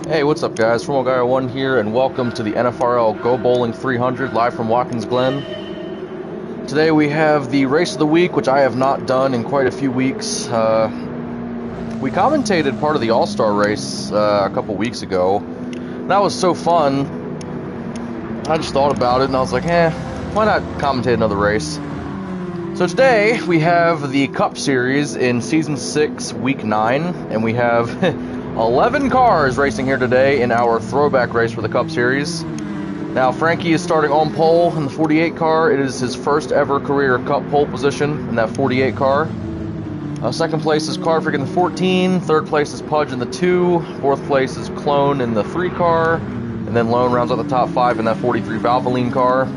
Hey, what's up guys? From Guy 1 here, and welcome to the NFRL Go Bowling 300 live from Watkins, Glen. Today we have the race of the week, which I have not done in quite a few weeks. We commentated part of the All-Star race a couple weeks ago. That was so fun. I just thought about it and I was like, why not commentate another race? So today we have the Cup Series in Season 6, Week 9, and we have 11 cars racing here today in our throwback race for the Cup Series. Now, Frankie is starting on pole in the 48 car. It is his first ever career Cup pole position in that 48 car. Second place is Car Freak in the 14. Third place is Pudge in the 2. Fourth place is Clone in the 3 car. And then Lone rounds out the top 5 in that 43 Valvoline car.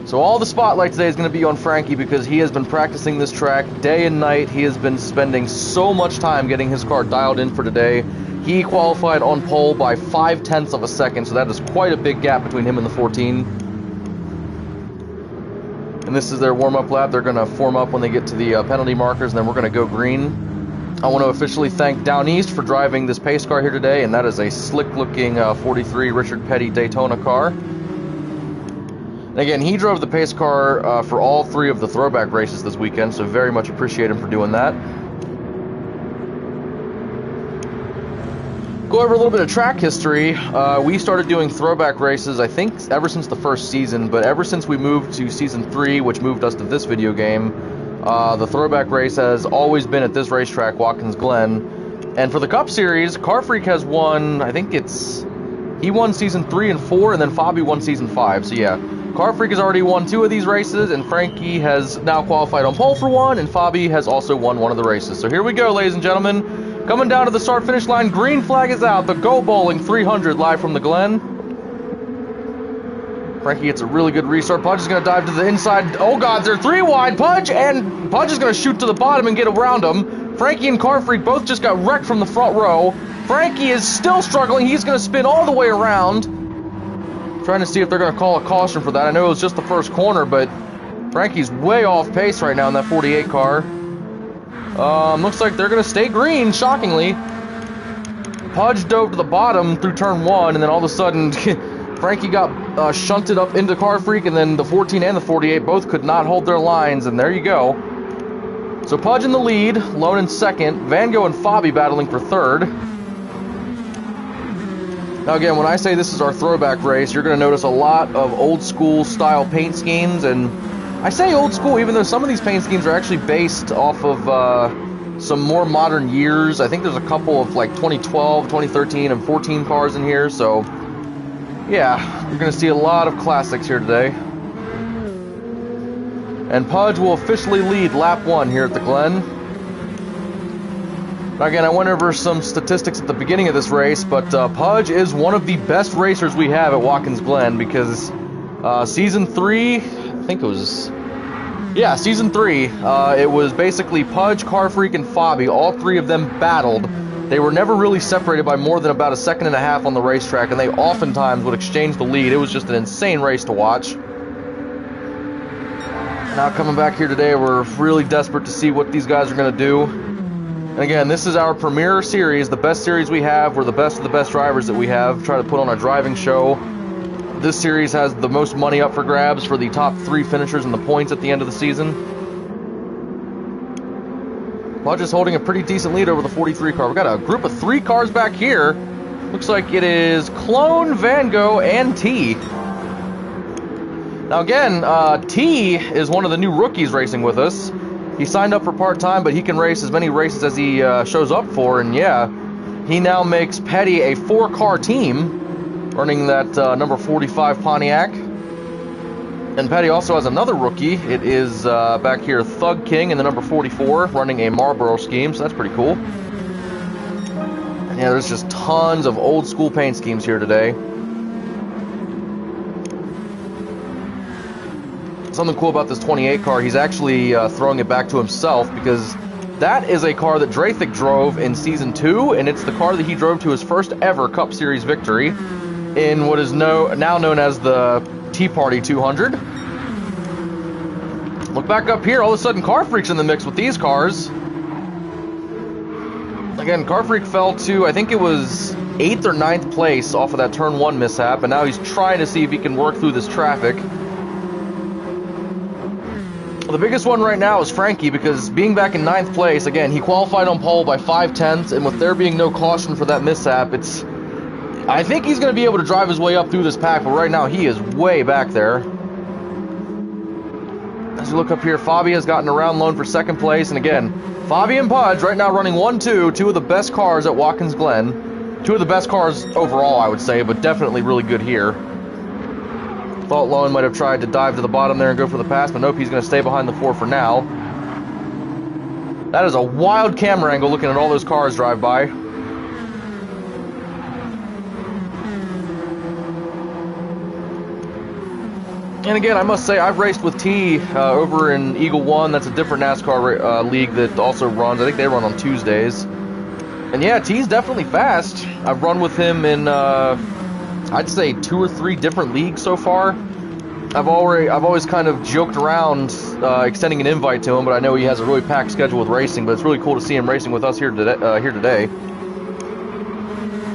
So all the spotlight today is going to be on Frankie because he has been practicing this track day and night. He has been spending so much time getting his car dialed in for today. He qualified on pole by 0.5 of a second, so that is quite a big gap between him and the 14. And this is their warm-up lap. They're going to form up when they get to the penalty markers, and then we're going to go green. I want to officially thank Down East for driving this pace car here today, and that is a slick-looking 43 Richard Petty Daytona car. And again, he drove the pace car for all 3 of the throwback races this weekend, so very much appreciate him for doing that. Go over a little bit of track history. We started doing throwback races, I think, ever since the first season, but ever since we moved to Season 3, which moved us to this video game, the throwback race has always been at this racetrack, Watkins Glen. And for the Cup Series, Car Freak has won, I think he won Season 3 and 4, and then Fabi won Season 5, so yeah. Car Freak has already won 2 of these races, and Frankie has now qualified on pole for 1, and Fabi has also won 1 of the races. So here we go, ladies and gentlemen. Coming down to the start-finish line, green flag is out. The Go Bowling 300 live from the Glen. Frankie gets a really good restart. Pudge is going to dive to the inside. Oh God, they're 3 wide. Pudge is going to shoot to the bottom and get around him. Frankie and Car Freak both just got wrecked from the front row. Frankie is still struggling. He's going to spin all the way around. Trying to see if they're going to call a caution for that. I know it was just the first corner, but Frankie's way off pace right now in that 48 car. Looks like they're going to stay green, shockingly. Pudge dove to the bottom through turn 1, and then all of a sudden, Frankie got shunted up into Car Freak, and then the 14 and the 48 both could not hold their lines, and there you go. So Pudge in the lead, Lone in second, Van Gogh and Fabi battling for third. Now again, when I say this is our throwback race, you're going to notice a lot of old school style paint schemes, and I say old school even though some of these paint schemes are actually based off of some more modern years. I think there's a couple of like 2012, 2013, and 14 cars in here, so yeah, you're going to see a lot of classics here today. And Pudge will officially lead lap 1 here at the Glen. Now again, I went over some statistics at the beginning of this race, but Pudge is one of the best racers we have at Watkins Glen because Season 3, I think it was, yeah, Season 3, it was basically Pudge, Car Freak, and Fabi. All 3 of them battled. They were never really separated by more than about 1.5 seconds on the racetrack, and they oftentimes would exchange the lead. It was just an insane race to watch. Now coming back here today, we're really desperate to see what these guys are going to do. And again, this is our premier series, the best series we have. We're the best of the best drivers that we have. Try to put on a driving show. This series has the most money up for grabs for the top 3 finishers in the points at the end of the season. Pudge is holding a pretty decent lead over the 43 car. We've got a group of 3 cars back here. Looks like it is Clone, Van Gogh, and T. Now again, T is one of the new rookies racing with us. He signed up for part-time, but he can race as many races as he shows up for, and yeah, he now makes Petty a 4-car team, running that number 45 Pontiac. And Petty also has another rookie. It is back here, Thug King in the number 44, running a Marlboro scheme, so that's pretty cool. And yeah, there's just tons of old-school paint schemes here today. Something cool about this 28 car, he's actually throwing it back to himself because that is a car that Drathik drove in Season 2, and it's the car that he drove to his first ever Cup Series victory in what is now known as the Tea Party 200. Look back up here, all of a sudden Car Freak's in the mix with these cars. Again, Car Freak fell to, I think it was 8th or 9th place off of that turn 1 mishap, and now he's trying to see if he can work through this traffic. The biggest one right now is Frankie, because being back in 9th place, again, he qualified on pole by 5/10, and with there being no caution for that mishap, I think he's going to be able to drive his way up through this pack, but right now he is way back there. As you look up here, Fabi has gotten around lone for 2nd place, and again, Fabi and Pudge right now running 1-2, two of the best cars at Watkins Glen. Two of the best cars overall, I would say, but definitely really good here. Thought Lone might have tried to dive to the bottom there and go for the pass, but nope, he's going to stay behind the 4 for now. That is a wild camera angle looking at all those cars drive by. And again, I must say, I've raced with T over in Eagle 1. That's a different NASCAR league that also runs. I think they run on Tuesdays. And yeah, T's definitely fast. I've run with him in, I'd say 2 or 3 different leagues so far. I've always kind of joked around extending an invite to him, but I know he has a really packed schedule with racing. But it's really cool to see him racing with us here today.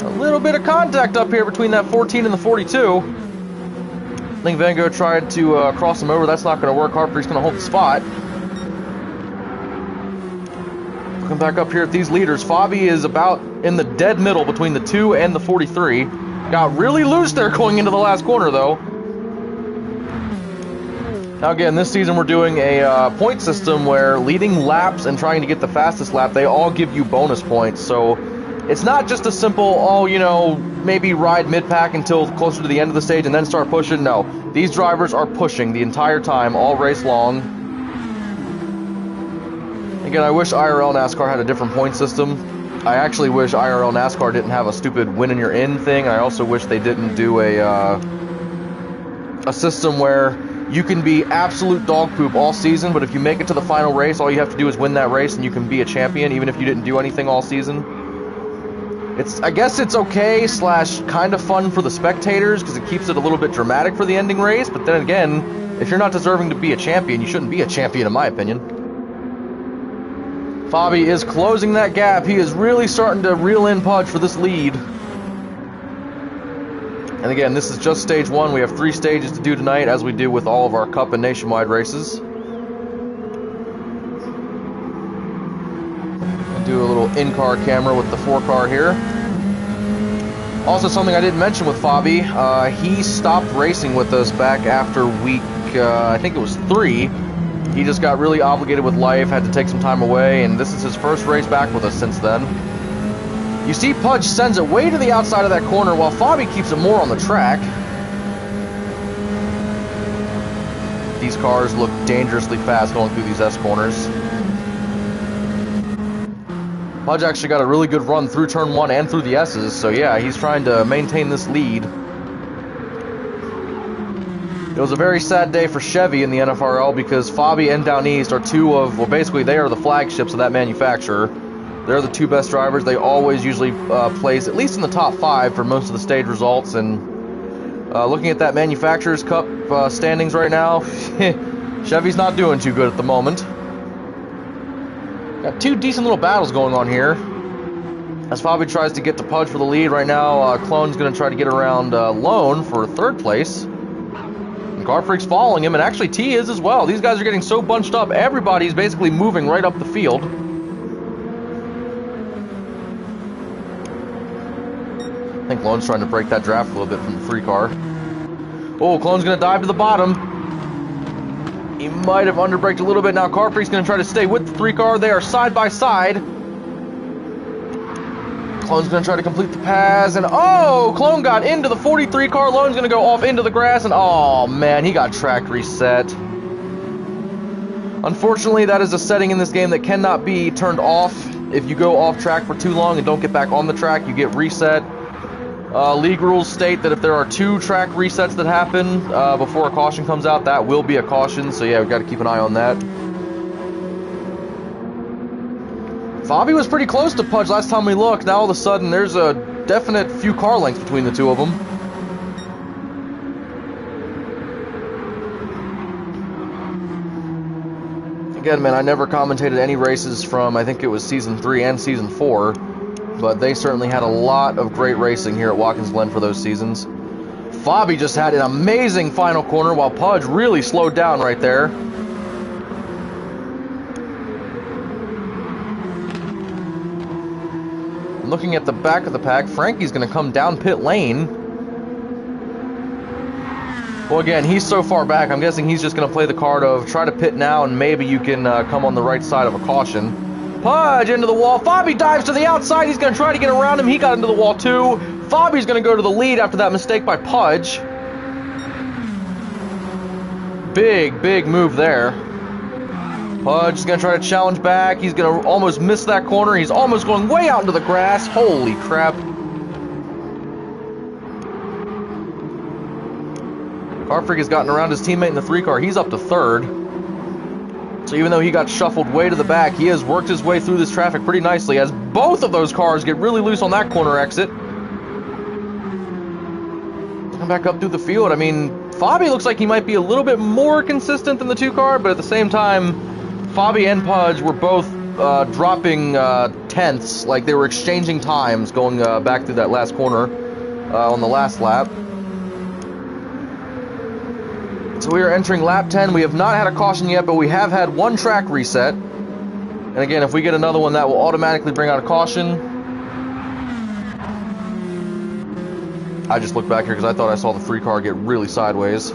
A little bit of contact up here between that 14 and the 42. I think Van Gogh tried to cross him over. That's not going to work. Harper's going to hold the spot. Looking back up here at these leaders, Fabi is about in the dead middle between the 2 and the 43. Got really loose there going into the last corner, though. Now again, this season we're doing a point system where leading laps and trying to get the fastest lap, they all give you bonus points. So it's not just a simple, oh, you know, maybe ride mid-pack until closer to the end of the stage and then start pushing. No, these drivers are pushing the entire time, all race long. Again, I wish IRL NASCAR had a different point system. I actually wish IRL NASCAR didn't have a stupid win and you're in thing. I also wish they didn't do a system where you can be absolute dog poop all season, but if you make it to the final race, all you have to do is win that race and you can be a champion even if you didn't do anything all season. I guess it's okay / kind of fun for the spectators because it keeps it a little bit dramatic for the ending race, but then again, if you're not deserving to be a champion, you shouldn't be a champion in my opinion. Fabi is closing that gap. He is really starting to reel in Pudge for this lead. And again, this is just stage 1. We have 3 stages to do tonight, as we do with all of our Cup and Nationwide races. Do a little in-car camera with the 4-car here. Also, something I didn't mention with Fabi, he stopped racing with us back after week, I think it was 3. He just got really obligated with life, had to take some time away, and this is his first race back with us since then. You see Pudge sends it way to the outside of that corner while Fabi keeps it more on the track. These cars look dangerously fast going through these S corners. Pudge actually got a really good run through turn 1 and through the S's, so yeah, he's trying to maintain this lead. It was a very sad day for Chevy in the NFRL because Fabi and Down East are two of, well, basically they are the flagships of that manufacturer. They're the 2 best drivers. They always usually place at least in the top 5 for most of the stage results, and looking at that Manufacturers Cup standings right now, Chevy's not doing too good at the moment. Got 2 decent little battles going on here. As Fabi tries to get to Pudge for the lead right now, Clone's going to try to get around Lone for 3rd place. And Car Freak's following him, and actually T is as well. These guys are getting so bunched up, everybody's basically moving right up the field. I think Lone's trying to break that draft a little bit from the 3-car. Oh, Clone's going to dive to the bottom. He might have underbraked a little bit. Now Car Freak's going to try to stay with the 3-car. They are side by side. Clone's going to try to complete the pass. And oh, Clone got into the 43 car. Lone's going to go off into the grass. And oh, man, he got track reset. Unfortunately, that is a setting in this game that cannot be turned off. If you go off track for too long and don't get back on the track, you get reset. League rules state that if there are 2 track resets that happen before a caution comes out, that will be a caution. So yeah, we've got to keep an eye on that. Fabi was pretty close to Pudge last time we looked. Now all of a sudden there's a definite few car lengths between the 2 of them. Again, man, I never commentated any races from, I think it was Season 3 and Season 4. but they certainly had a lot of great racing here at Watkins Glen for those seasons. Fabi just had an amazing final corner while Pudge really slowed down right there. Looking at the back of the pack, Frankie's going to come down pit lane. Well, again, he's so far back, I'm guessing he's just going to play the card of try to pit now and maybe you can come on the right side of a caution. Pudge into the wall. Fabi dives to the outside. He's going to try to get around him. He got into the wall too. Fabi's going to go to the lead after that mistake by Pudge. Big move there. Pudge is going to try to challenge back. He's going to almost miss that corner. He's almost going way out into the grass. Holy crap. Car Freak has gotten around his teammate in the 3 car. He's up to 3rd. So even though he got shuffled way to the back, he has worked his way through this traffic pretty nicely as both of those cars get really loose on that corner exit. Come back up through the field. I mean, Fabi looks like he might be a little bit more consistent than the 2 car, but at the same time, Fabi and Pudge were both dropping tenths, like they were exchanging times going back through that last corner on the last lap. So we are entering lap 10. We have not had a caution yet, but we have had 1 track reset. And again, if we get another one, that will automatically bring out a caution. I just looked back here because I thought I saw the 3 car get really sideways.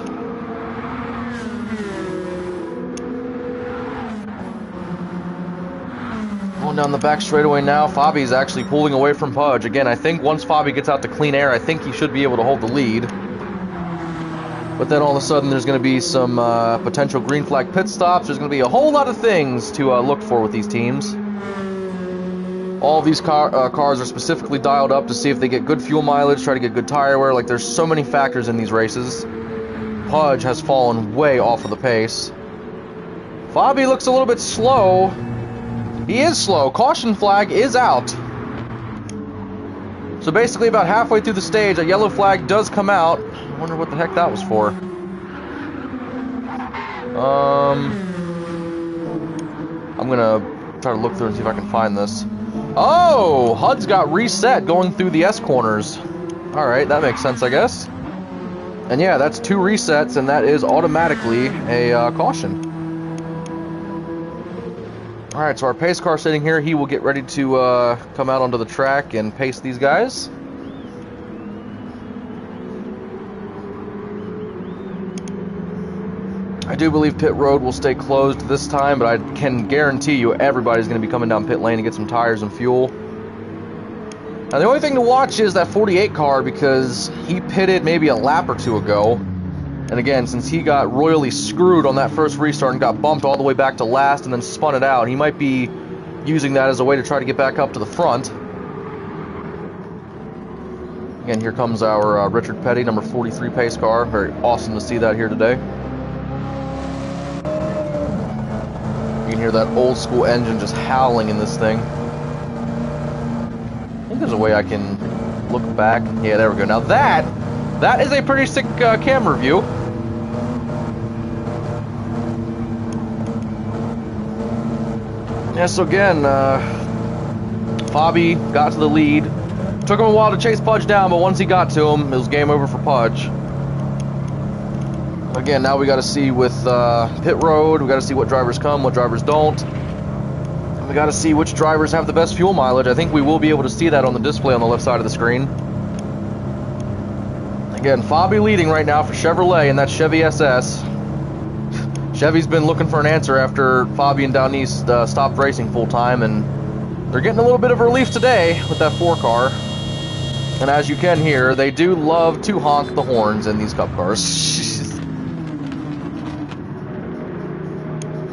Going down the back straightaway now. Fabi's actually pulling away from Pudge. Again, I think once Fabi gets out to clean air, I think he should be able to hold the lead. But then all of a sudden there's going to be some potential green flag pit stops. There's going to be a whole lot of things to look for with these teams. All of these cars are specifically dialed up to see if they get good fuel mileage, try to get good tire wear. Like, there's so many factors in these races. Pudge has fallen way off of the pace. Fabi looks a little bit slow. He is slow. Caution flag is out. So basically about halfway through the stage, a yellow flag does come out. I wonder what the heck that was for. I'm gonna try to look through and see if I can find this. Oh, HUD's got reset going through the S corners. Alright, that makes sense, I guess. And yeah, that's 2 resets, and that is automatically a caution. Alright, so our pace car sitting here, he will get ready to come out onto the track and pace these guys. I do believe pit road will stay closed this time, but I can guarantee you everybody's going to be coming down pit lane to get some tires and fuel. Now the only thing to watch is that 48 car, because he pitted maybe a lap or 2 ago. And again, since he got royally screwed on that first restart and got bumped all the way back to last and then spun it out, he might be using that as a way to try to get back up to the front. Again, here comes our Richard Petty, number 43 pace car. Very awesome to see that here today. You can hear that old school engine just howling in this thing. I think there's a way I can look back. Yeah, there we go. Now that is a pretty sick camera view. Yeah, so again, Fabi got to the lead. Took him a while to chase Pudge down, but once he got to him, it was game over for Pudge. Again, now we got to see with pit road, we got to see what drivers come, what drivers don't. And we got to see which drivers have the best fuel mileage. I think we will be able to see that on the display on the left side of the screen. Again, Fabi leading right now for Chevrolet in that Chevy SS. Chevy's been looking for an answer after Fabi and Downice stopped racing full time, and they're getting a little bit of relief today with that 4 car. And as you can hear, they do love to honk the horns in these Cup cars.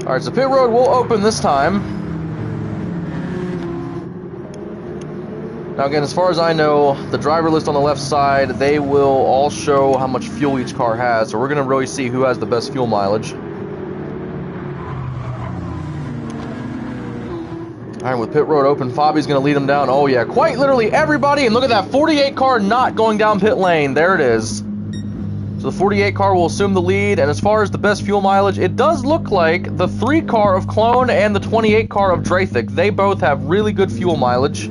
Alright, so pit road will open this time. Now again, as far as I know, the driver list on the left side, they will all show how much fuel each car has, so we're going to really see who has the best fuel mileage. Alright, with pit road open, Fabi's going to lead them down. Oh yeah, quite literally everybody, and look at that 48 car not going down pit lane. There it is. So the 48 car will assume the lead, and as far as the best fuel mileage, it does look like the 3 car of Clone and the 28 car of Drathik, they both have really good fuel mileage.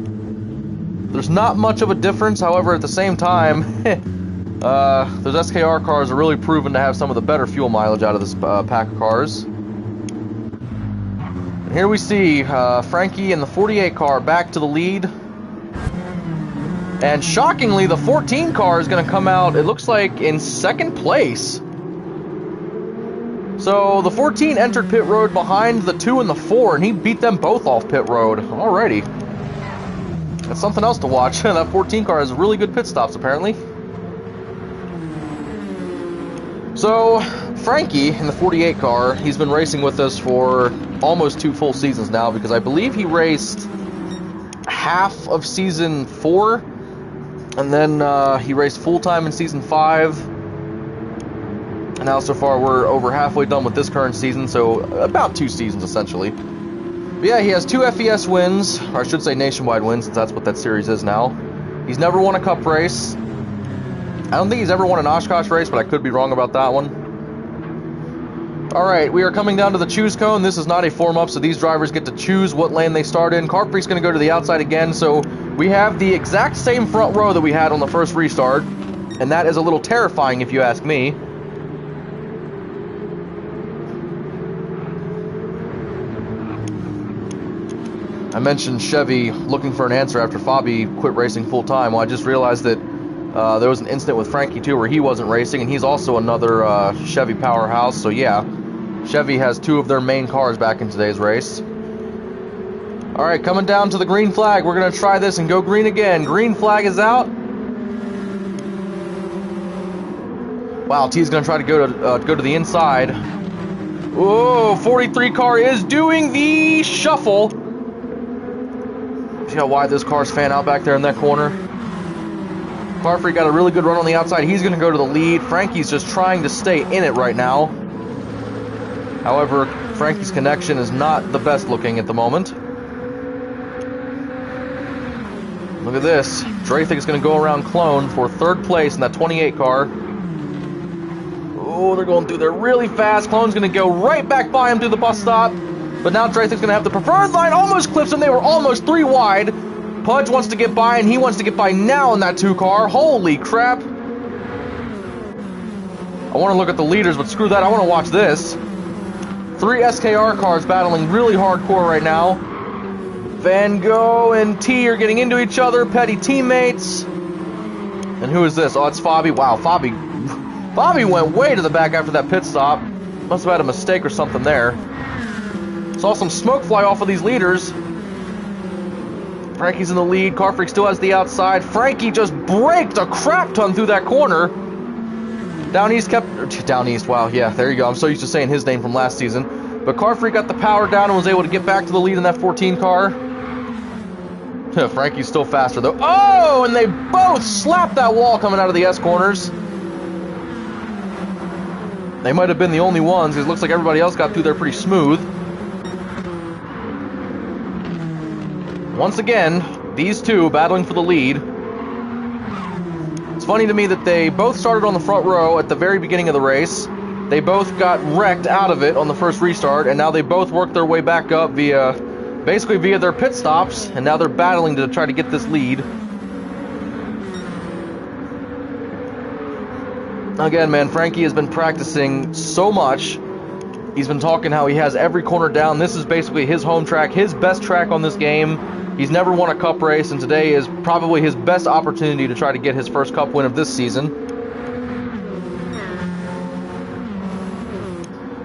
There's not much of a difference, however, at the same time, those SKR cars are really proven to have some of the better fuel mileage out of this pack of cars. And here we see Frankie in the 48 car back to the lead. And shockingly, the 14 car is going to come out, it looks like, in second place. So the 14 entered pit road behind the 2 and the 4, and he beat them both off pit road. Alrighty. That's something else to watch. That 14 car has really good pit stops, apparently. So, Frankie, in the 48 car, he's been racing with us for almost 2 full seasons now, because I believe he raced half of season 4, and then he raced full-time in season 5. And now, so far, we're over halfway done with this current season, so about 2 seasons, essentially. But yeah, he has 2 FES wins, or I should say nationwide wins, since that's what that series is now. He's never won a cup race. I don't think he's ever won an Oshkosh race, but I could be wrong about that one. Alright, we are coming down to the choose cone. This is not a form-up, so these drivers get to choose what lane they start in. Car Freak's going to go to the outside again, so we have the exact same front row that we had on the first restart, and that is a little terrifying if you ask me. I mentioned Chevy looking for an answer after Fabi quit racing full-time. Well, I just realized that there was an incident with Frankie, too, where he wasn't racing, and he's also another Chevy powerhouse. So, yeah, Chevy has 2 of their main cars back in today's race. All right, coming down to the green flag. We're going to try this and go green again. Green flag is out. Wow, T's going to try to go to the inside. Oh, 43 car is doing the shuffle. See how wide this car's fan out back there in that corner? Car Freak got a really good run on the outside. He's going to go to the lead. Frankie's just trying to stay in it right now. However, Frankie's connection is not the best looking at the moment. Look at this. Draythik is going to go around Clone for 3rd place in that 28 car. Oh, they're going through there really fast. Clone's going to go right back by him through the bus stop. But now Draythik's going to have the preferred line. Almost clips him. They were almost 3 wide. Pudge wants to get by, and he wants to get by now in that 2 car. Holy crap. I want to look at the leaders, but screw that. I want to watch this. 3 SKR cars battling really hardcore right now. Van Gogh and T are getting into each other. Petty teammates. And who is this? Oh, it's Fabi. Wow, Fabi went way to the back after that pit stop. Must have had a mistake or something there. Saw some smoke fly off of these leaders. Frankie's in the lead. Car Freak still has the outside. Frankie just braked a crap ton through that corner. Down East, wow, yeah, there you go. I'm so used to saying his name from last season. But Car Freak got the power down and was able to get back to the lead in that 14 car. Frankie's still faster, though. Oh, and they both slapped that wall coming out of the S corners. They might have been the only ones, because it looks like everybody else got through there pretty smooth. Once again, these 2 battling for the lead. It's funny to me that they both started on the front row at the very beginning of the race. They both got wrecked out of it on the first restart, and now they both worked their way back up basically via their pit stops, and now they're battling to try to get this lead. Again, man, Frankie has been practicing so much. He's been talking how he has every corner down. This is basically his home track, his best track on this game. He's never won a cup race, and today is probably his best opportunity to try to get his first cup win of this season.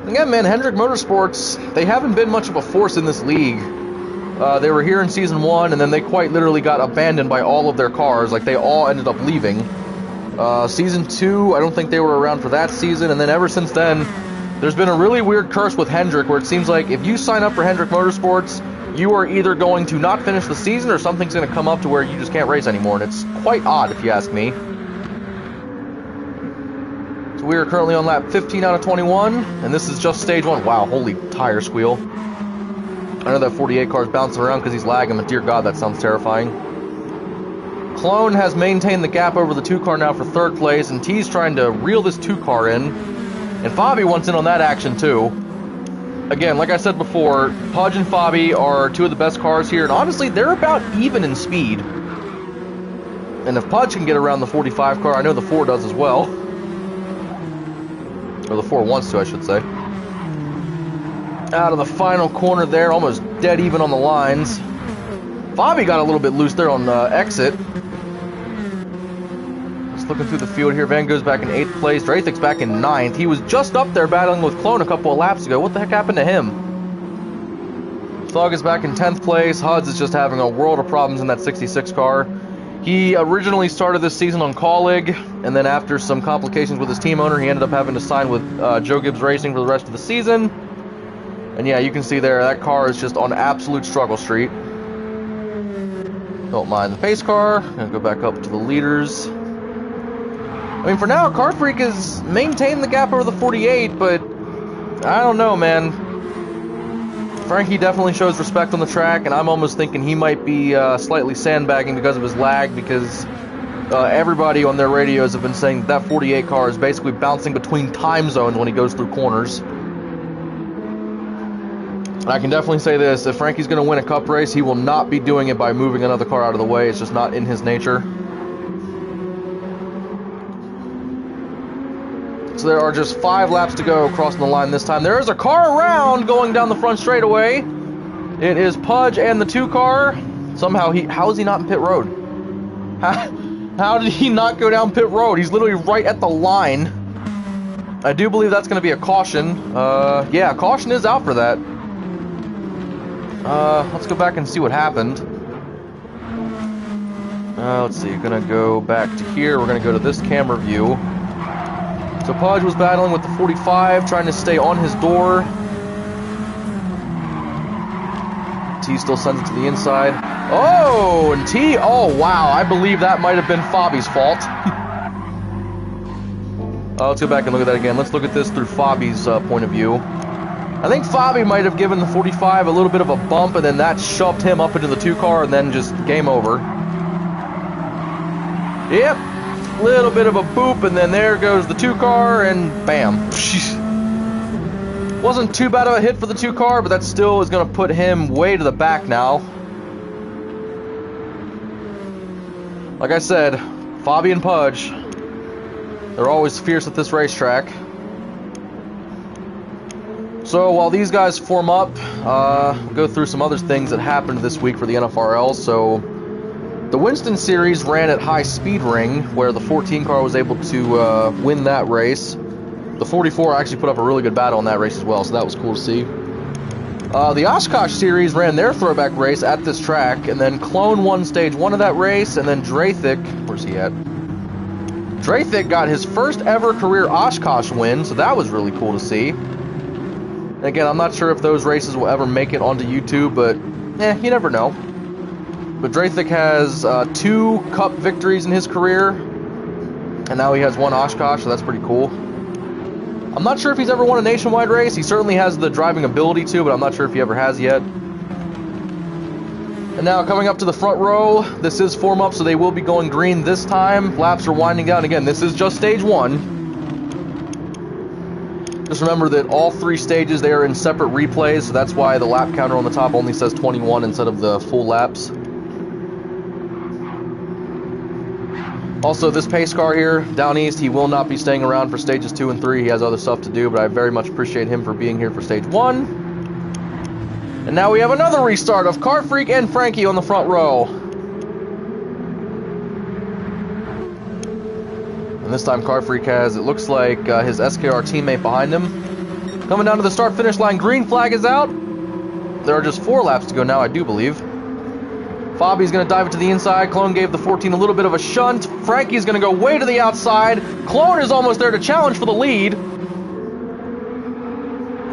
Again, man, Hendrick Motorsports, they haven't been much of a force in this league. They were here in Season 1, and then they quite literally got abandoned by all of their cars. Like, they all ended up leaving. Season 2, I don't think they were around for that season, and then ever since then, there's been a really weird curse with Hendrick, where it seems like if you sign up for Hendrick Motorsports, you are either going to not finish the season or something's going to come up to where you just can't race anymore, and it's quite odd if you ask me. So we are currently on lap 15 out of 21, and this is just stage 1. Wow, holy tire squeal. I know that 48 car is bouncing around because he's lagging, but dear God, that sounds terrifying. Clone has maintained the gap over the 2 car now for 3rd place, and T's trying to reel this 2 car in. And Fabi wants in on that action too. Again, like I said before, Pudge and Fabi are 2 of the best cars here, and honestly, they're about even in speed. And if Pudge can get around the 45 car, I know the 4 does as well. Or the 4 wants to, I should say. Out of the final corner there, almost dead even on the lines. Fabi got a little bit loose there on exit. Just looking through the field here. Van goes back in 8th place. Drathik's back in 9th. He was just up there battling with Clone a couple of laps ago. What the heck happened to him? Thug is back in 10th place. Huds is just having a world of problems in that 66 car. He originally started this season on Colleague, and then after some complications with his team owner, he ended up having to sign with Joe Gibbs Racing for the rest of the season. And yeah, you can see there, that car is just on absolute struggle street. Don't mind the pace car. Gonna go back up to the leaders. I mean, for now, Car Freak is maintaining the gap over the 48, but I don't know, man. Frankie definitely shows respect on the track, and I'm almost thinking he might be slightly sandbagging because of his lag, because everybody on their radios have been saying that 48 car is basically bouncing between time zones when he goes through corners. And I can definitely say this, if Frankie's going to win a cup race, he will not be doing it by moving another car out of the way. It's just not in his nature. So there are just 5 laps to go crossing the line this time. There is a car around going down the front straightaway. It is Pudge and the 2 car. Somehow, how is he not in pit road? How did he not go down pit road? He's literally right at the line. I do believe that's going to be a caution. Yeah, caution is out for that. Let's go back and see what happened. Let's see, gonna go back to here. We're gonna go to this camera view. So Pudge was battling with the 45, trying to stay on his door. T still sends it to the inside. Oh, and T, oh wow, I believe that might have been Fabi's fault. Let's go back and look at that again. Let's look at this through Fabi's point of view. I think Fabi might have given the 45 a little bit of a bump, and then that shoved him up into the 2 car, and then just game over. Yep, little bit of a boop, and then there goes the 2 car, and bam. Wasn't too bad of a hit for the 2 car, but that still is going to put him way to the back now. Like I said, Fabi and Pudge, they're always fierce at this racetrack. So while these guys form up, we'll go through some other things that happened this week for the NFRL. So the Winston Series ran at High Speed Ring, where the 14 car was able to win that race. The 44 actually put up a really good battle in that race as well, so that was cool to see. The Oshkosh Series ran their throwback race at this track, and then Clone won stage 1 of that race, and then Drathik, where's he at? Drathik got his first ever career Oshkosh win, so that was really cool to see. Again, I'm not sure if those races will ever make it onto YouTube, but you never know. But Drathik has 2 cup victories in his career, and now he has 1 Oshkosh, so that's pretty cool. I'm not sure if he's ever won a nationwide race. He certainly has the driving ability to, but I'm not sure if he ever has yet. And now coming up to the front row, this is form up, so they will be going green this time. Laps are winding down. Again, this is just stage 1. Just remember that all 3 stages, they are in separate replays, so that's why the lap counter on the top only says 21 instead of the full laps. Also, this pace car here, down east, he will not be staying around for stages 2 and 3. He has other stuff to do, but I very much appreciate him for being here for stage 1. And now we have another restart of Car Freak and Frankie on the front row. And this time Car Freak has, it looks like, his SKR teammate behind him. Coming down to the start-finish line, green flag is out. There are just 4 laps to go now, I do believe. Fabi's going to dive it to the inside. Clone gave the 14 a little bit of a shunt. Frankie's going to go way to the outside. Clone is almost there to challenge for the lead.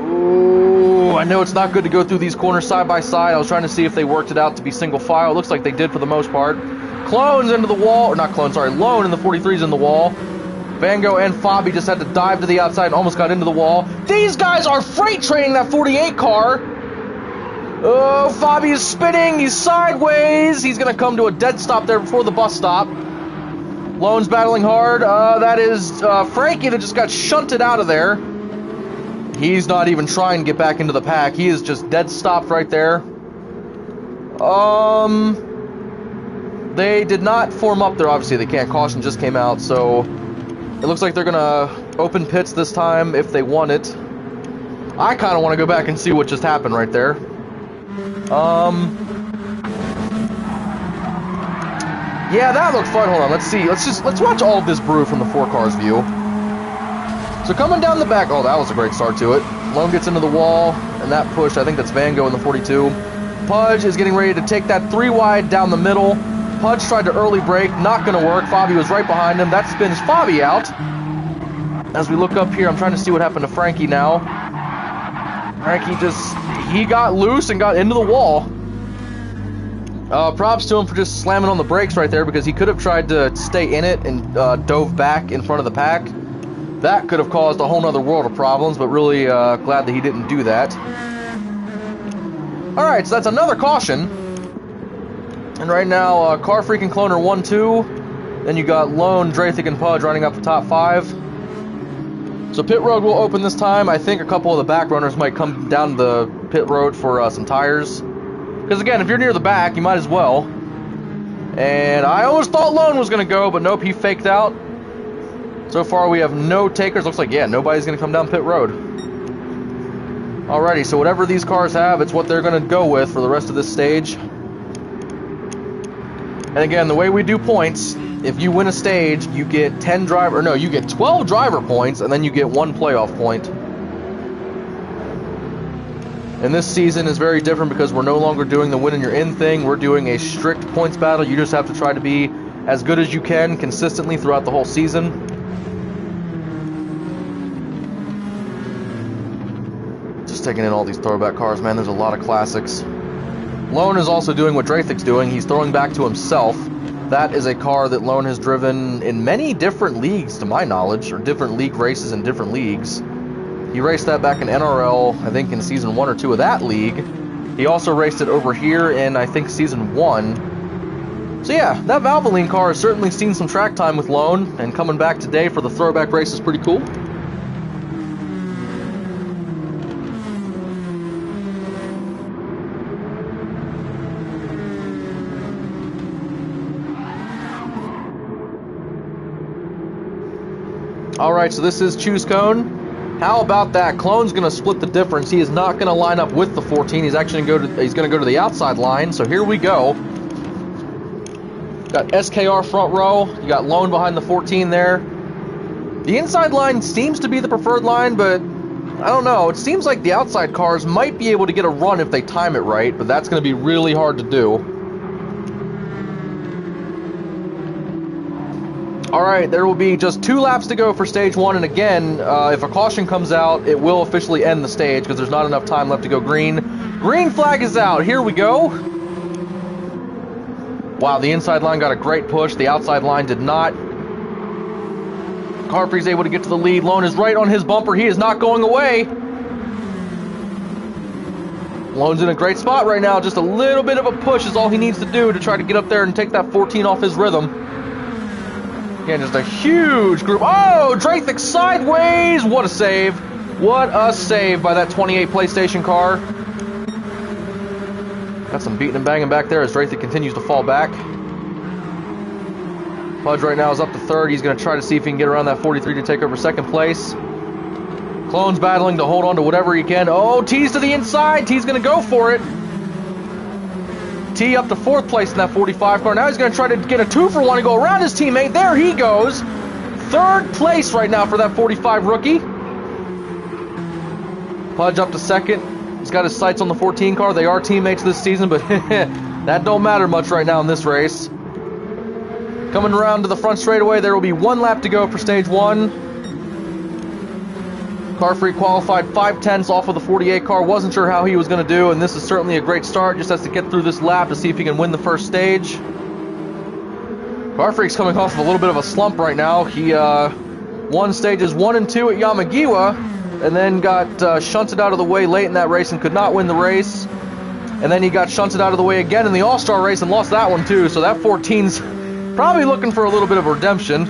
Ooh, I know it's not good to go through these corners side by side. I was trying to see if they worked it out to be single file. It looks like they did for the most part. Clone's into the wall. Or not Clone, sorry. Lone in the 43's in the wall. Vango and Fabi just had to dive to the outside and almost got into the wall. These guys are freight training that 48 car. Oh, Fabi is spinning. He's sideways. He's going to come to a dead stop there before the bus stop. Lone's battling hard. That is Frankie that just got shunted out of there. He's not even trying to get back into the pack. He is just dead stopped right there. they did not form up there, obviously. They can't. Caution just came out, so it looks like they're going to open pits this time if they want it. I kind of want to go back and see what just happened right there. Yeah, that looks fun. Hold on, let's see. Let's watch all of this brew from the 4 cars view. So coming down the back, oh, that was a great start to it. Lone gets into the wall, and that push, I think that's Van Gogh in the 42. Pudge is getting ready to take that 3 wide down the middle. Pudge tried to early brake, not going to work. Fabi was right behind him. That spins Fabi out. As we look up here, I'm trying to see what happened to Frankie now. Frankie he got loose and got into the wall. Props to him for just slamming on the brakes right there, because he could have tried to stay in it and dove back in front of the pack. That could have caused a whole nother world of problems, but really glad that he didn't do that. Alright, so that's another caution. And right now, Car Freak and Cloner 1-2. Then you got Lone, Drathik, and Pudge running up the top 5. So pit road will open this time. I think a couple of the back runners might come down the pit road for some tires. Because again, if you're near the back, you might as well. And I almost thought Lone was going to go, but nope, he faked out. So far we have no takers. Looks like, yeah, nobody's going to come down pit road. Alrighty, so whatever these cars have, it's what they're going to go with for the rest of this stage. And again, the way we do points, if you win a stage, you get you get 12 driver points, and then you get 1 playoff point. And this season is very different because we're no longer doing the win and you're in thing. We're doing a strict points battle. You just have to try to be as good as you can consistently throughout the whole season. Just taking in all these throwback cars, man. There's a lot of classics. Lone is also doing what Drathik's doing. He's throwing back to himself. That is a car that Lone has driven in many different leagues, to my knowledge, or different league races in different leagues. He raced that back in NRL, I think in season 1 or 2 of that league. He also raced it over here in, I think, season 1. So yeah, that Valvoline car has certainly seen some track time with Lone, and coming back today for the throwback race is pretty cool. Alright, so this is Choose Cone. How about that? Clone's going to split the difference. He is not going to line up with the 14. He's actually going to go to the outside line. So here we go. Got SKR front row. You got Lone behind the 14 there. The inside line seems to be the preferred line, but I don't know. It seems like the outside cars might be able to get a run if they time it right, but that's going to be really hard to do. Alright, there will be just 2 laps to go for stage 1, and again, if a caution comes out, it will officially end the stage because there's not enough time left to go green. Green flag is out. Here we go. Wow, the inside line got a great push. The outside line did not. Car Freak's able to get to the lead. Lone is right on his bumper. He is not going away. Lone's in a great spot right now. Just a little bit of a push is all he needs to do to try to get up there and take that 14 off his rhythm. Again, just a huge group. Oh, Drathik sideways. What a save. What a save by that 28 PlayStation car. Got some beating and banging back there as Drathik continues to fall back. Pudge right now is up to 3rd. He's going to try to see if he can get around that 43 to take over 2nd place. Clone's battling to hold on to whatever he can. Oh, T's to the inside. T's going to go for it. T up to 4th place in that 45 car. Now he's going to try to get a 2-for-1 and go around his teammate. There he goes. 3rd place right now for that 45 rookie. Pudge up to 2nd. He's got his sights on the 14 car. They are teammates this season, but that don't matter much right now in this race. Coming around to the front straightaway, there will be 1 lap to go for stage 1. Car Freak qualified 5/10 off of the 48 car. Wasn't sure how he was going to do, and this is certainly a great start. Just has to get through this lap to see if he can win the first stage. Car Freak's coming off of a little bit of a slump right now. He won stages 1 and 2 at Yamagiwa, and then got shunted out of the way late in that race and could not win the race. And then he got shunted out of the way again in the All-Star race and lost that one too. So that 14's probably looking for a little bit of redemption.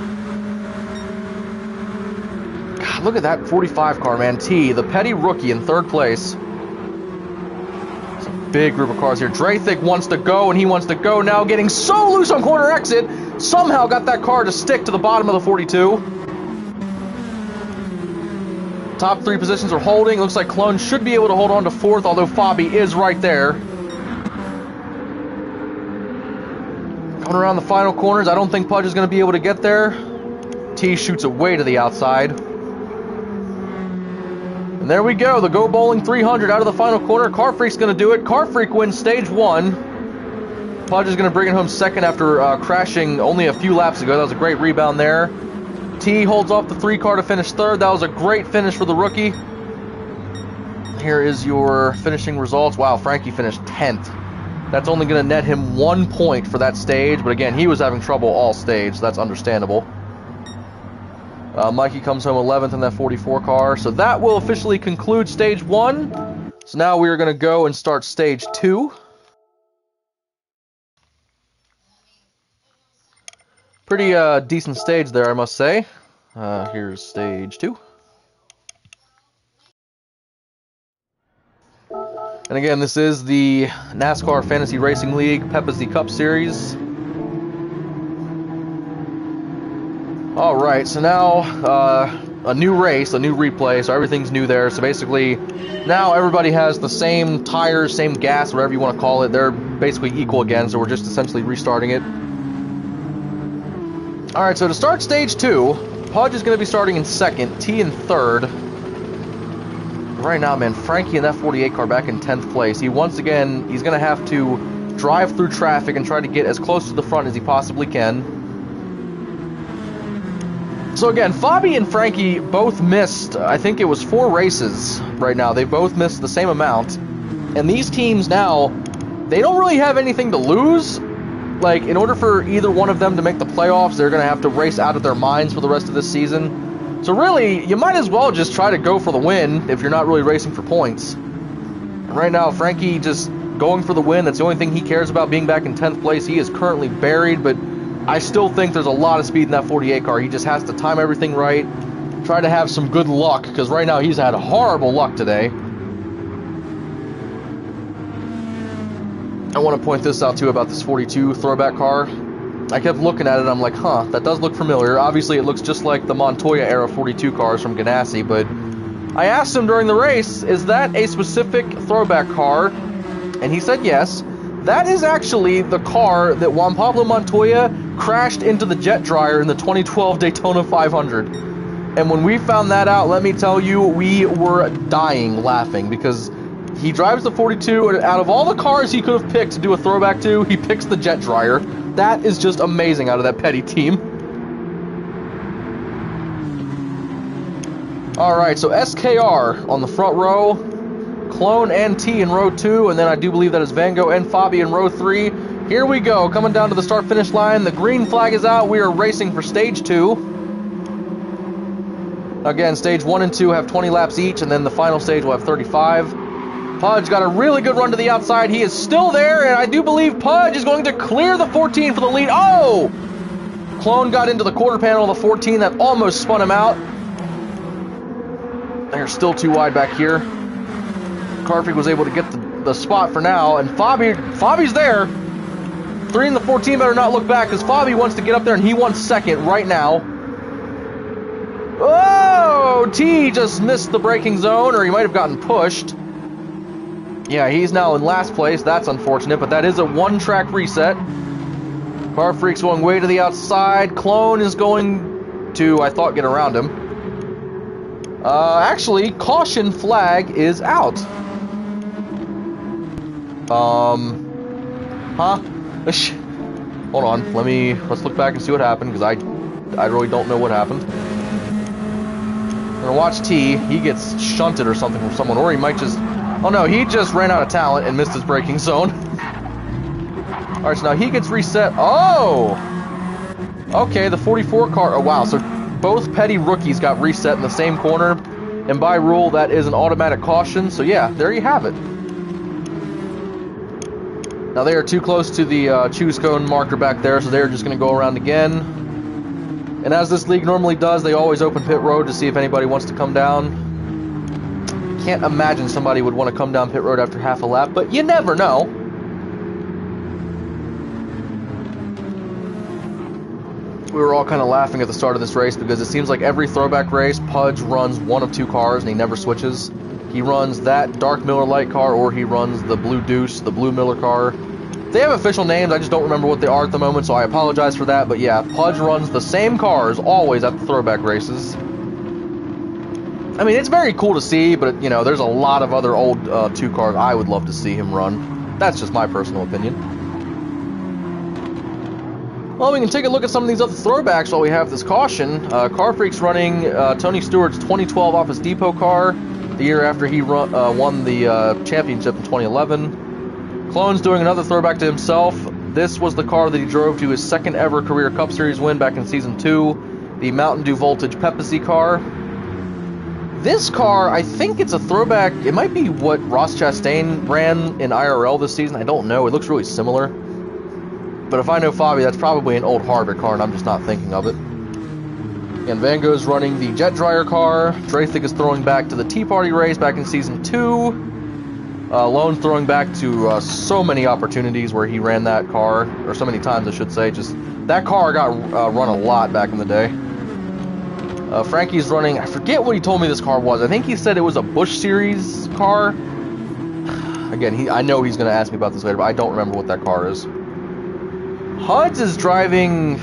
God, look at that 45 car, man. T, the petty rookie in 3rd place. big group of cars here. Draythick wants to go, and he wants to go now, getting so loose on corner exit. Somehow got that car to stick to the bottom of the 42. Top 3 positions are holding. Looks like Clone should be able to hold on to 4th, although Fabi is right there. Coming around the final corners, I don't think Pudge is going to be able to get there. T shoots it way to the outside. And there we go, the Go Bowling 300 out of the final corner. Car Freak's going to do it. Car Freak wins stage 1. Pudge is going to bring it home 2nd after crashing only a few laps ago. That was a great rebound there. T holds off the 3 car to finish 3rd. That was a great finish for the rookie. Here is your finishing results. Wow, Frankie finished 10th. That's only going to net him 1 point for that stage, but again, he was having trouble all stage, so that's understandable. Mikey comes home 11th in that 44 car, so that will officially conclude stage 1. So now we are going to go and start stage 2. Pretty decent stage there, I must say. Here's stage 2. And again, this is the NASCAR Fantasy Racing League Peppa's the Cup Series. Alright, so now a new race, a new replay, so everything's new there. So basically, now everybody has the same tires, same gas, whatever you want to call it. They're basically equal again, so we're just essentially restarting it. Alright, so to start stage 2, Pudge is going to be starting in 2nd, T in 3rd. Right now, man, Frankie in that 48 car back in 10th place. He's going to have to drive through traffic and try to get as close to the front as he possibly can. So again, Fabi and Frankie both missed, I think it was 4 races right now. They both missed the same amount. And these teams now, they don't really have anything to lose. Like, in order for either one of them to make the playoffs, they're going to have to race out of their minds for the rest of this season. So really, you might as well just try to go for the win if you're not really racing for points. Right now, Frankie just going for the win. That's the only thing he cares about, being back in 10th place. He is currently buried, but I still think there's a lot of speed in that 48 car. He just has to time everything right, try to have some good luck, because right now he's had horrible luck today. I want to point this out, too, about this 42 throwback car. I kept looking at it, I'm like, huh, that does look familiar. Obviously, it looks just like the Montoya-era 42 cars from Ganassi, but I asked him during the race, is that a specific throwback car? And he said yes. That is actually the car that Juan Pablo Montoya crashed into the jet dryer in the 2012 Daytona 500. And when we found that out, let me tell you, we were dying laughing, because he drives the 42, and out of all the cars he could have picked to do a throwback to, he picks the jet dryer. That is just amazing out of that Petty team. Alright, so SKR on the front row, Clone and T in row 2, and then I do believe that is Vango and Fabi in row 3. Here we go, coming down to the start-finish line. The green flag is out. We are racing for stage 2. Again, stage 1 and 2 have 20 laps each, and then the final stage will have 35. Pudge got a really good run to the outside. He is still there, and I do believe Pudge is going to clear the 14 for the lead. Oh! Clone got into the quarter panel of the 14. That almost spun him out. They're still too wide back here. Car Freak was able to get the spot for now, and Fabi's there. 3 in the 14 better not look back, because Fabi wants to get up there, and he wants 2nd right now. Oh! T just missed the braking zone, or he might have gotten pushed. Yeah, he's now in last place. That's unfortunate, but that is a one-track reset. Car Freak's going way to the outside. Clone is going to, I thought, get around him. Actually, caution flag is out. Hold on. Let's look back and see what happened, because I really don't know what happened. I'm gonna watch T. He gets shunted or something from someone, or he might just... Oh no, he just ran out of talent and missed his braking zone. Alright, so now he gets reset. Oh! Okay, the 44 car... Oh, wow. So both Petty rookies got reset in the same corner. And by rule, that is an automatic caution. So yeah, there you have it. Now they are too close to the choose cone marker back there, so they're just going to go around again. And as this league normally does, they always open pit road to see if anybody wants to come down. can't imagine somebody would want to come down pit road after half a lap, but you never know. We were all kind of laughing at the start of this race because it seems like every throwback race, Pudge runs one of two cars and he never switches. He runs that dark Miller Lite car, or he runs the Blue Deuce, the Blue Miller car. They have official names, I just don't remember what they are at the moment, so I apologize for that. But yeah, Pudge runs the same cars always at the throwback races. I mean, it's very cool to see, but, you know, there's a lot of other old 2 cars I would love to see him run. That's just my personal opinion. Well, we can take a look at some of these other throwbacks while we have this caution. Car Freak's running Tony Stewart's 2012 Office Depot car, the year after he won the championship in 2011. Clone's doing another throwback to himself. This was the car that he drove to his second ever career Cup Series win back in Season 2, the Mountain Dew Voltage Pepsi car. This car, I think it's a throwback. It might be what Ross Chastain ran in IRL this season. I don't know. It looks really similar. But if I know Fabi, that's probably an old Harvick car, and I'm just not thinking of it. And Van Gogh's running the Jet Dryer car. Draythick is throwing back to the Tea Party race back in Season 2. Lone's throwing back to so many opportunities where he ran that car, or so many times, I should say. Just that car got run a lot back in the day. Frankie's running, I forget what he told me this car was. I think he said it was a Busch Series car. Again, I know he's going to ask me about this later, but I don't remember what that car is. Huds is driving...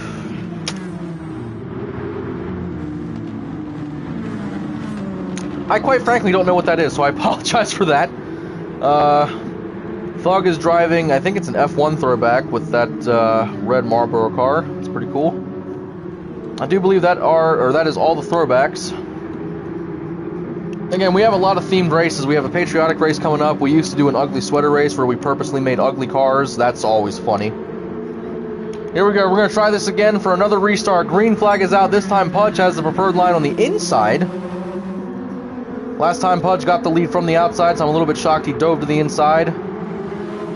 I quite frankly don't know what that is, so I apologize for that. Thug is driving, I think it's an F1 throwback with that red Marlboro car. It's pretty cool. I do believe that is all the throwbacks. Again, we have a lot of themed races. We have a patriotic race coming up. We used to do an ugly sweater race where we purposely made ugly cars. That's always funny. Here we go. We're going to try this again for another restart. Green flag is out. This time Pudge has the preferred line on the inside. Last time Pudge got the lead from the outside, so I'm a little bit shocked he dove to the inside.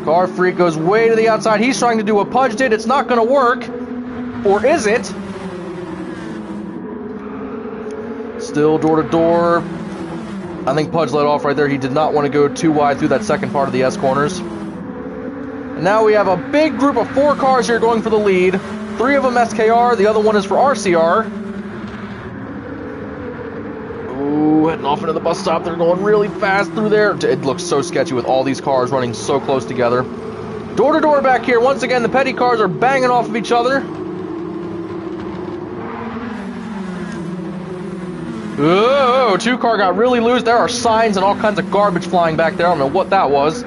Car Freak goes way to the outside. He's trying to do what Pudge did. It's not going to work. Or is it? Still door to door. I think Pudge let off right there. He did not want to go too wide through that second part of the S corners. And now we have a big group of 4 cars here going for the lead. 3 of them SKR, the other one is for RCR. Ooh, heading off into the bus stop. They're going really fast through there. It looks so sketchy with all these cars running so close together. Door to door back here. Once again, the petty cars are banging off of each other. Oh, 2 car got really loose. There are signs and all kinds of garbage flying back there. I don't know what that was.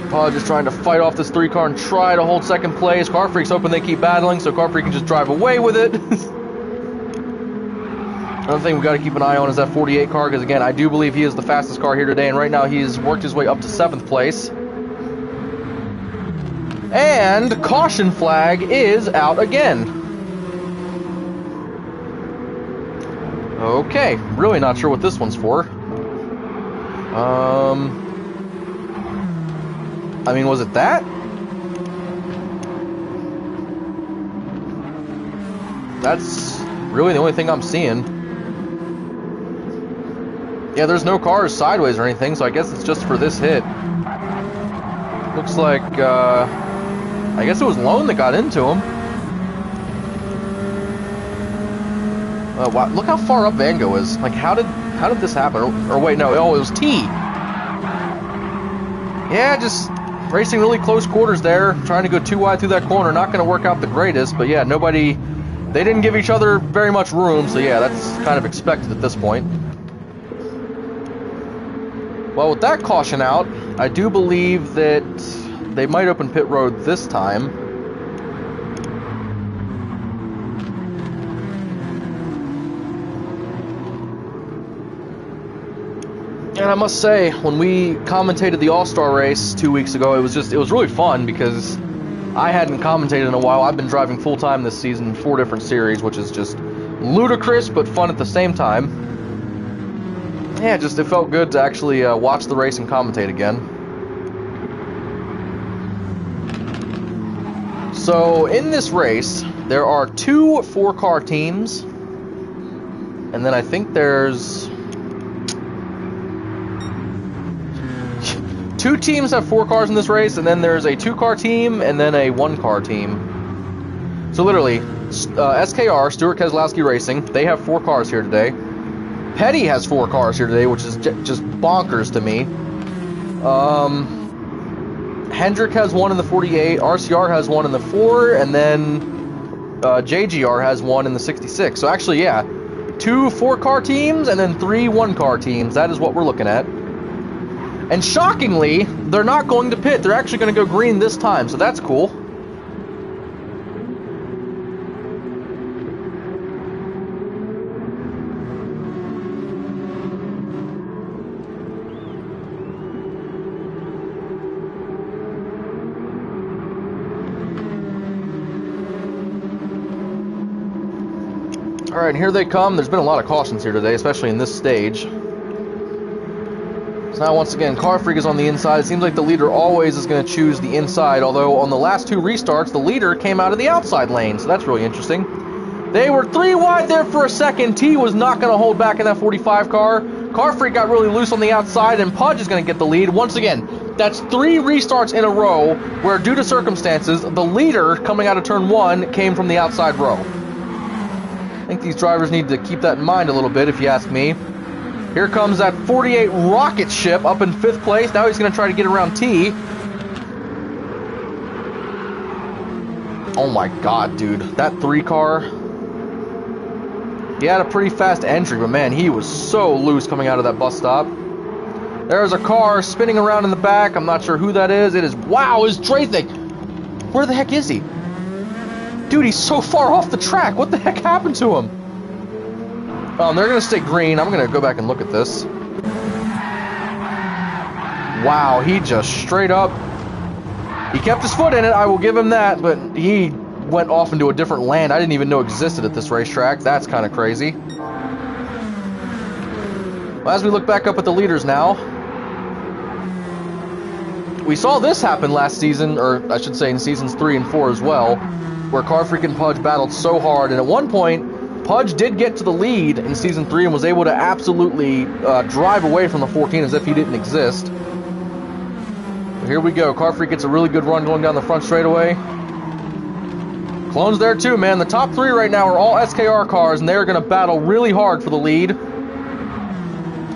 Pudge is trying to fight off this 3 car and try to hold second place. Car Freak's hoping they keep battling, so Car Freak can just drive away with it. Another thing we've got to keep an eye on is that 48 car, because again, I do believe he is the fastest car here today, and right now he's worked his way up to 7th place. And caution flag is out again. Okay, really not sure what this one's for. I mean, was it that? That's really the only thing I'm seeing. Yeah, there's no cars sideways or anything, so I guess it's just for this hit. Looks like, I guess it was Lone that got into him. Wow, look how far up Van Gogh is. Like, how did this happen? Or wait, no, oh, it was T. Yeah, just racing really close quarters there, trying to go too wide through that corner. Not going to work out the greatest, but yeah, they didn't give each other very much room, so yeah, that's kind of expected at this point. Well, with that caution out, I do believe that they might open pit road this time. And I must say, when we commentated the All-Star race 2 weeks ago, it was really fun because I hadn't commentated in a while. I've been driving full-time this season in 4 different series, which is just ludicrous but fun at the same time. Yeah, it felt good to actually watch the race and commentate again. So, in this race, there are 2 4-car teams, and then I think there's... 2 teams have 4 cars in this race, and then there's a 2-car team and then a 1-car team. So literally, SKR, Stuart Keselowski Racing, they have 4 cars here today. Petty has 4 cars here today, which is just bonkers to me. Hendrick has 1 in the 48, RCR has 1 in the 4, and then JGR has 1 in the 66. So actually, yeah, 2 4-car teams and then 3 1-car teams. That is what we're looking at. And shockingly, they're not going to pit. They're actually going to go green this time, so that's cool. Alright, here they come. There's been a lot of cautions here today, especially in this stage. So now, once again, Car Freak is on the inside. It seems like the leader always is going to choose the inside, although on the last 2 restarts, the leader came out of the outside lane, so that's really interesting. They were 3 wide there for a second. T was not going to hold back in that 45 car. Car Freak got really loose on the outside, and Pudge is going to get the lead. Once again, that's 3 restarts in a row where, due to circumstances, the leader coming out of turn 1 came from the outside row. I think these drivers need to keep that in mind a little bit, if you ask me. Here comes that 48 rocket ship up in 5th place. Now he's going to try to get around T. Oh my god, dude. That 3 car. He had a pretty fast entry, but man, he was so loose coming out of that bus stop. There's a car spinning around in the back. I'm not sure who that is. It is, wow, is Drathik. Where the heck is he? Dude, he's so far off the track. What the heck happened to him? They're going to stay green. I'm going to go back and look at this. Wow, he just straight up... He kept his foot in it, I will give him that, but he went off into a different land I didn't even know existed at this racetrack. That's kind of crazy. Well, as we look back up at the leaders now, we saw this happen last season, or I should say in seasons 3 and 4 as well, where Car Freak and Pudge battled so hard, and at one point, Pudge did get to the lead in season 3 and was able to absolutely drive away from the 14 as if he didn't exist. But here we go. Car Freak gets a really good run going down the front straightaway. Clone's there too, man. The top 3 right now are all SKR cars, and they're going to battle really hard for the lead.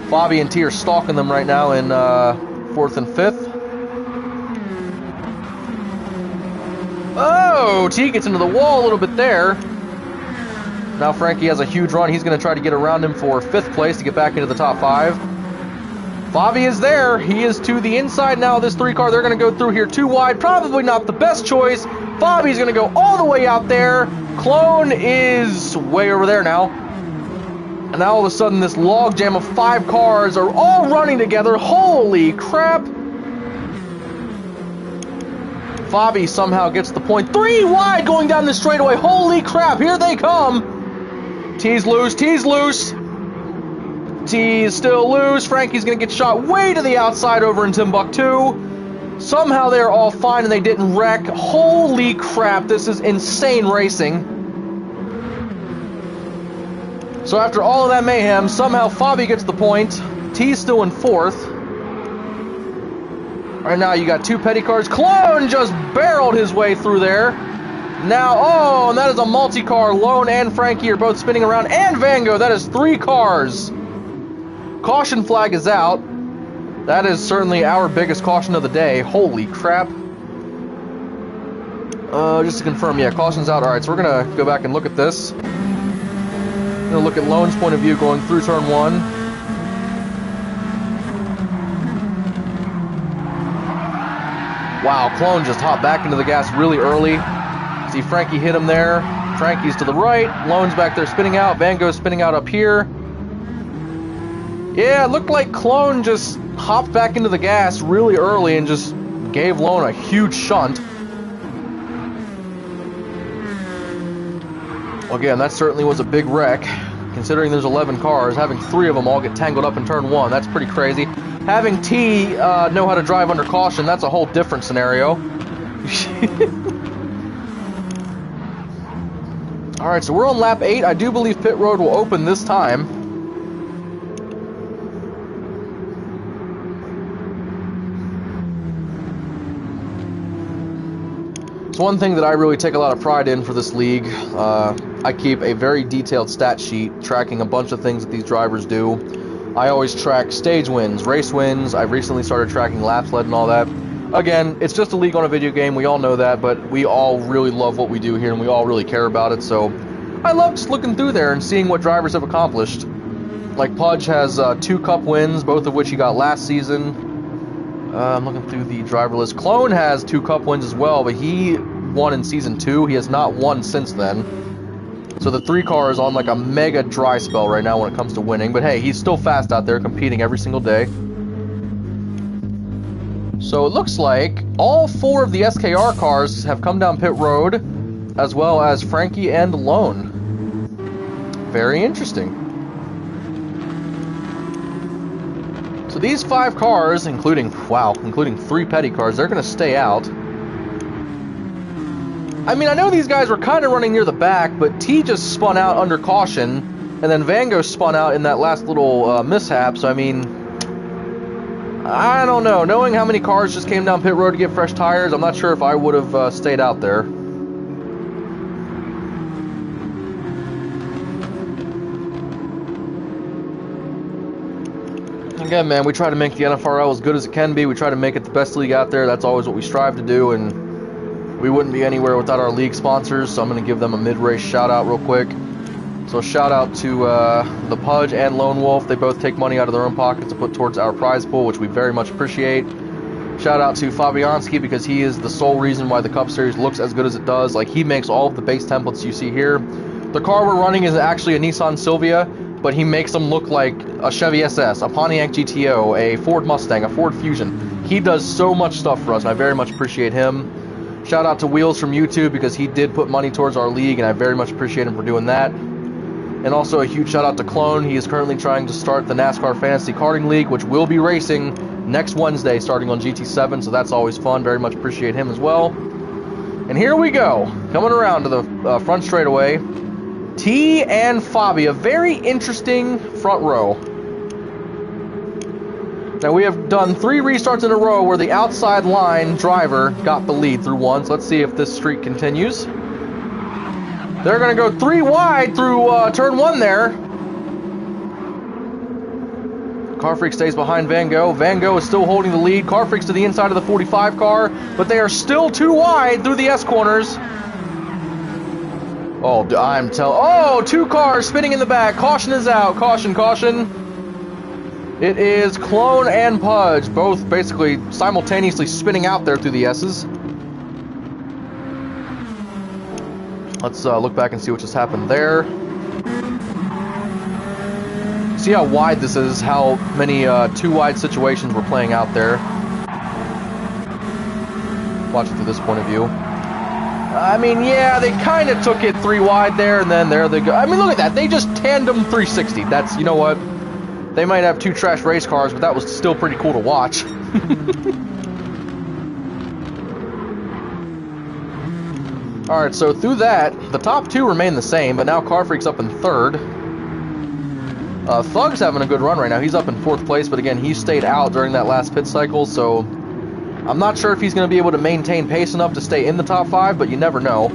Fabi and T are stalking them right now in 4th and 5th. Oh, T gets into the wall a little bit there. Now Frankie has a huge run. He's going to try to get around him for 5th place to get back into the top 5. Fabi is there. He is to the inside now of this 3 car. They're going to go through here 2 wide. Probably not the best choice. Fabi's going to go all the way out there. Clone is way over there now. And now all of a sudden this log jam of 5 cars are all running together. Holy crap. Fabi somehow gets the point. 3 wide going down the straightaway. Holy crap, here they come. T's loose, T's loose. T is still loose. Frankie's going to get shot way to the outside over in Timbuktu. Somehow they're all fine and they didn't wreck. Holy crap, this is insane racing. So after all of that mayhem, somehow Fabi gets the point. T's still in 4th. Right now you got 2 petty cars. Clone just barreled his way through there. Now, oh, and that is a multi-car. Lone and Frankie are both spinning around. And Vango, that is 3 cars. Caution flag is out. That is certainly our biggest caution of the day. Holy crap. Just to confirm, yeah, caution's out. Alright, so we're going to go back and look at this. We're going to look at Lone's point of view going through turn 1. Wow, Clone just hopped back into the gas really early. See Frankie hit him there. Frankie's to the right. Lone's back there spinning out. Vango's spinning out up here. Yeah, it looked like Clone just hopped back into the gas really early and just gave Lone a huge shunt. Again, that certainly was a big wreck. Considering there's 11 cars, having 3 of them all get tangled up in turn 1, that's pretty crazy. Having T know how to drive under caution, that's a whole different scenario. Alright, so we're on lap 8. I do believe pit road will open this time. It's one thing that I really take a lot of pride in for this league. I keep a very detailed stat sheet tracking a bunch of things that these drivers do. I always track stage wins, race wins. I've recently started tracking laps led and all that. Again, it's just a league on a video game, we all know that, but we all really love what we do here and we all really care about it, so I love just looking through there and seeing what drivers have accomplished. Like Pudge has 2 cup wins, both of which he got last season. I'm looking through the driver list. Clone has 2 cup wins as well, but he won in season 2. He has not won since then. So the 3 car is on like a mega dry spell right now when it comes to winning. But hey, he's still fast out there competing every single day. So it looks like all 4 of the SKR cars have come down pit road, as well as Frankie and Lone. Very interesting. So these 5 cars, including 3 petty cars, they're going to stay out. I mean, I know these guys were kind of running near the back, but T just spun out under caution, and then Vango spun out in that last little mishap, so I mean, I don't know. Knowing how many cars just came down pit road to get fresh tires, I'm not sure if I would have stayed out there. Again, man, we try to make the NFRL as good as it can be. We try to make it the best league out there. That's always what we strive to do, and we wouldn't be anywhere without our league sponsors, so I'm going to give them a mid-race shout-out real quick. So shout-out to the Pudge and Lone Wolf. They both take money out of their own pockets to put towards our prize pool, which we very much appreciate. Shout-out to Fabianski, because he is the sole reason why the Cup Series looks as good as it does. Like, he makes all of the base templates you see here. The car we're running is actually a Nissan Silvia, but he makes them look like a Chevy SS, a Pontiac GTO, a Ford Mustang, a Ford Fusion. He does so much stuff for us, and I very much appreciate him. Shout out to Wheels from YouTube, because he did put money towards our league, and I very much appreciate him for doing that. And also a huge shout out to Clone. He is currently trying to start the NASCAR Fantasy Karting League, which will be racing next Wednesday, starting on GT7, so that's always fun. Very much appreciate him as well. And here we go, coming around to the front straightaway. T and Fabi, a very interesting front row. Now we have done 3 restarts in a row where the outside line driver got the lead through one, so let's see if this streak continues. They're going to go 3 wide through turn 1 there. Car Freak stays behind Van Gogh. Van Gogh is still holding the lead. Car Freak's to the inside of the 45 car, but they are still 2 wide through the S corners. Oh, oh, 2 cars spinning in the back. Caution is out. Caution, caution. It is Clone and Pudge, both basically simultaneously spinning out there through the S's. Let's look back and see what just happened there. See how wide this is, how many 2 wide situations we're playing out there. Watch it through this point of view. I mean, yeah, they kind of took it 3 wide there, and then there they go. I mean, look at that. They just tandem 360. That's, you know what? They might have 2 trash race cars, but that was still pretty cool to watch. Alright, so through that, the top 2 remain the same, but now Car Freak's up in 3rd. Thug's having a good run right now. He's up in 4th place, but again, he stayed out during that last pit cycle, so I'm not sure if he's going to be able to maintain pace enough to stay in the top 5, but you never know.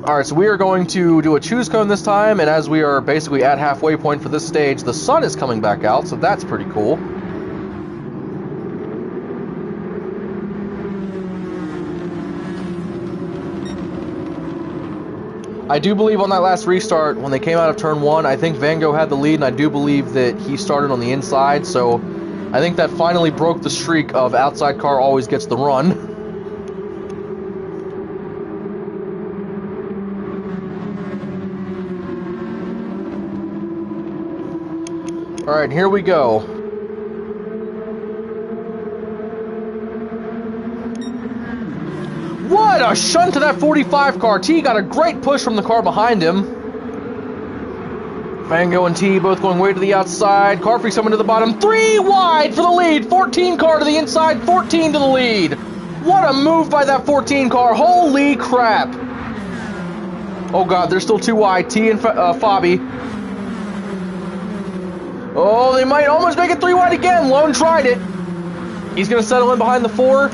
Alright, so we are going to do a choose cone this time, and as we are basically at halfway point for this stage, the sun is coming back out, so that's pretty cool. I do believe on that last restart, when they came out of turn 1, I think Van Gogh had the lead, and I do believe that he started on the inside, so I think that finally broke the streak of outside car always gets the run. Alright, here we go. What a shunt to that 45 car. T got a great push from the car behind him. Van Gogh and T both going way to the outside. Car Freak's coming to the bottom. 3 wide for the lead. 14 car to the inside. 14 to the lead. What a move by that 14 car. Holy crap. Oh, God. They're still 2 wide. T and Fabi. Oh, they might almost make it 3 wide again. Lone tried it. He's going to settle in behind the 4.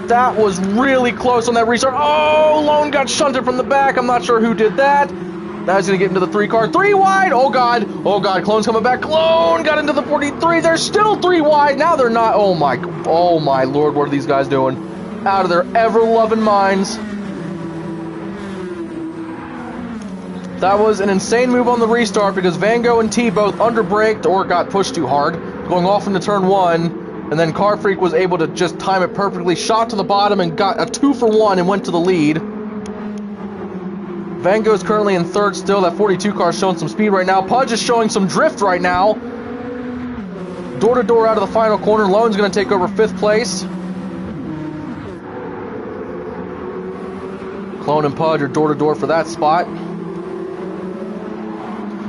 That was really close on that restart. Oh, Lone got shunted from the back. I'm not sure who did that. Now he's going to get into the 3 car. 3 wide. Oh, God. Oh, God. Clone's coming back. Clone got into the 43. They're still 3 wide. Now they're not. Oh, my Lord. What are these guys doing? Out of their ever-loving minds. That was an insane move on the restart because Van Gogh and T both underbraked or got pushed too hard, going off into turn 1. And then Car Freak was able to just time it perfectly, shot to the bottom and got a 2 for 1 and went to the lead. Van Gogh's currently in 3rd still. That 42 car is showing some speed right now. Pudge is showing some drift right now. Door to door out of the final corner. Lone's going to take over 5th place. Clone and Pudge are door to door for that spot.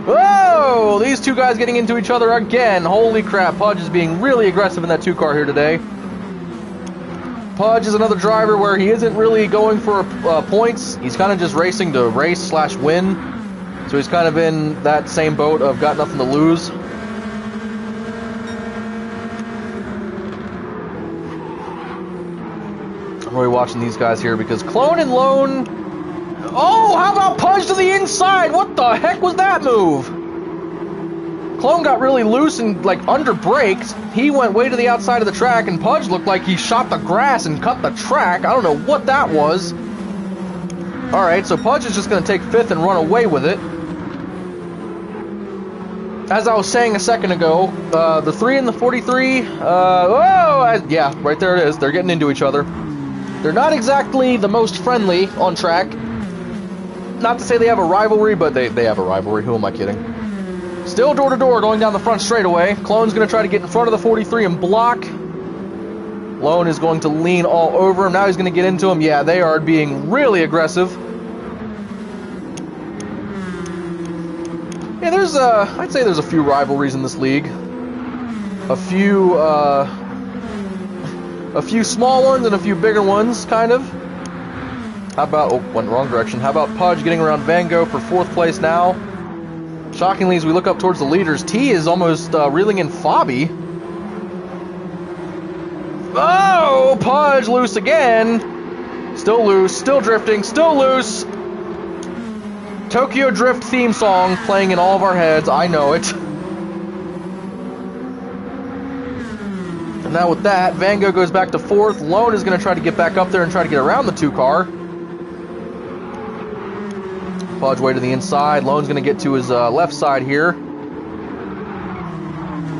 Whoa! These two guys getting into each other again. Holy crap, Pudge is being really aggressive in that 2 car here today. Pudge is another driver where he isn't really going for points. He's kind of just racing to race/win. So he's kind of in that same boat of got nothing to lose. I'm really watching these guys here because Clone and Lone... Oh, how about Pudge to the inside? What the heck was that move? Clone got really loose and like under braked. He went way to the outside of the track, and Pudge looked like he shot the grass and cut the track. I don't know what that was. Alright, so Pudge is just going to take 5th and run away with it. As I was saying a second ago, the 3 and the 43, yeah, right there it is. They're getting into each other. They're not exactly the most friendly on track. Not to say they have a rivalry, but they have a rivalry. Who am I kidding? Still door to door going down the front straightaway. Clone's going to try to get in front of the 43 and block. Lone is going to lean all over him. Now he's going to get into him. Yeah, they are being really aggressive. Yeah, I'd say there's a few rivalries in this league. A few small ones and a few bigger ones, kind of. How about, oh, went wrong direction. How about Pudge getting around Van Gogh for 4th place now? Shockingly, as we look up towards the leaders, T is almost reeling in Fabi. Oh, Pudge loose again. Still loose, still drifting, still loose. Tokyo Drift theme song playing in all of our heads. I know it. And now with that, Van Gogh goes back to 4th. Lone is going to try to get back up there and try to get around the 2 car. Pudge way to the inside. Lone's going to get to his left side here.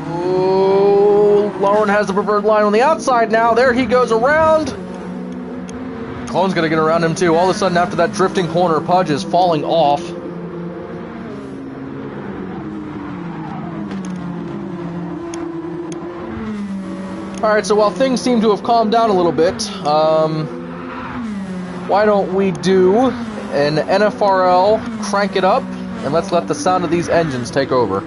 Oh, Lone has the preferred line on the outside now. There he goes around. Clone's going to get around him too. All of a sudden, after that drifting corner, Pudge is falling off. Alright, so while things seem to have calmed down a little bit, why don't we do an NFRL, crank it up, and let's let the sound of these engines take over.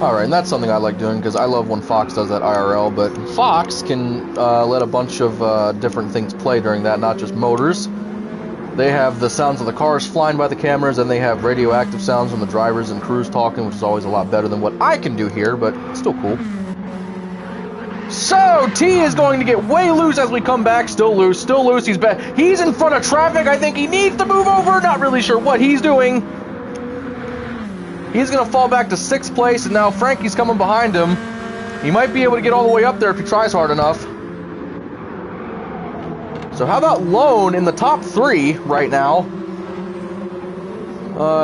Alright, and that's something I like doing because I love when Fox does that IRL, but Fox can let a bunch of different things play during that, not just motors. They have the sounds of the cars flying by the cameras, and they have radioactive sounds from the drivers and crews talking, which is always a lot better than what I can do here, but it's still cool. So, T is going to get way loose as we come back. Still loose, he's back. He's in front of traffic. I think he needs to move over. Not really sure what he's doing. He's going to fall back to 6th place, and now Frankie's coming behind him. He might be able to get all the way up there if he tries hard enough. So how about Lone in the top 3 right now?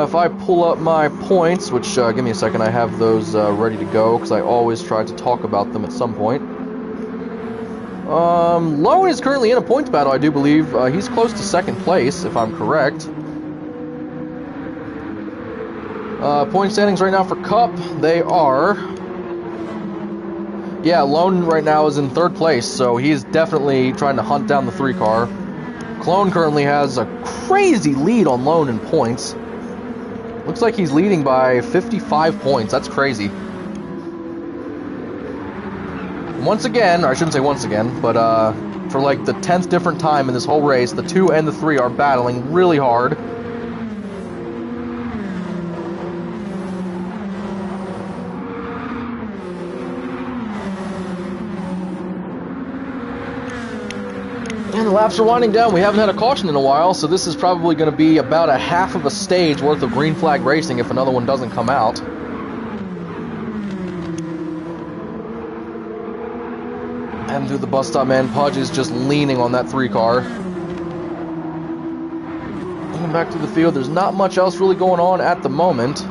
If I pull up my points, which, give me a second, I have those ready to go, because I always try to talk about them at some point. Lone is currently in a points battle, I do believe. He's close to 2nd place, if I'm correct. Point standings right now for Cup, they are... Yeah, Lone right now is in 3rd place, so he's definitely trying to hunt down the 3 car. Clone currently has a crazy lead on Lone in points. Looks like he's leading by 55 points, that's crazy. Once again, or I shouldn't say once again, but for like the 10th different time in this whole race, the 2 and the 3 are battling really hard. And the laps are winding down. We haven't had a caution in a while, so this is probably going to be about a half of a stage worth of green flag racing if another one doesn't come out. And through the bus stop, man, Pudge is just leaning on that 3 car. Going back to the field, there's not much else really going on at the moment.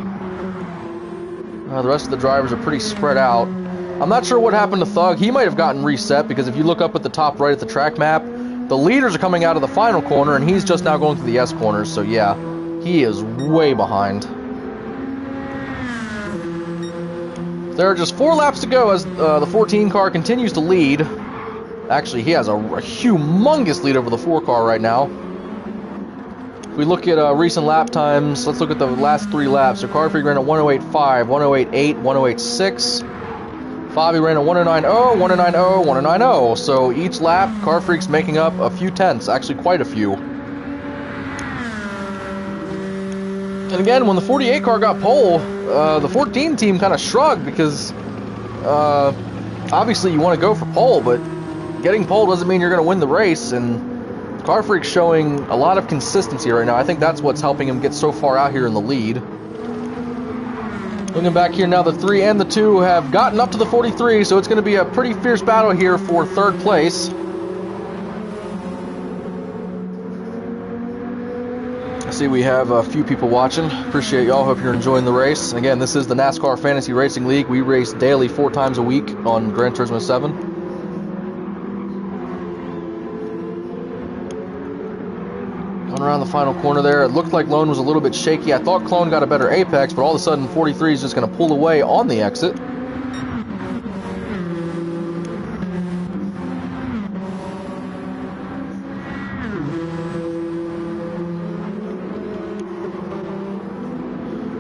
The rest of the drivers are pretty spread out. I'm not sure what happened to Thug. He might have gotten reset, because if you look up at the top right at the track map, the leaders are coming out of the final corner, and he's just now going through the S corners, so yeah, he is way behind. There are just 4 laps to go as the 14 car continues to lead. Actually, he has a humongous lead over the 4 car right now. If we look at recent lap times, let's look at the last 3 laps. So Car Freak ran at 108.5, 108.8, 108.6. Fabi ran at 109.0, 109.0, 109.0. So each lap, Car Freak's making up a few tenths, actually quite a few. And again, when the 48 car got pole, the 14 team kind of shrugged because obviously you want to go for pole, but getting pole doesn't mean you're going to win the race, and Car Freak's showing a lot of consistency right now. I think that's what's helping him get so far out here in the lead. Looking back here now, the 3 and the 2 have gotten up to the 43, so it's going to be a pretty fierce battle here for 3rd place. I see we have a few people watching. Appreciate y'all. Hope you're enjoying the race. Again, this is the NASCAR Fantasy Racing League. We race daily 4 times a week on Gran Turismo 7. Around the final corner there, it looked like Lone was a little bit shaky. I thought Clone got a better apex, but all of a sudden 43 is just going to pull away on the exit.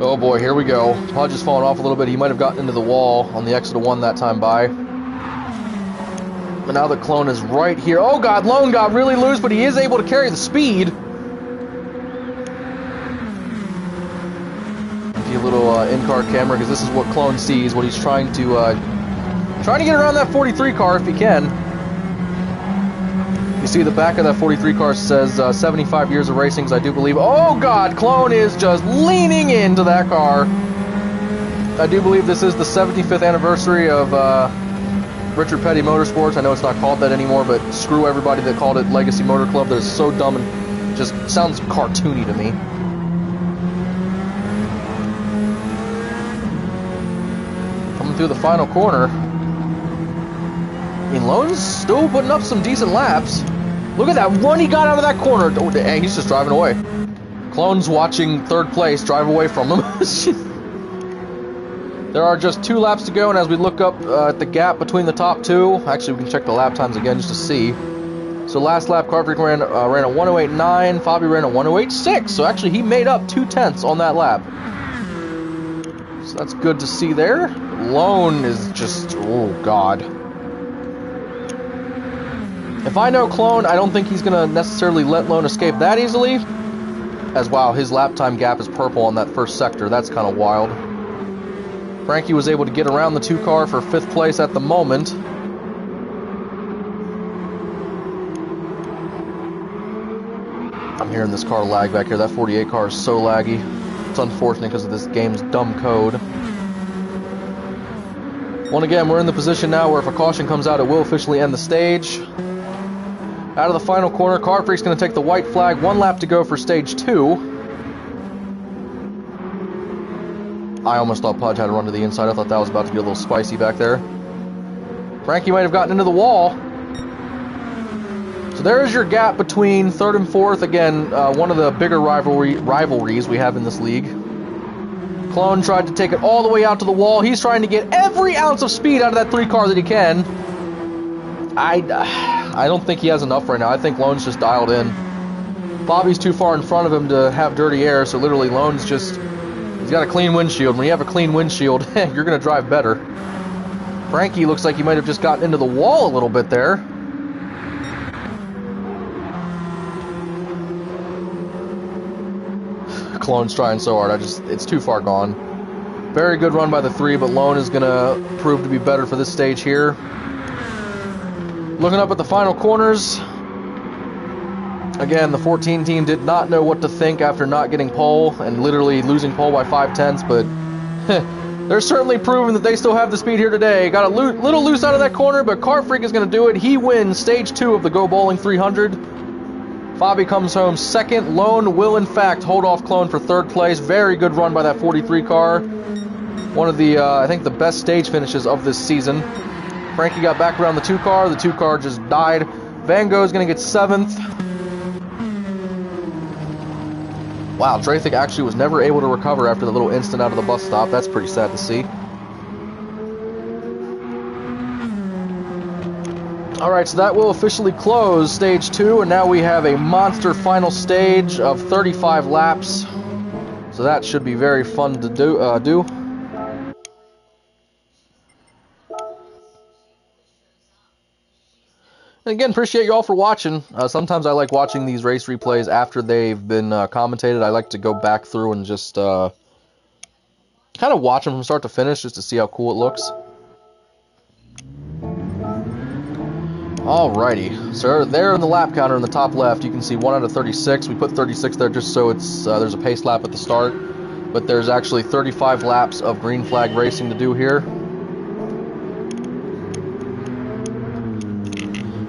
Oh boy, here we go. Pudge is falling off a little bit. He might have gotten into the wall on the exit of 1 that time by. But now the Clone is right here. Oh god, Lone got really loose, but he is able to carry the speed. A little in-car camera, because this is what Clone sees, what he's trying to get around that 43 car if he can. You see the back of that 43 car says 75 years of racing, I do believe. Oh god, Clone is just leaning into that car. I do believe this is the 75th anniversary of Richard Petty Motorsports. I know it's not called that anymore, but screw everybody that called it Legacy Motor Club. That is so dumb and just sounds cartoony to me. Through the final corner. And Lone's still putting up some decent laps. Look at that run he got out of that corner. Oh, dang, he's just driving away. Clone's watching 3rd place drive away from him. There are just 2 laps to go, and as we look up at the gap between the top 2, actually we can check the lap times again just to see. So last lap, Car Freak ran at 108.9, Fabi ran at 108.6, so actually he made up 2 tenths on that lap. So that's good to see there. Lone is just, oh god. If I know Clone, I don't think he's going to necessarily let Lone escape that easily. As wow, his lap time gap is purple on that first sector. That's kind of wild. Frankie was able to get around the 2 car for 5th place at the moment. I'm hearing this car lag back here. That 48 car is so laggy. It's unfortunate because of this game's dumb code. Well, again, we're in the position now where if a caution comes out, it will officially end the stage. Out of the final corner, Car Freak's going to take the white flag. 1 lap to go for stage 2. I almost thought Pudge had to run to the inside. I thought that was about to be a little spicy back there. Frankie might have gotten into the wall. So there's your gap between 3rd and 4th. Again, one of the bigger rivalries we have in this league. Clone tried to take it all the way out to the wall. He's trying to get every ounce of speed out of that 3 car that he can. I don't think he has enough right now. I think Lone's just dialed in. Bobby's too far in front of him to have dirty air, so literally Lone's just... He's got a clean windshield. When you have a clean windshield, you're going to drive better. Frankie looks like he might have just gotten into the wall a little bit there. Clone's trying so hard. It's too far gone. Very good run by the 3, but Lone is going to prove to be better for this stage here. Looking up at the final corners. Again, the 14 team did not know what to think after not getting pole and literally losing pole by 5/10, but they're certainly proving that they still have the speed here today. Got a little loose out of that corner, but Car Freak is going to do it. He wins stage 2 of the Go Bowling 300. Bobby comes home 2nd. Lone will, in fact, hold off Clone for 3rd place. Very good run by that 43 car. One of the, I think, the best stage finishes of this season. Frankie got back around the 2 car. The 2 car just died. Van Gogh's going to get 7th. Wow, Draythik actually was never able to recover after the little instant out of the bus stop. That's pretty sad to see. Alright, so that will officially close stage 2, and now we have a monster final stage of 35 laps. So that should be very fun to do. And again, appreciate you all for watching. Sometimes I like watching these race replays after they've been commentated. I like to go back through and just kind of watch them from start to finish just to see how cool it looks. Alrighty, so there in the lap counter in the top left, you can see 1 out of 36. We put 36 there just so it's there's a pace lap at the start, but there's actually 35 laps of green flag racing to do here.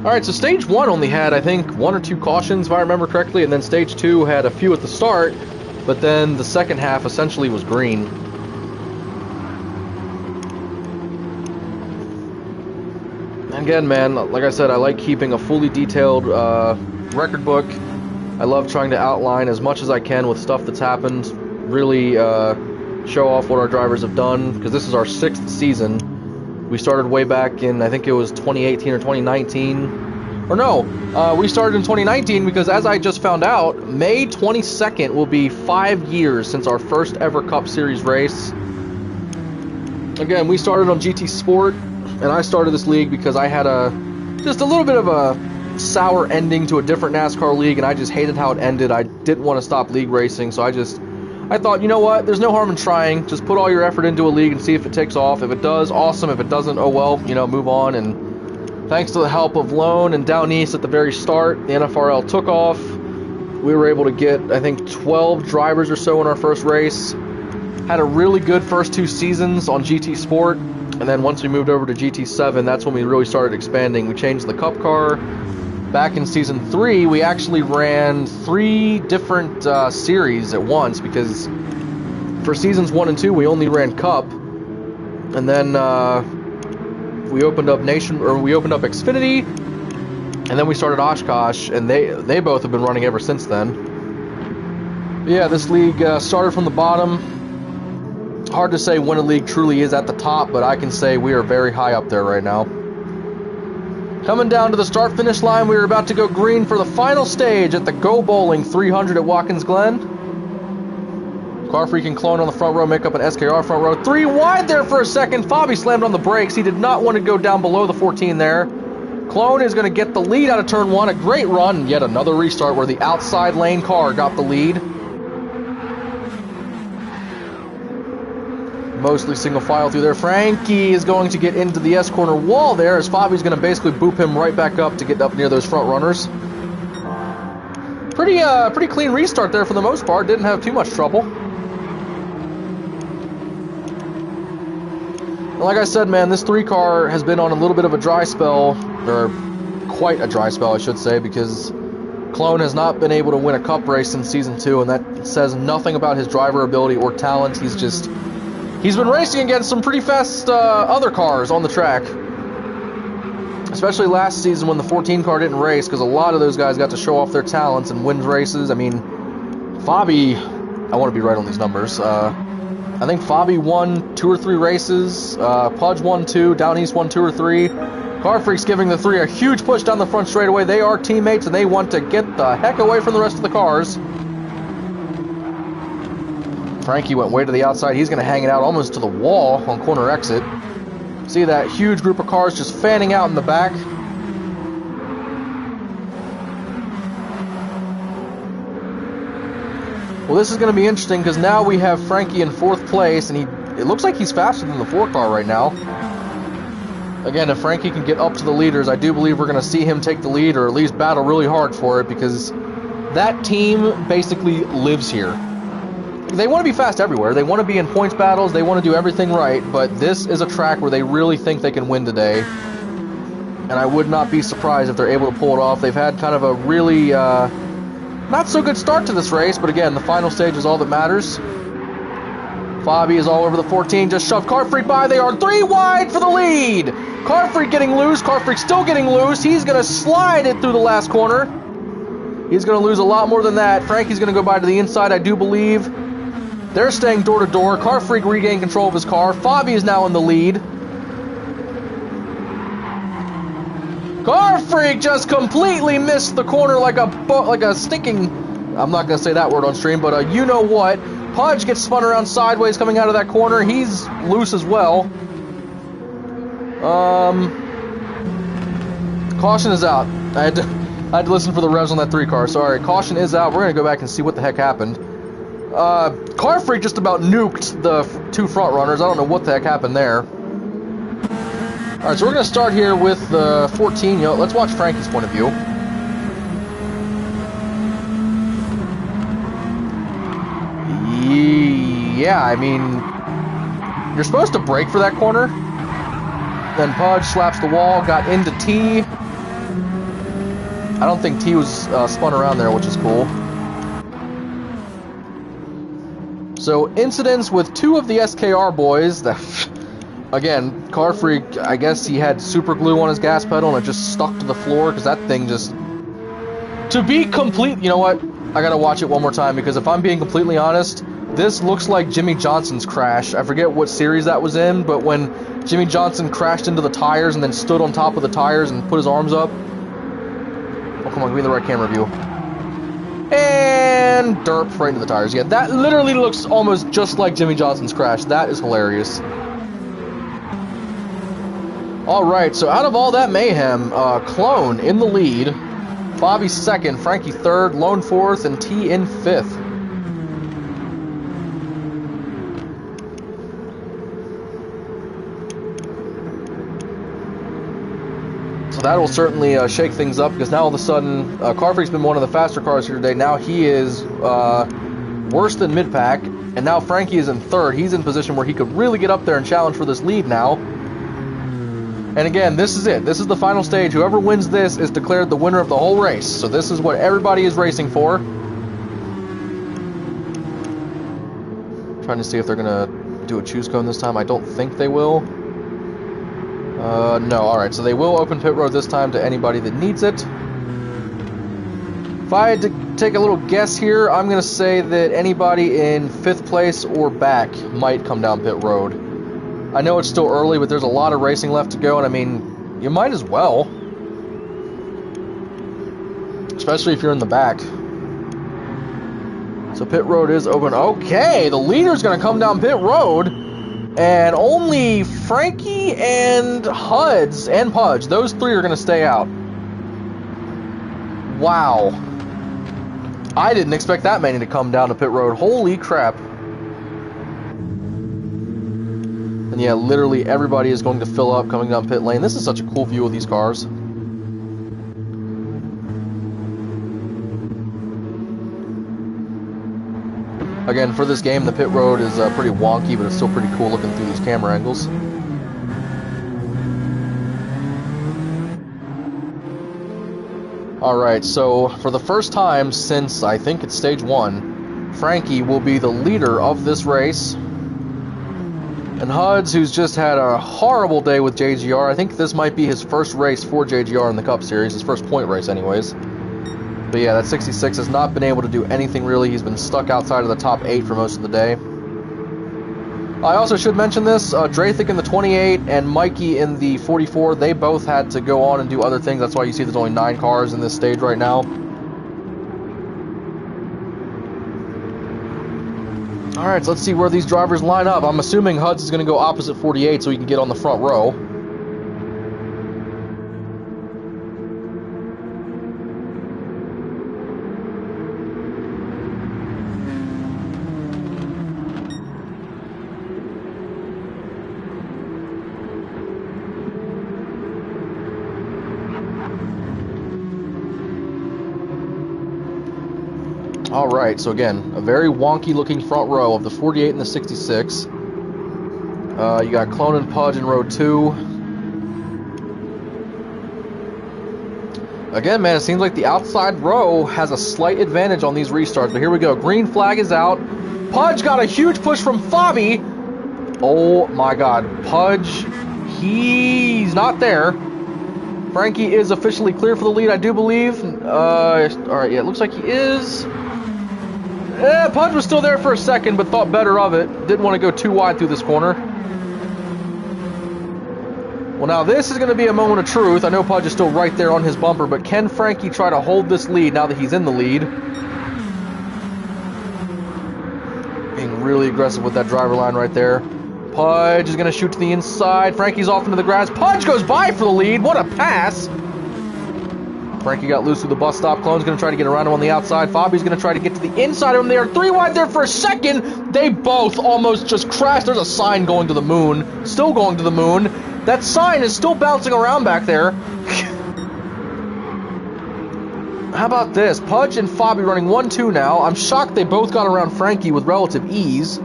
Alright, so stage 1 only had, I think, 1 or 2 cautions, if I remember correctly, and then stage 2 had a few at the start, but then the second half essentially was green. And again, man, like I said, I like keeping a fully detailed record book. I love trying to outline as much as I can with stuff that's happened, really show off what our drivers have done, because this is our 6th season. We started way back in, I think it was 2018 or 2019. Or no, we started in 2019 because as I just found out, May 22nd will be 5 years since our first ever Cup Series race. Again, we started on GT Sport, and I started this league because I had just a little bit of a sour ending to a different NASCAR league, and I just hated how it ended. I didn't want to stop league racing, so I thought, you know what, there's no harm in trying. Just put all your effort into a league and see if it takes off. If it does, awesome. If it doesn't, oh well, you know, move on. And thanks to the help of Lone and Down East at the very start, the NFRL took off. We were able to get, I think, 12 drivers or so in our first race. Had a really good first 2 seasons on GT Sport. And then once we moved over to GT7, that's when we really started expanding. We changed the Cup car. Back in Season 3, we actually ran 3 different series at once, because for Seasons 1 and 2, we only ran Cup. And then we opened up Xfinity, and then we started Oshkosh, and they both have been running ever since then. But yeah, this league started from the bottom. Hard to say when a league truly is at the top, but I can say we are very high up there right now. Coming down to the start-finish line, we are about to go green for the final stage at the Go Bowling 300 at Watkins Glen. Car Freak and Clone on the front row make up an SKR front row. 3 wide there for a second. Fabi slammed on the brakes. He did not want to go down below the 14 there. Clone is going to get the lead out of turn 1. A great run. Yet another restart where the outside lane car got the lead. Mostly single file through there. Frankie is going to get into the S corner wall there as Fabi's going to basically boop him right back up to get up near those front runners. Pretty clean restart there for the most part. Didn't have too much trouble. And like I said, man, this 3 car has been on a little bit of a dry spell, or quite a dry spell, I should say, because Clone has not been able to win a cup race since Season 2, and that says nothing about his driver ability or talent. He's been racing against some pretty fast other cars on the track. Especially last season when the 14 car didn't race, because a lot of those guys got to show off their talents and win races. I mean, Fabi, I want to be right on these numbers. I think Fabi won 2 or 3 races. Pudge won 2. Down East won 2 or 3. Car Freak's giving the 3 a huge push down the front straightaway. They are teammates and they want to get the heck away from the rest of the cars. Frankie went way to the outside. He's going to hang it out almost to the wall on corner exit. See that huge group of cars just fanning out in the back. Well, this is going to be interesting because now we have Frankie in 4th place, and it looks like he's faster than the 4 car right now. Again, if Frankie can get up to the leaders, I do believe we're going to see him take the lead, or at least battle really hard for it, because that team basically lives here. They want to be fast everywhere. They want to be in points battles. They want to do everything right, but this is a track where they really think they can win today. And I would not be surprised if they're able to pull it off. They've had kind of a really not so good start to this race, but again, the final stage is all that matters. Fabi is all over the 14, just shoved Car Freak by. They are 3 wide for the lead. Car Freak getting loose. Car Freak still getting loose. He's going to slide it through the last corner. He's going to lose a lot more than that. Frankie's going to go by to the inside, I do believe. They're staying door to door. Car Freak regained control of his car. Fabi is now in the lead. Car Freak just completely missed the corner like a stinking, I'm not going to say that word on stream, but you know what. Pudge gets spun around sideways coming out of that corner. He's loose as well. Caution is out. I had to listen for the revs on that 3 car. Sorry, caution is out. We're going to go back and see what the heck happened. Car Freak just about nuked the 2 front runners. I don't know what the heck happened there. Alright, so we're going to start here with the 14. Let's watch Frankie's point of view. Yeah, I mean, you're supposed to brake for that corner. Then Pudge slaps the wall, got into T. I don't think T was spun around there, which is cool. So, incidents with 2 of the SKR boys. Again, Car Freak, I guess he had super glue on his gas pedal and it just stuck to the floor because that thing just... To be complete... You know what? I gotta watch it one more time because if I'm being completely honest, this looks like Jimmy Johnson's crash. I forget what series that was in, but when Jimmy Johnson crashed into the tires and then stood on top of the tires and put his arms up... Oh, come on, give me the right camera view. And derp right into the tires. Yeah, that literally looks almost just like Jimmy Johnson's crash. That is hilarious. Alright, so out of all that mayhem, Clone in the lead, Fabi 2nd, Frankie 3rd, Lone 4th, and T in 5th. So that will certainly shake things up, because now all of a sudden, Car Freak's been one of the faster cars here today. Now he is worse than mid-pack, and now Frankie is in 3rd. He's in position where he could really get up there and challenge for this lead now. And again, this is it. This is the final stage. Whoever wins this is declared the winner of the whole race. So this is what everybody is racing for. Trying to see if they're going to do a choose cone this time. I don't think they will. No. Alright, so they will open pit road this time to anybody that needs it. If I had to take a little guess here, I'm going to say that anybody in 5th place or back might come down pit road. I know it's still early, but there's a lot of racing left to go, and I mean, you might as well. Especially if you're in the back. So pit road is open. Okay, the leader's going to come down pit road. And only Frankie and Huds and Pudge, those three are going to stay out. Wow. I didn't expect that many to come down to pit road. Holy crap. And yeah, literally everybody is going to fill up coming down pit lane. This is such a cool view of these cars. Again, for this game, the pit road is pretty wonky, but it's still pretty cool looking through these camera angles. Alright, so for the first time since, I think it's stage 1, Frankie will be the leader of this race. And Huds, who's just had a horrible day with JGR, I think this might be his first race for JGR in the Cup Series, his first point race anyways. But yeah, that 66 has not been able to do anything really. He's been stuck outside of the top 8 for most of the day. I also should mention this, Drathik in the 28 and Mikey in the 44, they both had to go on and do other things. That's why you see there's only 9 cars in this stage right now. Alright, so let's see where these drivers line up. I'm assuming Huds is going to go opposite 48 so he can get on the front row. Alright, so again, a very wonky looking front row of the 48 and the 66. You got Clone and Pudge in row 2. Again, man, it seems like the outside row has a slight advantage on these restarts, but here we go. Green flag is out. Pudge got a huge push from Fabi. Oh my god, Pudge, he's not there. Frankie is officially clear for the lead, I do believe. Alright, yeah, it looks like he is. Pudge was still there for a second, but thought better of it. Didn't want to go too wide through this corner. Well, now this is going to be a moment of truth. I know Pudge is still right there on his bumper, but can Frankie try to hold this lead now that he's in the lead? Being really aggressive with that driver line right there. Pudge is going to shoot to the inside. Frankie's off into the grass. Pudge goes by for the lead. What a pass! Frankie got loose through the bus stop. Clone's going to try to get around him on the outside. Fabi's going to try to get to the inside of him. They are 3 wide there for a second. They both almost just crashed. There's a sign going to the moon. Still going to the moon. That sign is still bouncing around back there. How about this? Pudge and Fabi running 1-2 now. I'm shocked they both got around Frankie with relative ease.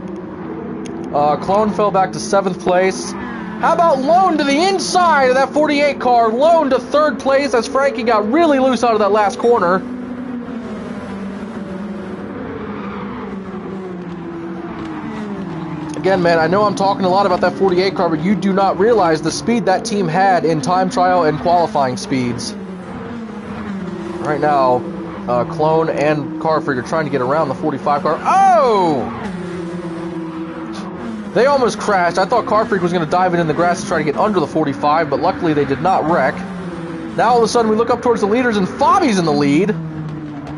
Clone fell back to 7th place. How about Lone to the inside of that 48 car? Lone to 3rd place as Frankie got really loose out of that last corner. Again, man, I know I'm talking a lot about that 48 car, but you do not realize the speed that team had in time trial and qualifying speeds. Right now, Clone and Carfreak are trying to get around the 45 car. Oh! They almost crashed. I thought Carfreak was going to dive in the grass to try to get under the 45, but luckily they did not wreck. Now all of a sudden we look up towards the leaders and Fabi's in the lead.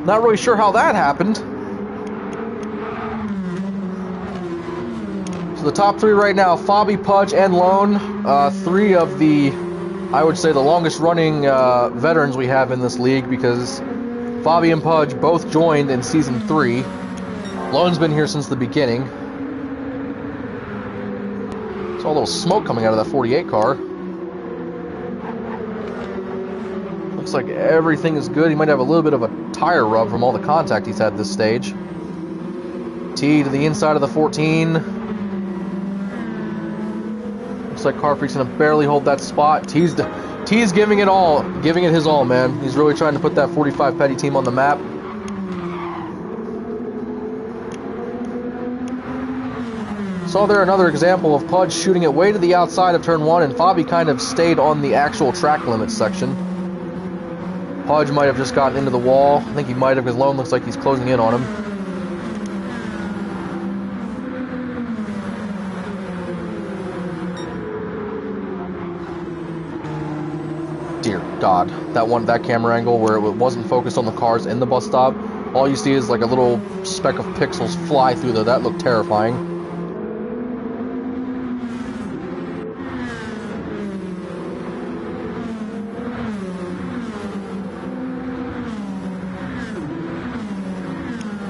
Not really sure how that happened. So the top 3 right now, Fabi, Pudge, and Lone. 3 of the, I would say, the longest running veterans we have in this league because Fabi and Pudge both joined in Season 3. Lone's been here since the beginning. Saw a little smoke coming out of that 48 car. Looks like everything is good. He might have a little bit of a tire rub from all the contact he's had this stage. T to the inside of the 14. Looks like Carfreak's going to barely hold that spot. T's giving it all. Giving it his all, man. He's really trying to put that 45 Petty team on the map. Saw there another example of Pudge shooting it way to the outside of turn 1, and Fabi kind of stayed on the actual track limit section. Pudge might have just gotten into the wall. I think he might have because Lone looks like he's closing in on him. Dear God, that camera angle where it wasn't focused on the cars in the bus stop All you see is like a little speck of pixels fly through there. That looked terrifying.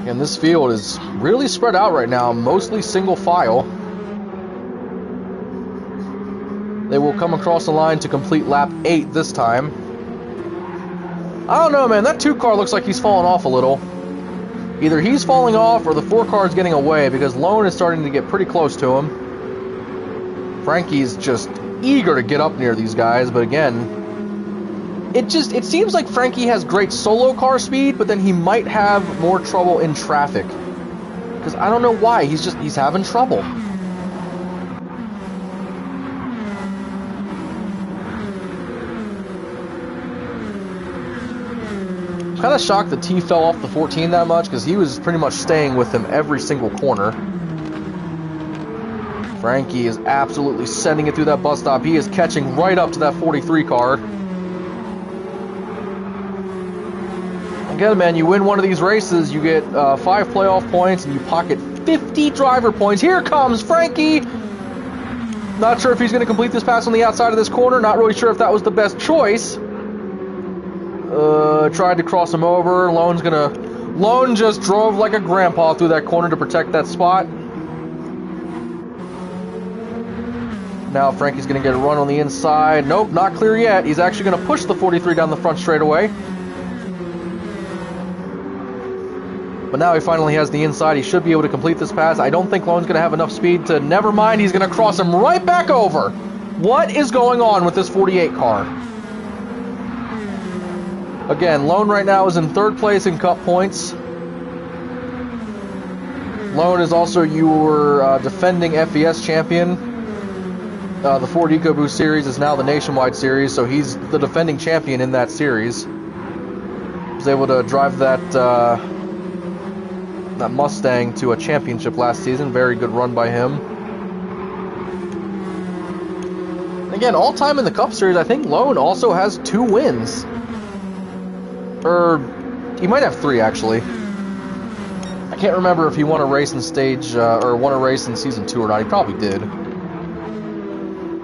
And this field is really spread out right now, mostly single file. They will come across the line to complete lap 8 this time. I don't know, man. That 2 car looks like he's falling off a little. Either he's falling off or the 4 car is getting away, because Lone is starting to get pretty close to him. Frankie's just eager to get up near these guys, but again, it seems like Frankie has great solo car speed, but then he might have more trouble in traffic. Because I don't know why, he's having trouble. I'm kind of shocked that T fell off the 14 that much, because he was pretty much staying with him every single corner. Frankie is absolutely sending it through that bus stop. He is catching right up to that 43 car. Again, man, you win one of these races, you get 5 playoff points, and you pocket 50 driver points. Here comes Frankie! Not sure if he's going to complete this pass on the outside of this corner. Not really sure if that was the best choice. Tried to cross him over. Lone just drove like a grandpa through that corner to protect that spot. Now Frankie's going to get a run on the inside. Nope, not clear yet. He's actually going to push the 43 down the front straightaway. But now he finally has the inside. He should be able to complete this pass. I don't think Lone's going to have enough speed to... Never mind, he's going to cross him right back over. What is going on with this 48 car? Again, Lone right now is in 3rd place in Cup points. Lone is also your defending FES champion. The Ford EcoBoost Series is now the Nationwide Series, so he's the defending champion in that series. He was able to drive that Mustang to a championship last season. Very good run by him. Again, all time in the Cup Series, I think Lone also has 2 wins. Or, he might have 3, actually. I can't remember if he won a race in or won a race in Season 2 or not. He probably did.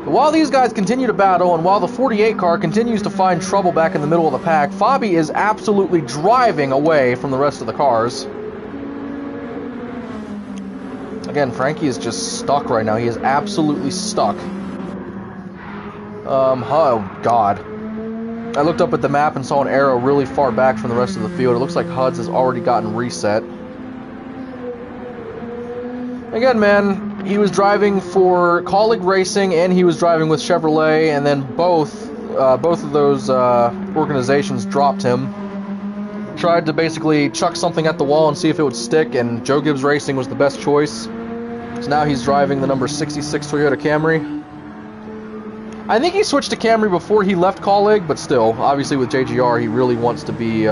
But while these guys continue to battle, and while the 48 car continues to find trouble back in the middle of the pack, Fabi is absolutely driving away from the rest of the cars. Again, Frankie is just stuck right now. He is absolutely stuck. Oh, God. I looked up at the map and saw an arrow really far back from the rest of the field. It looks like HUD's has already gotten reset. Again, man, he was driving for Colleague Racing and he was driving with Chevrolet, and then both of those organizations dropped him. Tried to basically chuck something at the wall and see if it would stick, and Joe Gibbs Racing was the best choice. So now he's driving the number 66 Toyota Camry. I think he switched to Camry before he left Colleague, but still, obviously with JGR, he really wants to be, he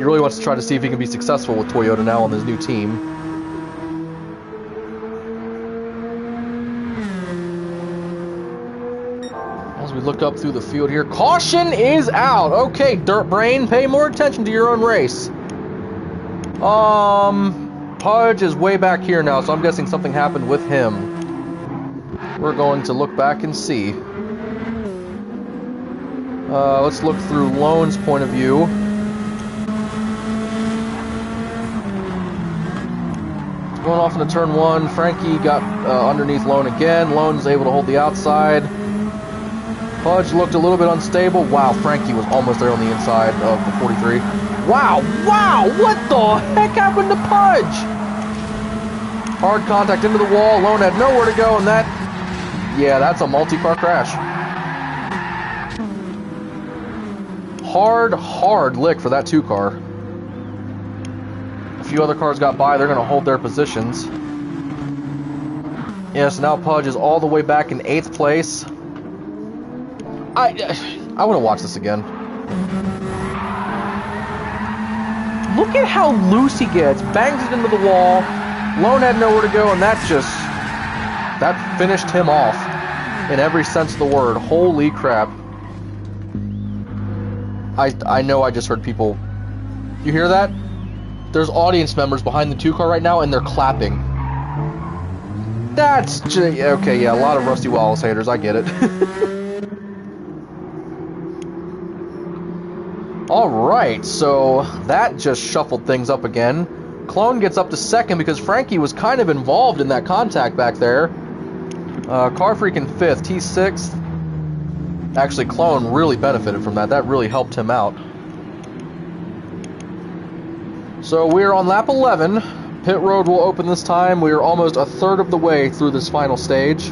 really wants to try to see if he can be successful with Toyota now on his new team. As we look up through the field here, caution is out! Okay, Dirt Brain, pay more attention to your own race. Pudge is way back here now, so I'm guessing something happened with him. We're going to look back and see. Let's look through Lone's point of view. Going off into turn 1, Frankie got underneath Lone again. Lone's able to hold the outside. Pudge looked a little bit unstable. Wow, Frankie was almost there on the inside of the 43. Wow, what the heck happened to Pudge? Hard contact into the wall. Lone had nowhere to go, and yeah, that's a multi-car crash. Hard lick for that 2 car. A few other cars got by. They're going to hold their positions. Yes, now Pudge is all the way back in 8th place. I want to watch this again. Look at how loose he gets. Bangs it into the wall. Lone had nowhere to go, and that finished him off in every sense of the word. Holy crap. I know I just heard people You hear that? There's audience members behind the 2 car right now, and they're clapping. That's okay, yeah, a lot of Rusty Wallace haters, I get it. Alright, so that just shuffled things up again. Clone gets up to 2nd because Frankie was kind of involved in that contact back there. Car Freak in 5th, he's 6th. Actually, Clone really benefited from that. That really helped him out. So we're on lap 11. Pit road will open this time. We are almost a third of the way through this final stage.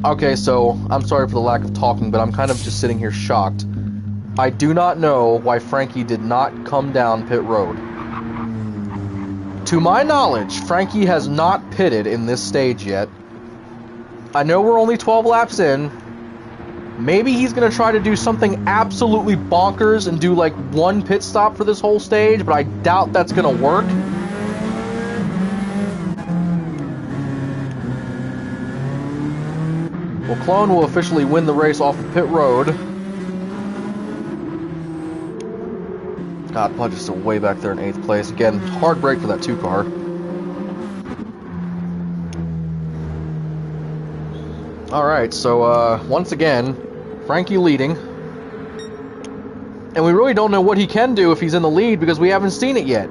Okay, so I'm sorry for the lack of talking, but I'm kind of just sitting here shocked. I do not know why Frankie did not come down pit road. To my knowledge, Frankie has not pitted in this stage yet. I know we're only 12 laps in. Maybe he's going to try to do something absolutely bonkers and do like 1 pit stop for this whole stage, but I doubt that's going to work. Well, Clone will officially win the race off of pit road. God, Pudge is still way back there in 8th place. Again, hard break for that 2 car. Alright, so once again, Frankie leading. And we really don't know what he can do if he's in the lead because we haven't seen it yet.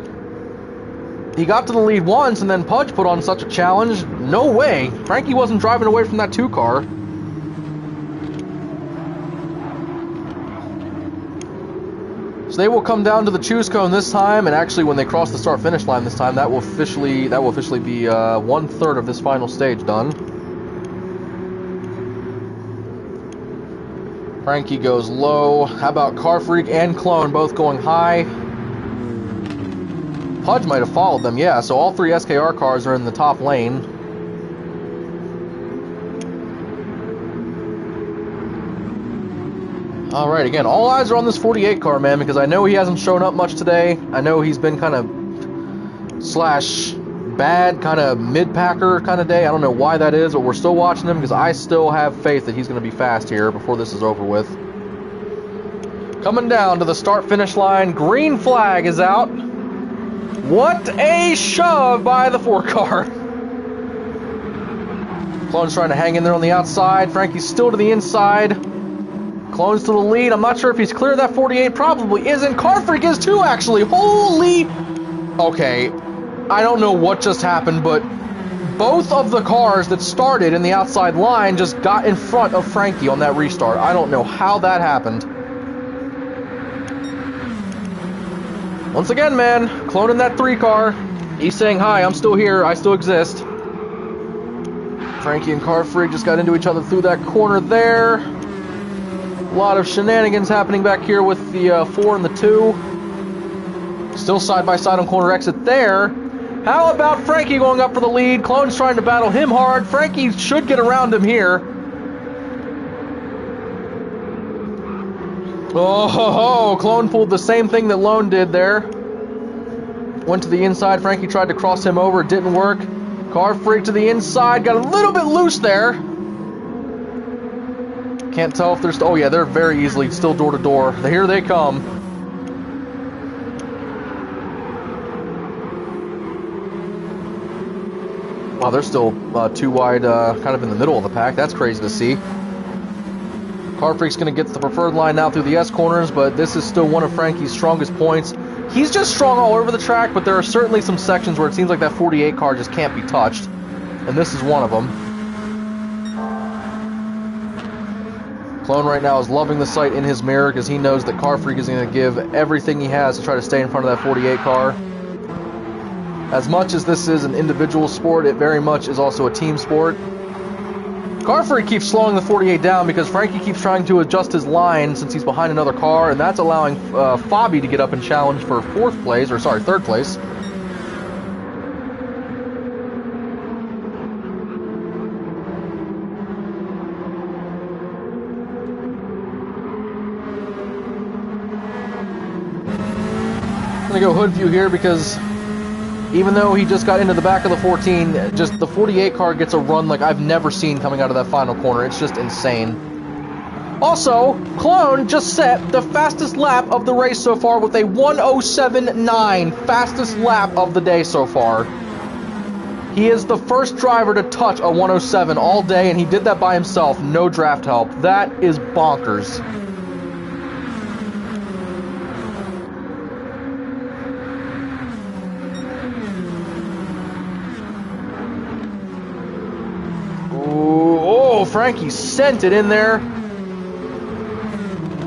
He got to the lead once and then Pudge put on such a challenge. No way! Frankie wasn't driving away from that 2 car. So they will come down to the choose cone this time, and actually when they cross the start-finish line this time, that will officially be 1/3 of this final stage done. Frankie goes low. How about Car Freak and Clone both going high? Pudge might have followed them, yeah, so all 3 SKR cars are in the top lane. Alright, again, all eyes are on this 48 car, man, because I know he hasn't shown up much today. I know he's been kind of /bad, kind of mid-packer kind of day. I don't know why that is, but we're still watching him because I still have faith that he's going to be fast here before this is over with. Coming down to the start-finish line, green flag is out. What a shove by the 4 car. Clone's trying to hang in there on the outside. Frankie's still to the inside. Clone's to the lead. I'm not sure if he's clear of that 48. Probably isn't. Car Freak is too, actually. Holy... Okay. I don't know what just happened, but both of the cars that started in the outside line just got in front of Frankie on that restart. I don't know how that happened. Once again, man, Clone in that 3 car. He's saying, hi, I'm still here. I still exist. Frankie and Car Freak just got into each other through that corner there. A lot of shenanigans happening back here with the 4 and the 2. Still side by side on corner exit there. How about Frankie going up for the lead? Clone's trying to battle him hard. Frankie should get around him here. Oh, ho, ho. Clone pulled the same thing that Lone did there. Went to the inside. Frankie tried to cross him over. It didn't work. Car Freak to the inside. Got a little bit loose there. Can't tell if they're still... Oh, yeah, they're very easily still door to door. Here they come. Wow, they're still too wide, kind of in the middle of the pack. That's crazy to see. Car Freak's going to get the preferred line now through the S corners, but this is still one of Frankie's strongest points. He's just strong all over the track, but there are certainly some sections where it seems like that 48 car just can't be touched, and this is one of them. Clone right now is loving the sight in his mirror because he knows that Car Freak is going to give everything he has to try to stay in front of that 48 car. As much as this is an individual sport, it very much is also a team sport. Car Freak keeps slowing the 48 down because Frankie keeps trying to adjust his line since he's behind another car, and that's allowing Fabi to get up and challenge for third place. going to go hood view here because even though he just got into the back of the 14, just the 48 car gets a run like I've never seen coming out of that final corner. It's just insane. Also, Clone just set the fastest lap of the race so far with a 1:07.9, fastest lap of the day so far. He is the first driver to touch a 1:07 all day, and he did that by himself, no draft help. That is bonkers. Oh, Frankie sent it in there.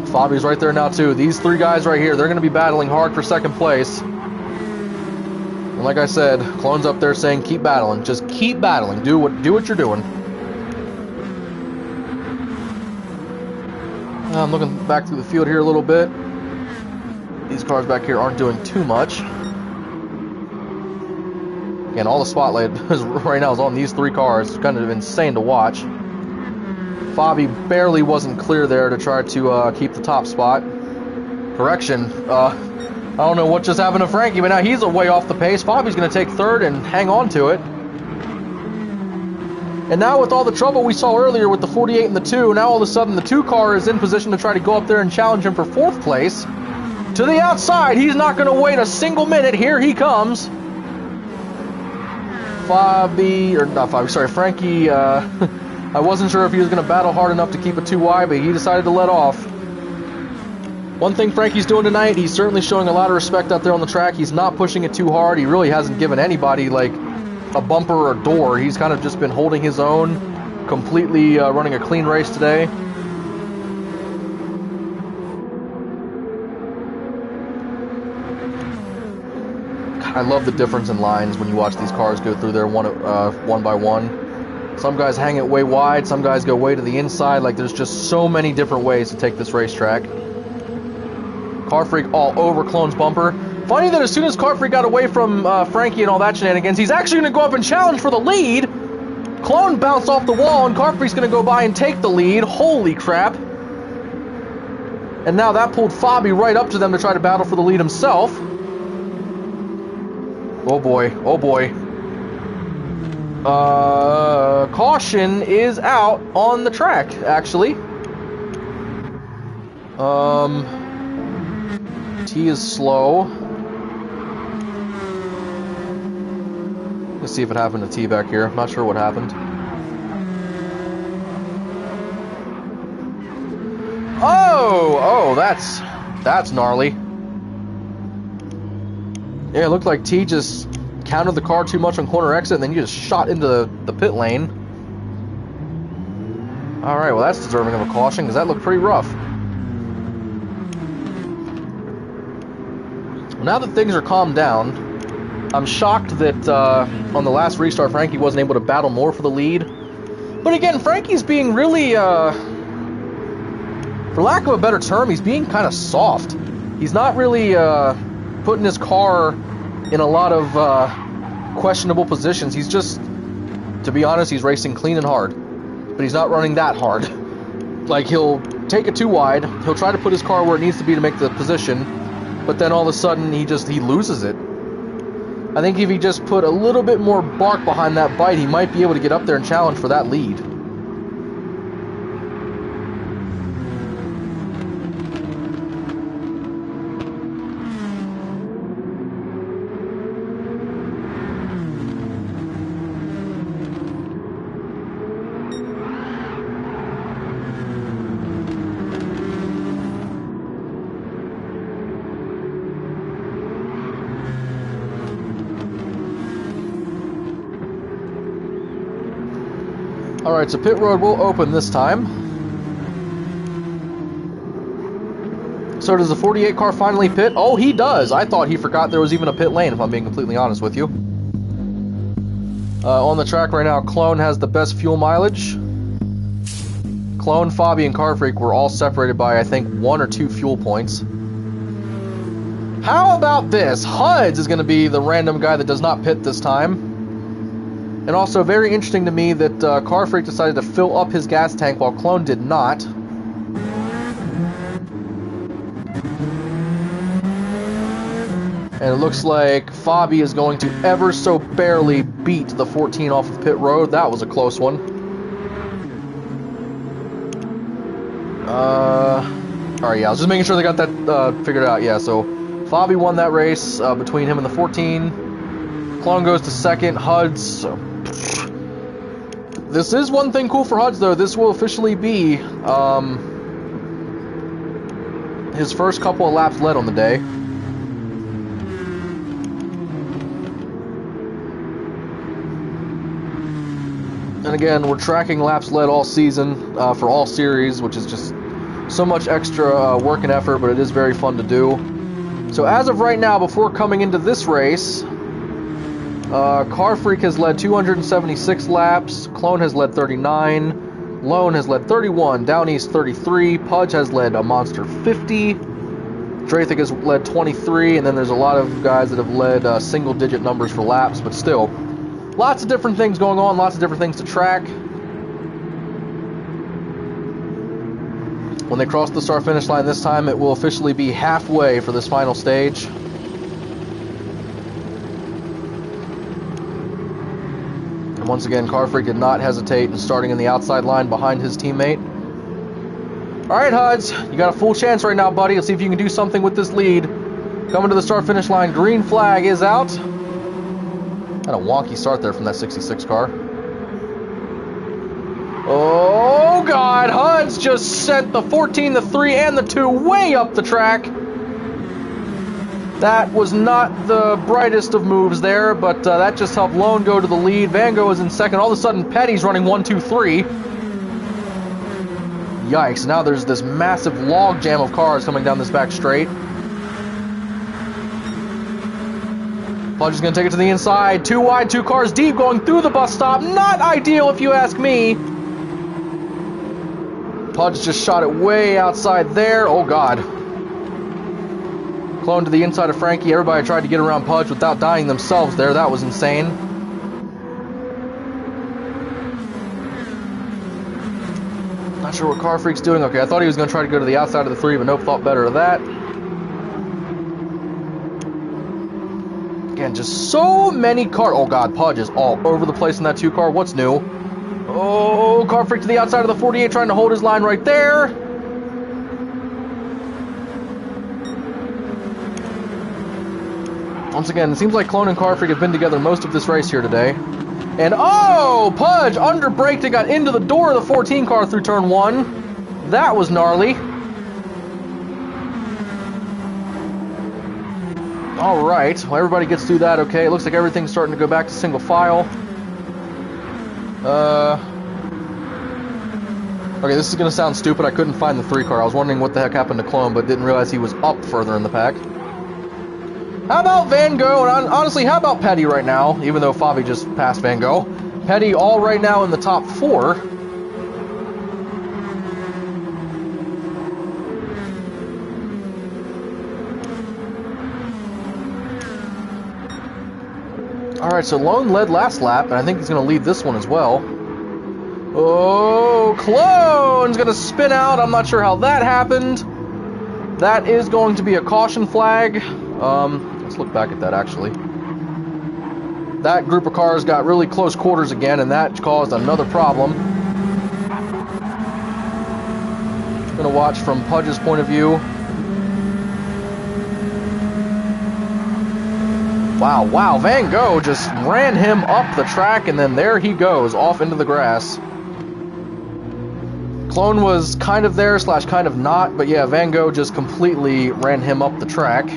Fabi's right there now too. These three guys right here, they're going to be battling hard for second place. And like I said, Clone's up there saying keep battling. Just keep battling. Do what you're doing. I'm looking back through the field here a little bit. These cars back here aren't doing too much. Again, all the spotlight right now is on these three cars. It's kind of insane to watch. Fabi barely wasn't clear there to try to keep the top spot. Correction. I don't know what just happened to Frankie, but now he's way off the pace. Fabi's going to take third and hang on to it. And now with all the trouble we saw earlier with the 48 and the 2, now all of a sudden the 2 car is in position to try to go up there and challenge him for 4th place. To the outside, he's not going to wait a single minute. Here he comes. Frankie, I wasn't sure if he was going to battle hard enough to keep it too wide, but he decided to let off. One thing Frankie's doing tonight, he's certainly showing a lot of respect out there on the track. He's not pushing it too hard. He really hasn't given anybody, like, a bumper or a door. He's kind of just been holding his own, completely running a clean race today. I love the difference in lines when you watch these cars go through there one by one. Some guys hang it way wide, some guys go way to the inside. Like, there's just so many different ways to take this racetrack. Car Freak all over Clone's bumper. Funny that as soon as Car Freak got away from Frankie and all that shenanigans, he's actually going to go up and challenge for the lead. Clone bounced off the wall, and Car Freak's going to go by and take the lead. Holy crap. And now that pulled Fabi right up to them to try to battle for the lead himself. Oh boy, oh boy. Caution is out on the track, actually. T is slow. Let's see if it happened to T back here. I'm not sure what happened. Oh, that's gnarly. Yeah, it looked like T just counted the car too much on corner exit, and then you just shot into the pit lane. Alright, well that's deserving of a caution, because that looked pretty rough. Now that things are calmed down, I'm shocked that on the last restart Frankie wasn't able to battle more for the lead. But again, Frankie's being really, for lack of a better term, he's being kind of soft. He's not really putting his car in a lot of questionable positions. He's just, to be honest, he's racing clean and hard. But he's not running that hard. Like, he'll take it too wide, he'll try to put his car where it needs to be to make the position, but then all of a sudden he loses it. I think if he just put a little bit more bark behind that bite, he might be able to get up there and challenge for that lead. Alright, so pit road will open this time. So does the 48 car finally pit? Oh, he does! I thought he forgot there was even a pit lane, if I'm being completely honest with you. On the track right now, Clone has the best fuel mileage. Clone, Fabi, and Car Freak were all separated by, I think, 1 or 2 fuel points. How about this? Huds is going to be the random guy that does not pit this time. And also, very interesting to me that Car Freak decided to fill up his gas tank while Clone did not. And it looks like Fabi is going to ever so barely beat the 14 off of pit road. That was a close one. Alright, yeah, I was just making sure they got that figured out. Yeah, so Fabi won that race between him and the 14. Clone goes to second. Huds. This is one thing cool for Huds, though. This will officially be his first couple of laps led on the day. And again, we're tracking laps led all season for all series, which is just so much extra work and effort, but it is very fun to do. So as of right now, before coming into this race, Car Freak has led 276 laps, Clone has led 39, Lone has led 31, Down East 33, Pudge has led a monster 50, Draythic has led 23, and then there's a lot of guys that have led single-digit numbers for laps, but still, lots of different things going on, lots of different things to track. When they cross the start-finish line this time, it will officially be halfway for this final stage. And once again, Car Freak did not hesitate in starting in the outside line behind his teammate. Alright, Huds, you got a full chance right now, buddy. Let's see if you can do something with this lead. Coming to the start-finish line, green flag is out. Had a wonky start there from that 66 car. Oh God, Huds just sent the 14, the 3, and the 2 way up the track. That was not the brightest of moves there, but that just helped Lone go to the lead. Van Gogh is in second. All of a sudden, Petty's running 1, 2, 3. Yikes, now there's this massive log jam of cars coming down this back straight. Pudge is going to take it to the inside. 2 wide, 2 cars deep, going through the bus stop. Not ideal if you ask me. Pudge just shot it way outside there. Oh God. Clone to the inside of Frankie. Everybody tried to get around Pudge without dying themselves there. That was insane. Not sure what Car Freak's doing. Okay, I thought he was going to try to go to the outside of the 3, but nope, thought better of that. Again, just so many cars. Oh God, Pudge is all over the place in that 2 car. What's new? Oh, Car Freak to the outside of the 48, trying to hold his line right there. Once again, it seems like Clone and Car Freak have been together most of this race here today. And oh, Pudge under-braked and got into the door of the 14 car through turn 1. That was gnarly. Alright, well, everybody gets through that okay. It looks like everything's starting to go back to single file. Okay, this is going to sound stupid. I couldn't find the 3 car. I was wondering what the heck happened to Clone, but didn't realize he was up further in the pack. How about Van Gogh? And honestly, how about Petty right now? Even though Fabi just passed Van Gogh. Petty all right now in the top 4. Alright, so Lone led last lap, and I think he's going to lead this one as well. Oh, Clone's going to spin out. I'm not sure how that happened. That is going to be a caution flag. Let's look back at that, actually. That group of cars got really close quarters again, and that caused another problem. Going to watch from Pudge's point of view. Wow, Van Gogh just ran him up the track, and then there he goes, off into the grass. Clone was kind of there, / kind of not, but yeah, Van Gogh just completely ran him up the track.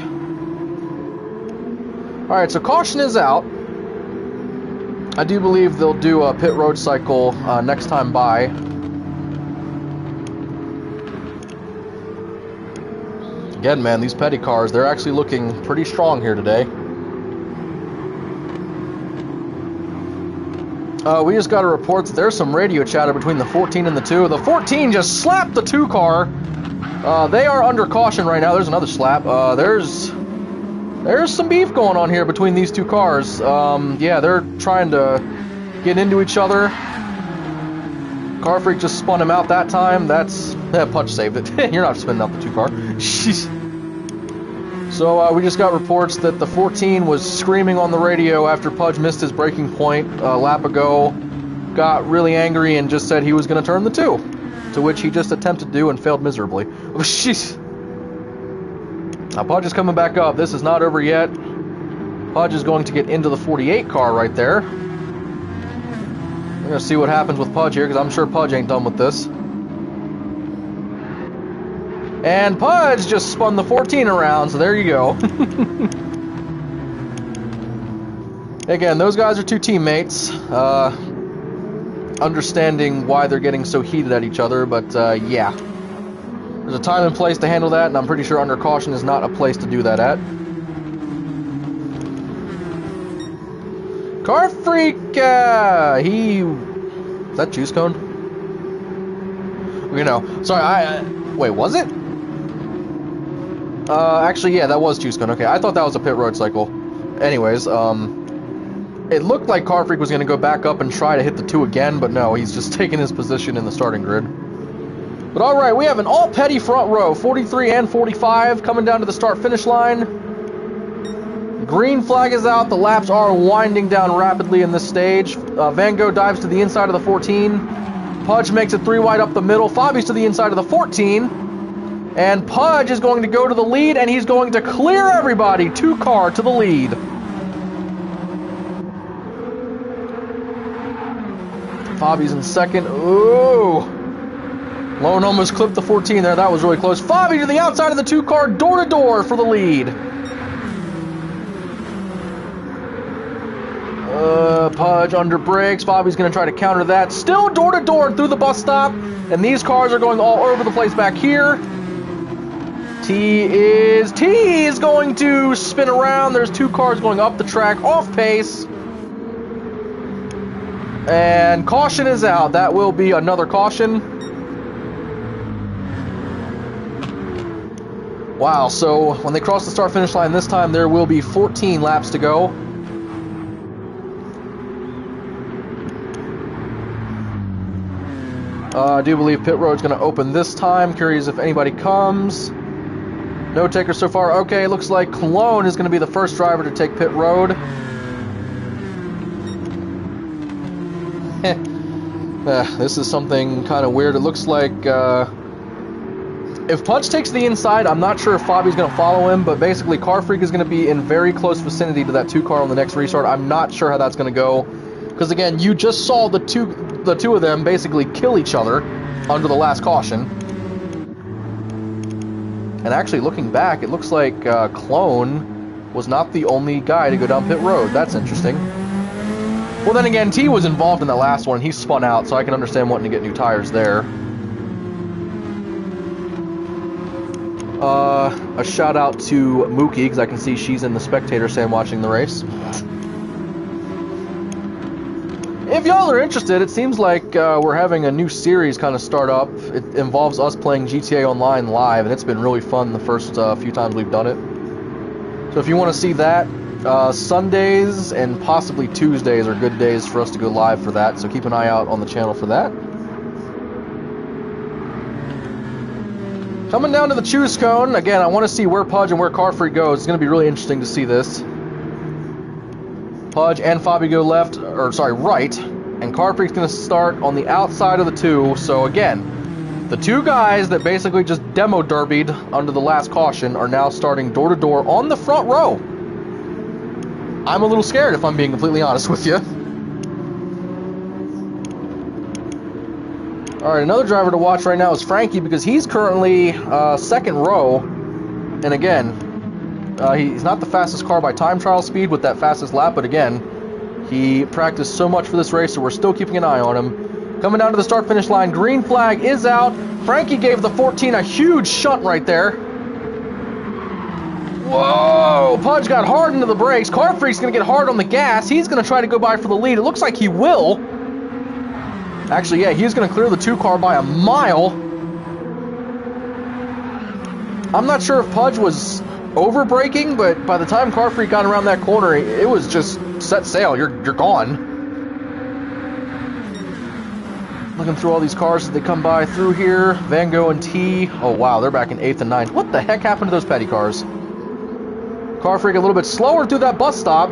Alright, so caution is out. I do believe they'll do a pit road cycle next time by. Again, man, these Petty cars, they're actually looking pretty strong here today. We just got a report that there's some radio chatter between the 14 and the 2. The 14 just slapped the 2 car. They are under caution right now. There's another slap. There's some beef going on here between these 2 cars. Yeah, they're trying to get into each other. Car Freak just spun him out that time. Pudge saved it. You're not spinning out the 2 car. So So we just got reports that the 14 was screaming on the radio after Pudge missed his braking point a lap ago, got really angry and just said he was going to turn the 2, to which he just attempted to do and failed miserably. Jeez. Now Pudge is coming back up. This is not over yet. Pudge is going to get into the 48 car right there. We're going to see what happens with Pudge here, because I'm sure Pudge ain't done with this. And Pudge just spun the 14 around, so there you go. Again, those guys are 2 teammates. Understanding why they're getting so heated at each other, but yeah. There's a time and place to handle that, and I'm pretty sure under caution is not a place to do that at. Car Freak, is that Juice Cone? You know, sorry, wait, was it? Actually, yeah, that was Juice Cone. Okay, I thought that was a pit road cycle. Anyways, it looked like Car Freak was going to go back up and try to hit the 2 again, but no, he's just taking his position in the starting grid. But alright, we have an all-petty front row, 43 and 45, coming down to the start-finish line. Green flag is out, the laps are winding down rapidly in this stage. Van Gogh dives to the inside of the 14. Pudge makes it 3 wide up the middle. Fabi's to the inside of the 14. And Pudge is going to go to the lead, and he's going to clear everybody. 2 car to the lead. Fabi's in second. Ooh. Lone almost clipped the 14 there. That was really close. Fabi to the outside of the 2 car, door to door for the lead. Pudge under brakes. Fabi's going to try to counter that. Still door to door through the bus stop. And these cars are going all over the place back here. T is going to spin around. There's 2 cars going up the track, off pace. And caution is out. That will be another caution. Wow, so when they cross the start-finish line this time, there will be 14 laps to go. I do believe pit road's going to open this time. Curious if anybody comes. No takers so far. Okay, looks like Cologne is going to be the first driver to take pit road. This is something kind of weird. It looks like if Pudge takes the inside, I'm not sure if Fabi's going to follow him, but basically Car Freak is going to be in very close vicinity to that 2 car on the next restart. I'm not sure how that's going to go, because again, you just saw the two of them basically kill each other under the last caution. And actually, looking back, it looks like Clone was not the only guy to go down pit road. That's interesting. Well, then again, T was involved in the last one. He spun out, so I can understand wanting to get new tires there. A shout out to Mookie, because I can see she's in the spectator stand watching the race. If y'all are interested, it seems like we're having a new series kind of start up. It involves us playing GTA Online live, and it's been really fun the first few times we've done it. So if you want to see that, Sundays and possibly Tuesdays are good days for us to go live for that, so keep an eye out on the channel for that. Coming down to the choose cone, again, I want to see where Pudge and where Car Freak goes. It's going to be really interesting to see this. Pudge and Fabi go left, or sorry, right, and Car Freak's going to start on the outside of the 2, so again, the 2 guys that basically just demo derbied under the last caution are now starting door to door on the front row. I'm a little scared, if I'm being completely honest with you. Alright, another driver to watch right now is Frankie, because he's currently second row. And again, he's not the fastest car by time trial speed with that fastest lap, but again, he practiced so much for this race, so we're still keeping an eye on him. Coming down to the start-finish line, green flag is out. Frankie gave the 14 a huge shunt right there. Whoa! Pudge got hard into the brakes. Car Freak's going to get hard on the gas. He's going to try to go by for the lead. It looks like he will. Actually, yeah, he's going to clear the 2 car by a mile. I'm not sure if Pudge was over-braking, but by the time Car Freak got around that corner, it was just set sail. You're gone. Looking through all these cars as they come by through here. Van Gogh and T. Oh, wow, they're back in 8th and 9th. What the heck happened to those petty cars? Car Freak a little bit slower through that bus stop.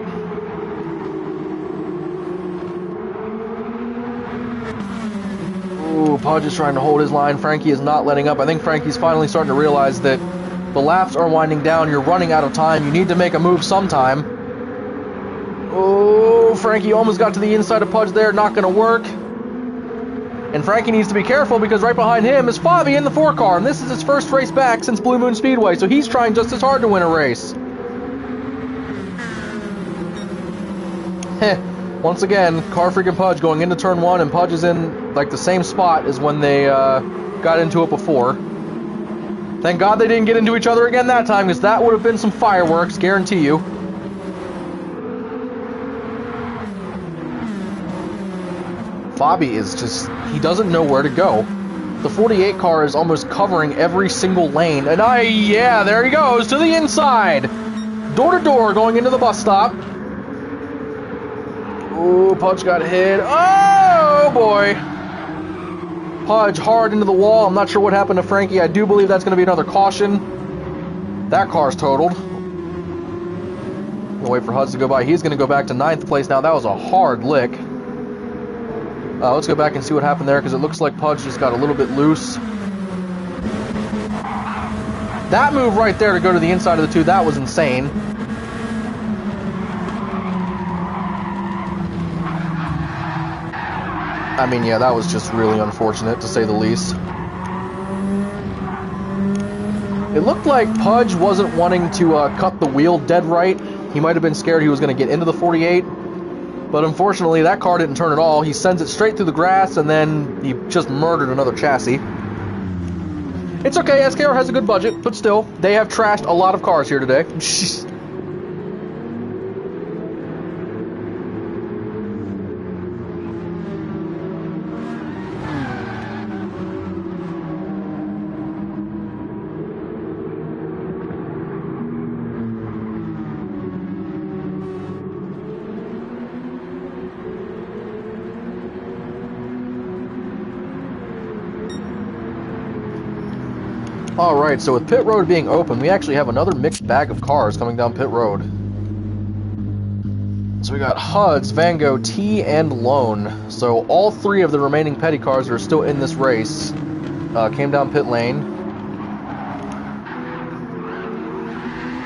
Ooh, Pudge is trying to hold his line. Frankie is not letting up. I think Frankie's finally starting to realize that the laps are winding down. You're running out of time. You need to make a move sometime. Oh, Frankie almost got to the inside of Pudge there. Not going to work. And Frankie needs to be careful because right behind him is Fabi in the 4 car. And this is his first race back since Blue Moon Speedway. So he's trying just as hard to win a race. Once again, Car Freak and Pudge going into turn 1, and Pudge is in like the same spot as when they got into it before. Thank God they didn't get into each other again that time, because that would have been some fireworks, guarantee you. Fabi is just, he doesn't know where to go. The 48 car is almost covering every single lane, and yeah, there he goes, to the inside. Door to door going into the bus stop. Ooh, Pudge got hit. Oh, boy. Pudge hard into the wall. I'm not sure what happened to Frankie. I do believe that's going to be another caution. That car's totaled. We'll wait for Hudds to go by. He's going to go back to 9th place now. That was a hard lick. Let's go back and see what happened there, because it looks like Pudge just got a little bit loose. That move right there to go to the inside of the 2, that was insane. I mean, yeah, that was just really unfortunate, to say the least. It looked like Pudge wasn't wanting to cut the wheel dead right. He might have been scared he was going to get into the 48. But unfortunately, that car didn't turn at all. He sends it straight through the grass, and then he just murdered another chassis. It's okay, SKR has a good budget, but still, they have trashed a lot of cars here today. Alright, so with pit road being open, we actually have another mixed bag of cars coming down pit road. So we got Hudds, Vango, T, and Lone. So all 3 of the remaining petty cars that are still in this race came down pit lane.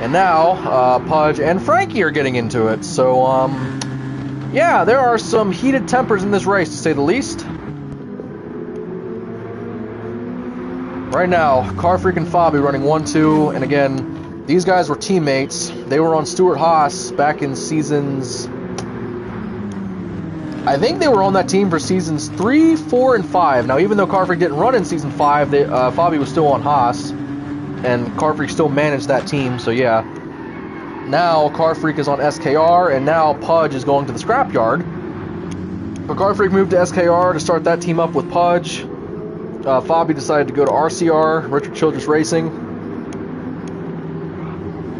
And now, Pudge and Frankie are getting into it. So, yeah, there are some heated tempers in this race, to say the least. Right now, Car Freak and Fabi running 1-2, and again, these guys were teammates. They were on Stuart Haas back in seasons... I think they were on that team for seasons 3, 4, and 5. Now, even though Car Freak didn't run in season 5, Fabi was still on Haas, and Car Freak still managed that team, so yeah. Now, Car Freak is on SKR, and now Pudge is going to the scrapyard. But Car Freak moved to SKR to start that team up with Pudge. Fabi decided to go to RCR, Richard Childress Racing.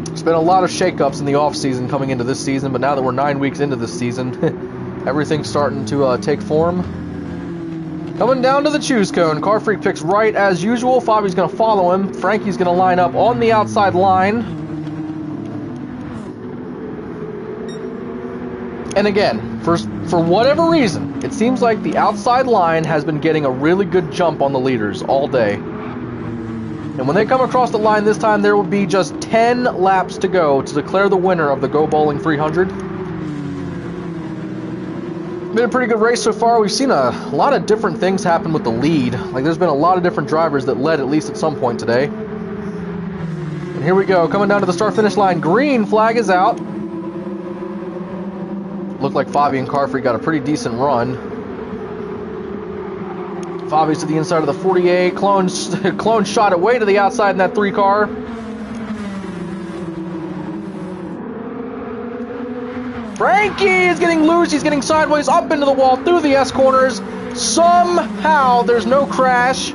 There's been a lot of shakeups in the off-season coming into this season, but now that we're 9 weeks into this season, everything's starting to take form. Coming down to the choose cone, Car Freak picks right as usual. Fabi's going to follow him. Frankie's going to line up on the outside line. And again, for whatever reason, it seems like the outside line has been getting a really good jump on the leaders all day. And when they come across the line this time, there will be just 10 laps to go to declare the winner of the Go Bowling 300. Been a pretty good race so far. We've seen a lot of different things happen with the lead. Like, there's been a lot of different drivers that led at least at some point today. And here we go, coming down to the start-finish line. Green flag is out. Looked like Fabi and Car Freak got a pretty decent run. Fabi's to the inside of the 48. Clone shot it way to the outside in that 3 car. Frankie is getting loose. He's getting sideways up into the wall through the S corners. Somehow there's no crash.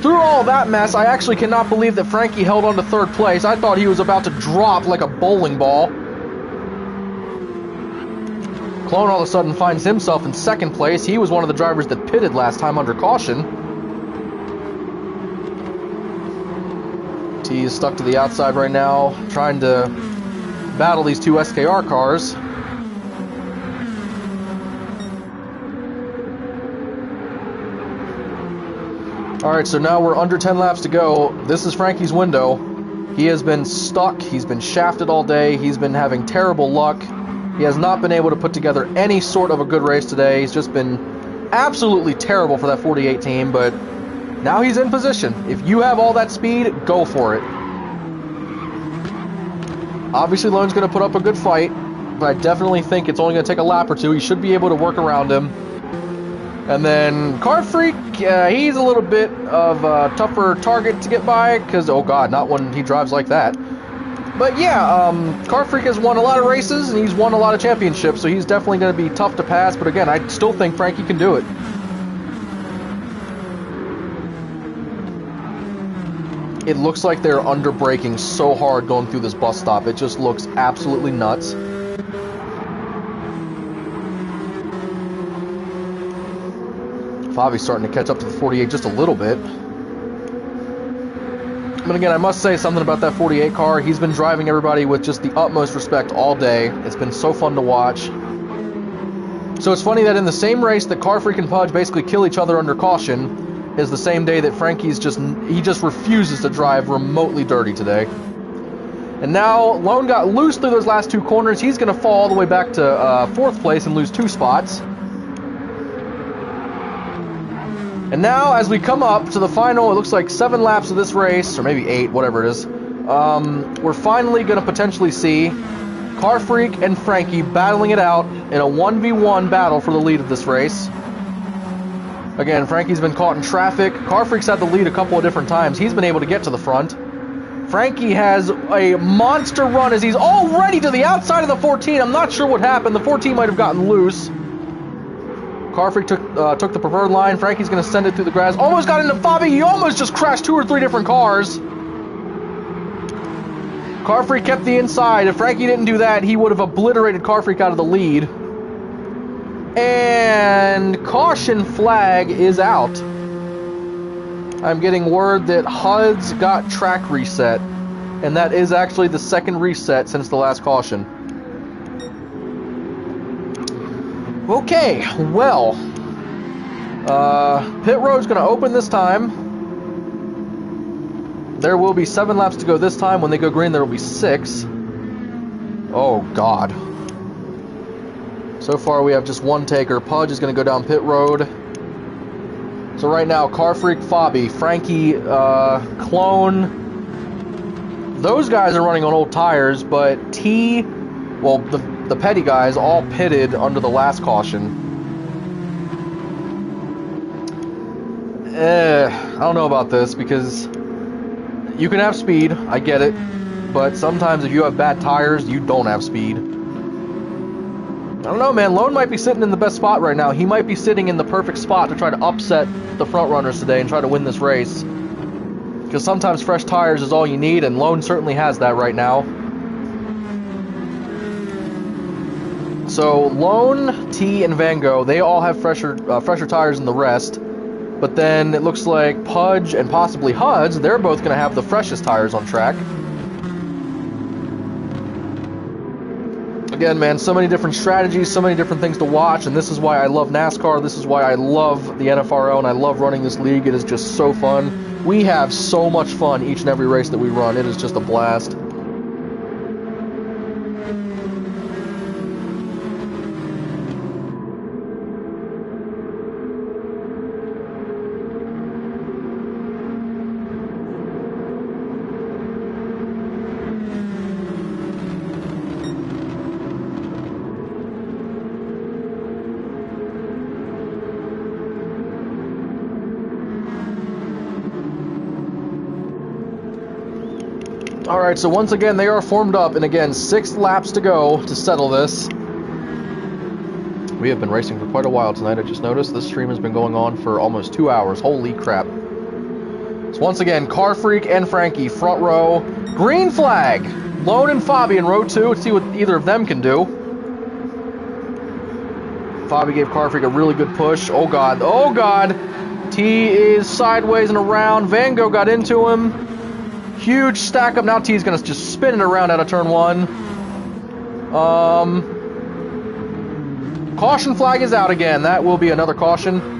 Through all that mess, I actually cannot believe that Frankie held on to 3rd place. I thought he was about to drop like a bowling ball. Clone all of a sudden finds himself in 2nd place. He was one of the drivers that pitted last time under caution. T is stuck to the outside right now, trying to battle these two SKR cars. Alright, so now we're under 10 laps to go. This is Frankie's window. He has been stuck, he's been shafted all day, he's been having terrible luck. He has not been able to put together any sort of a good race today. He's just been absolutely terrible for that 48 team, but now he's in position. If you have all that speed, go for it. Obviously, Lone's going to put up a good fight, but I definitely think it's only going to take a lap or two. He should be able to work around him. And then Car Freak, he's a little bit of a tougher target to get by, because, oh god, not when he drives like that. But yeah, Car Freak has won a lot of races, and he's won a lot of championships, so he's definitely going to be tough to pass, but again, I still think Frankie can do it. It looks like they're under-braking so hard going through this bus stop. It just looks absolutely nuts. Fabi's starting to catch up to the 48 just a little bit. But again, I must say something about that 48 car. He's been driving everybody with just the utmost respect all day. It's been so fun to watch. So it's funny that in the same race that Car Freak and Pudge basically kill each other under caution is the same day that Frankie's just refuses to drive remotely dirty today. And now Lone got loose through those last two corners. He's going to fall all the way back to 4th place and lose 2 spots. And now, as we come up to the final, it looks like 7 laps of this race, or maybe 8, whatever it is, we're finally going to potentially see Car Freak and Frankie battling it out in a 1v1 battle for the lead of this race. Again, Frankie's been caught in traffic. Car Freak's had the lead a couple of different times. He's been able to get to the front. Frankie has a monster run as he's already to the outside of the 14. I'm not sure what happened. The 14 might have gotten loose. Car Freak took the preferred line. Frankie's going to send it through the grass. Almost got into Fabi. He almost just crashed 2 or 3 different cars. Car Freak kept the inside. If Frankie didn't do that, he would have obliterated Car Freak out of the lead. And caution flag is out. I'm getting word that HUD's got track reset. And that is actually the second reset since the last caution. Okay, well, pit road's going to open this time. There will be 7 laps to go this time. When they go green, there will be 6. Oh, God. So far, we have just one taker. Pudge is going to go down pit road. So right now, Car Freak, Fabi, Frankie, Clone, those guys are running on old tires, but T, well, the petty guys all pitted under the last caution. I don't know about this because you can have speed, I get it, but sometimes if you have bad tires, you don't have speed. I don't know, man. Lone might be sitting in the best spot right now. He might be sitting in the perfect spot to try to upset the front runners today and try to win this race. Because sometimes fresh tires is all you need, and Lone certainly has that right now. So Lone, T, and Van Gogh, they all have fresher tires than the rest. But then it looks like Pudge and possibly HUD's, they're both going to have the freshest tires on track. Again, man, so many different strategies, so many different things to watch, and this is why I love NASCAR, this is why I love the NFRL, and I love running this league. It is just so fun. We have so much fun each and every race that we run. It is just a blast. Alright, so once again, they are formed up, and again, 6 laps to go to settle this. We have been racing for quite a while tonight, I just noticed. This stream has been going on for almost 2 hours. Holy crap. So once again, Car Freak and Frankie, front row. Green flag! Lone and Fabi in row 2. Let's see what either of them can do. Fabi gave Car Freak a really good push. Oh, God. Oh, God. T is sideways and around. Van Gogh got into him. Huge stack up. Now T's going to just spin it around out of turn 1. Caution flag is out again. That will be another caution.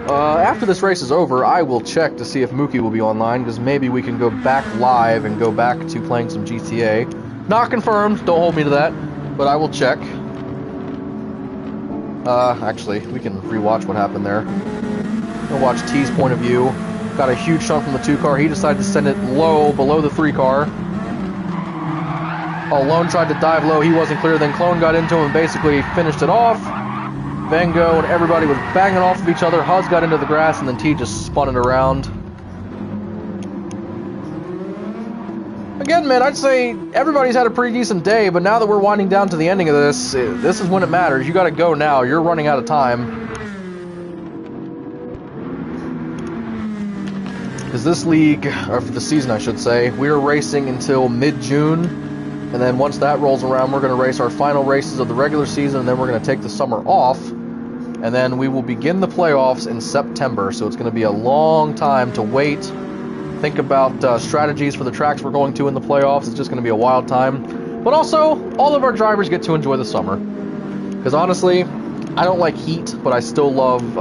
After this race is over, I will check to see if Mookie will be online, because maybe we can go back live and go back to playing some GTA. Not confirmed. Don't hold me to that. But I will check. Actually, we can rewatch what happened there. We'll watch T's point of view. Got a huge shunt from the 2 car. He decided to send it low, below the 3 car. Oh, Lone tried to dive low. He wasn't clear. Then Clone got into him and basically finished it off. Vengo and everybody was banging off of each other. Huz got into the grass, and then T just spun it around. Again, man, I'd say everybody's had a pretty decent day, but now that we're winding down to the ending of this, this is when it matters. You gotta go now. You're running out of time. Because this league, or for the season I should say, we're racing until mid-June, and then once that rolls around, we're going to race our final races of the regular season, and then we're going to take the summer off, and then we will begin the playoffs in September. So it's going to be a long time to wait, think about strategies for the tracks we're going to in the playoffs. It's just going to be a wild time. But also, all of our drivers get to enjoy the summer. Because honestly, I don't like heat, but I still love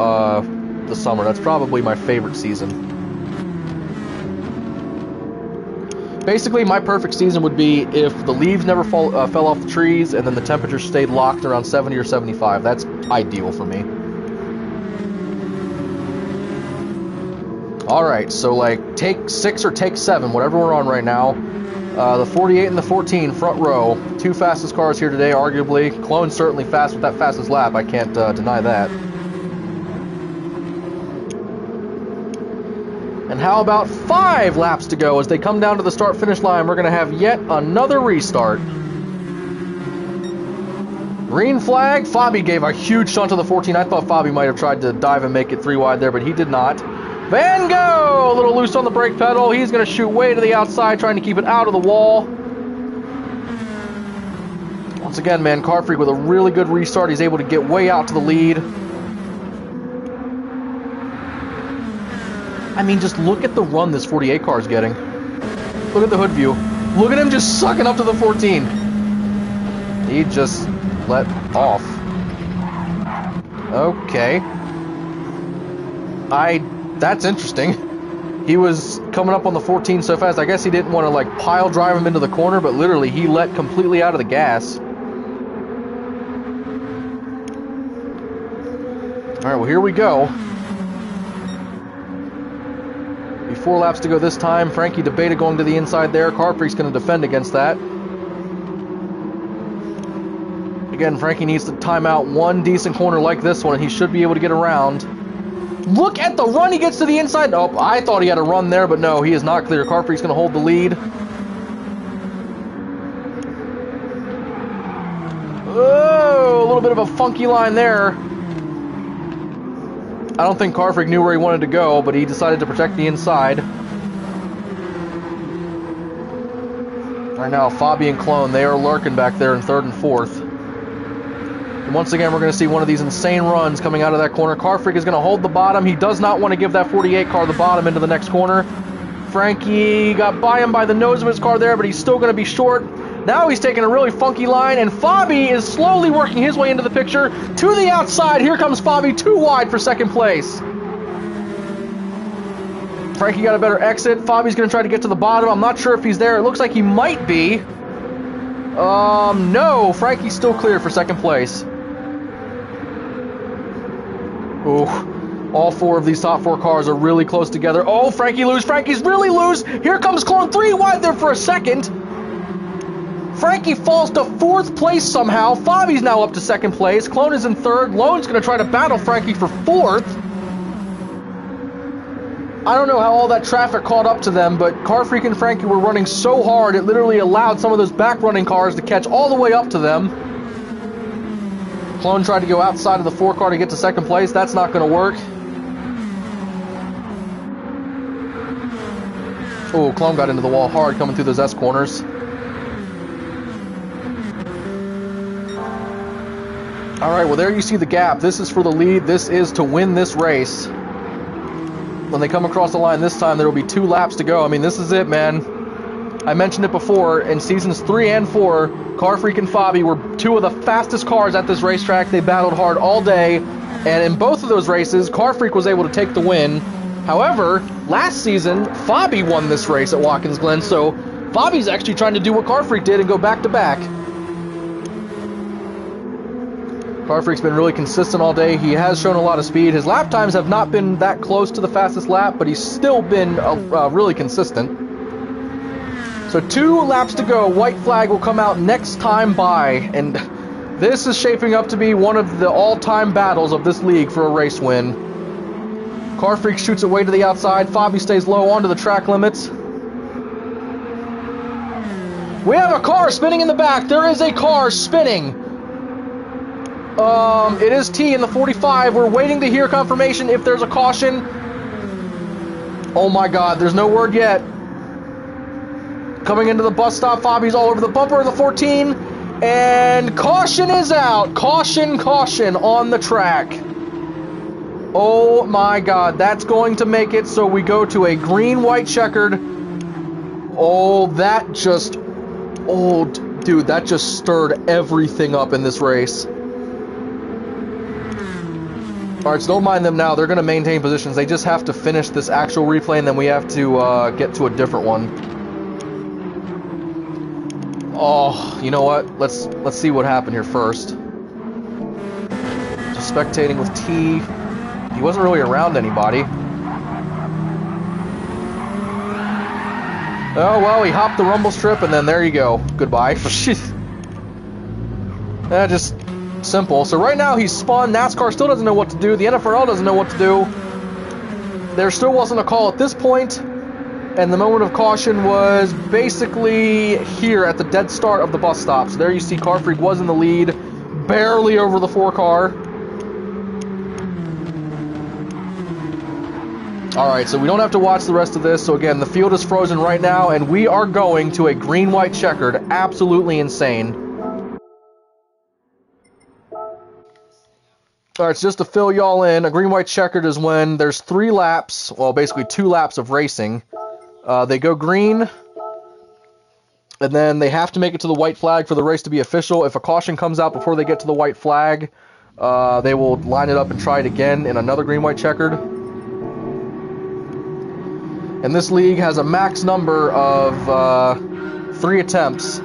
the summer. That's probably my favorite season. Basically, my perfect season would be if the leaves never fell off the trees, and then the temperature stayed locked around 70 or 75. That's ideal for me. Alright, so like take 6 or take 7, whatever we're on right now. The 48 and the 14 front row. 2 fastest cars here today, arguably. Clone's certainly fast with that fastest lap. I can't deny that. And how about 5 laps to go as they come down to the start-finish line? We're going to have yet another restart. Green flag. Fabi gave a huge shunt to the 14. I thought Fabi might have tried to dive and make it 3 wide there, but he did not. Van Gogh! A little loose on the brake pedal. He's going to shoot way to the outside, trying to keep it out of the wall. Once again, man, Car Freak with a really good restart. He's able to get way out to the lead. I mean, just look at the run this 48 car is getting. Look at the hood view. Look at him just sucking up to the 14. He just let off. Okay. That's interesting. He was coming up on the 14 so fast, I guess he didn't want to, like, pile drive him into the corner, but literally he let completely out of the gas. Alright, well, here we go. 4 laps to go this time. Frankie debated going to the inside there. Car Freak's going to defend against that. Again, Frankie needs to time out one decent corner like this one, and he should be able to get around. Look at the run he gets to the inside. Oh, I thought he had a run there, but no, he is not clear. Car Freak's going to hold the lead. Oh, a little bit of a funky line there. I don't think Car Freak knew where he wanted to go, but he decided to protect the inside. Right now, Fabi and Clone, they are lurking back there in 3rd and 4th. And once again, we're going to see one of these insane runs coming out of that corner. Car Freak is going to hold the bottom. He does not want to give that 48 car the bottom into the next corner. Frankie got by him by the nose of his car there, but he's still going to be short. Now he's taking a really funky line, and Fabi is slowly working his way into the picture. To the outside, here comes Fabi, 2 wide for 2nd place. Frankie got a better exit. Fabi's going to try to get to the bottom. I'm not sure if he's there. It looks like he might be. No. Frankie's still clear for 2nd place. Ooh. All 4 of these top 4 cars are really close together. Oh, Frankie loose. Frankie's really loose. Here comes Clone, 3 wide there for a second. Frankie falls to 4th place somehow. Fabi's now up to 2nd place. Clone is in 3rd. Lone's going to try to battle Frankie for 4th. I don't know how all that traffic caught up to them, but Car Freak and Frankie were running so hard, it literally allowed some of those back-running cars to catch all the way up to them. Clone tried to go outside of the 4 car to get to 2nd place. That's not going to work. Oh, Clone got into the wall hard coming through those S corners. Alright, well there you see the gap. This is for the lead. This is to win this race. when they come across the line this time, there will be 2 laps to go. I mean, this is it, man. I mentioned it before, in seasons 3 and 4, Car Freak and Fabi were 2 of the fastest cars at this racetrack. They battled hard all day, and in both of those races, Car Freak was able to take the win. However, last season, Fabi won this race at Watkins Glen, so Fabi's actually trying to do what Car Freak did and go back-to-back. Car Freak's been really consistent all day. He has shown a lot of speed. His lap times have not been that close to the fastest lap, but he's still been really consistent. So 2 laps to go. White flag will come out next time by, and this is shaping up to be one of the all-time battles of this league for a race win. Car Freak shoots it way to the outside. Fabi stays low onto the track limits. We have a car spinning in the back. There is a car spinning. It is T in the 45. We're waiting to hear confirmation if there's a caution. Oh my God, there's no word yet. Coming into the bus stop, Fabi's all over the bumper of the 14, and caution is out. Caution, caution on the track. Oh my God, that's going to make it so we go to a green-white checkered. Oh, that just, oh, dude, that just stirred everything up in this race. Alright, so don't mind them now. They're going to maintain positions. They just have to finish this actual replay, and then we have to get to a different one. Oh, you know what? Let's see what happened here first. Just spectating with T. He wasn't really around anybody. Oh, well, he hopped the rumble strip, and then there you go. Goodbye. Just simple. So right now he's spun. NASCAR still doesn't know what to do. The NFRL doesn't know what to do. There still wasn't a call at this point. And the moment of caution was basically here at the dead start of the bus stop. So there you see Car Freak was in the lead, barely over the 4 car. Alright, so we don't have to watch the rest of this. So again, the field is frozen right now, and we are going to a green-white checkered. Absolutely insane. Alright, so just to fill y'all in, a green-white checkered is when there's 3 laps, well, basically 2 laps of racing. They go green, and then they have to make it to the white flag for the race to be official. If a caution comes out before they get to the white flag, they will line it up and try it again in another green-white checkered. And this league has a max number of 3 attempts.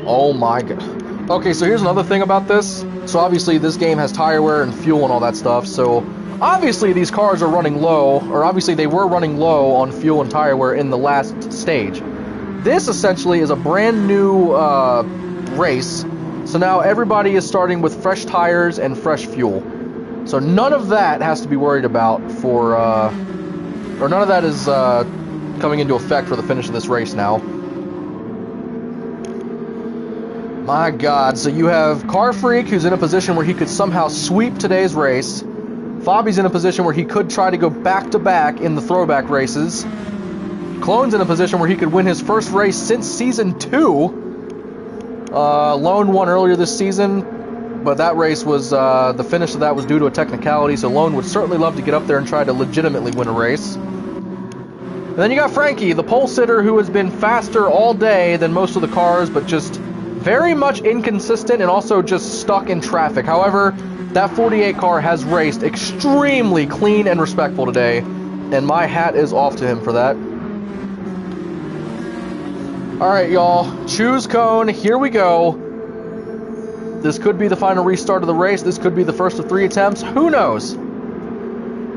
Oh my God. Okay, so here's another thing about this. So obviously this game has tire wear and fuel and all that stuff, so obviously these cars are running low, or obviously they were running low on fuel and tire wear in the last stage. This essentially is a brand new race, so now everybody is starting with fresh tires and fresh fuel. So none of that has to be worried about for, or none of that is coming into effect for the finish of this race now. My God, so you have Car Freak, who's in a position where he could somehow sweep today's race. Fabi's in a position where he could try to go back-to-back in the throwback races. Clone's in a position where he could win his first race since Season 2. Lone won earlier this season, but that race was, the finish of that was due to a technicality, so Lone would certainly love to get up there and try to legitimately win a race. And then you got Frankie, the pole sitter, who has been faster all day than most of the cars, but just very much inconsistent and also just stuck in traffic. However, that 48 car has raced extremely clean and respectful today, and my hat is off to him for that. Alright, y'all. Choose cone. Here we go. This could be the final restart of the race. This could be the first of 3 attempts. Who knows?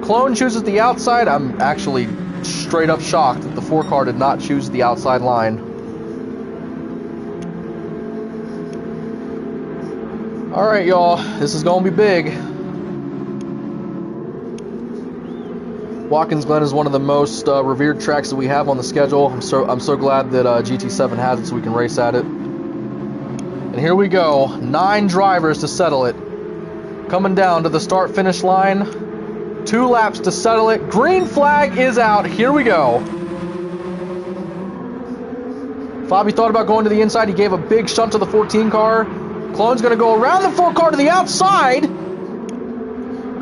Clone chooses the outside. I'm actually straight up shocked that the 4 car did not choose the outside line. Alright, y'all, this is going to be big. Watkins Glen is one of the most revered tracks that we have on the schedule. I'm so glad that GT7 has it so we can race at it. And here we go, 9 drivers to settle it. Coming down to the start-finish line. 2 laps to settle it. Green flag is out. Here we go. Fabi thought about going to the inside. He gave a big shunt to the 14 car. Clone's going to go around the 4 car to the outside.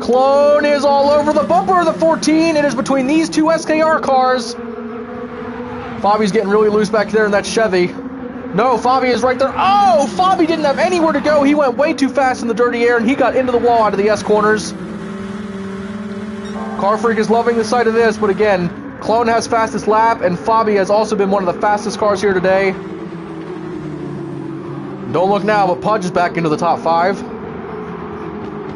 Clone is all over the bumper of the 14. It is between these two SKR cars. Fabi's getting really loose back there in that Chevy. No, Fabi is right there. Oh, Fabi didn't have anywhere to go. He went way too fast in the dirty air, and he got into the wall out of the S corners. Car Freak is loving the sight of this, but again, Clone has fastest lap, and Fabi has also been one of the fastest cars here today. Don't look now, but Pudge is back into the top 5.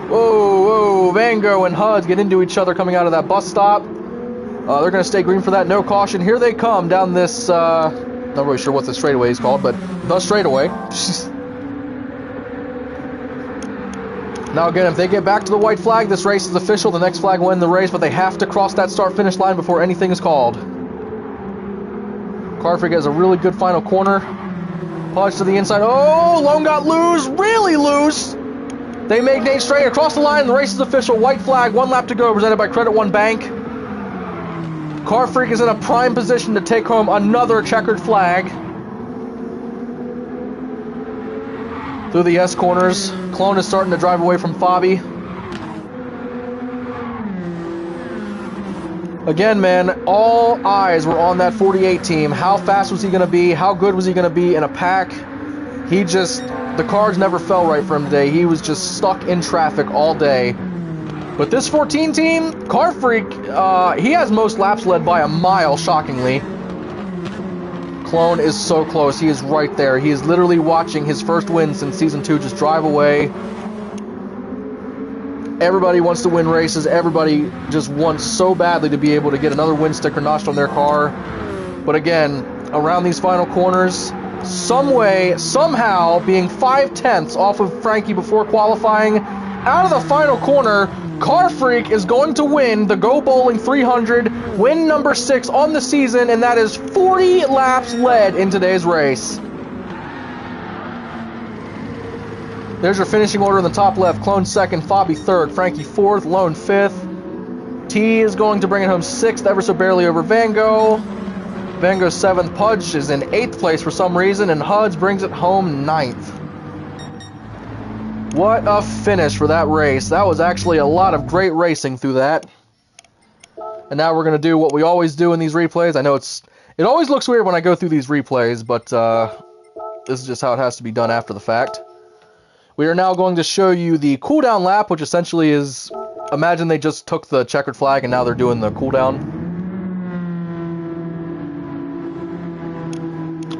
Whoa, Van Gogh and Huds get into each other coming out of that bus stop. They're going to stay green for that, no caution. Here they come down this, not really sure what the straightaway is called, but the straightaway. Now again, if they get back to the white flag, this race is official. The next flag will end the race, but they have to cross that start-finish line before anything is called. Car Freak has a really good final corner. Pudge to the inside. Oh, Lone got loose, really loose. They make Nate straight across the line. The race is official. White flag, 1 lap to go, presented by Credit One Bank. Car Freak is in a prime position to take home another checkered flag. Through the S corners, Clone is starting to drive away from Fabi. Again, man, all eyes were on that 48 team. How fast was he going to be? How good was he going to be in a pack? The cards never fell right for him today. He was just stuck in traffic all day. But this 14 team, Car Freak, he has most laps led by a mile, shockingly. Clone is so close. He is right there. He is literally watching his first win since Season 2 just drive away. Everybody wants to win races. Everybody just wants so badly to be able to get another win sticker notched on their car. But again, around these final corners, some way, somehow, being 5/10 off of Frankie before qualifying, out of the final corner, Car Freak is going to win the Go Bowling 300, win number 6 on the season, and that is 40 laps led in today's race. There's your finishing order in the top left. Clone 2nd, Fabi 3rd, Frankie 4th, Lone 5th. T is going to bring it home 6th, ever so barely over Van Gogh. Van Gogh's 7th. Pudge is in 8th place for some reason, and Huds brings it home 9th. What a finish for that race. That was actually a lot of great racing through that. And now we're going to do what we always do in these replays. I know it always looks weird when I go through these replays, but this is just how it has to be done after the fact. We are now going to show you the cooldown lap, which essentially is, imagine they just took the checkered flag and now they're doing the cooldown.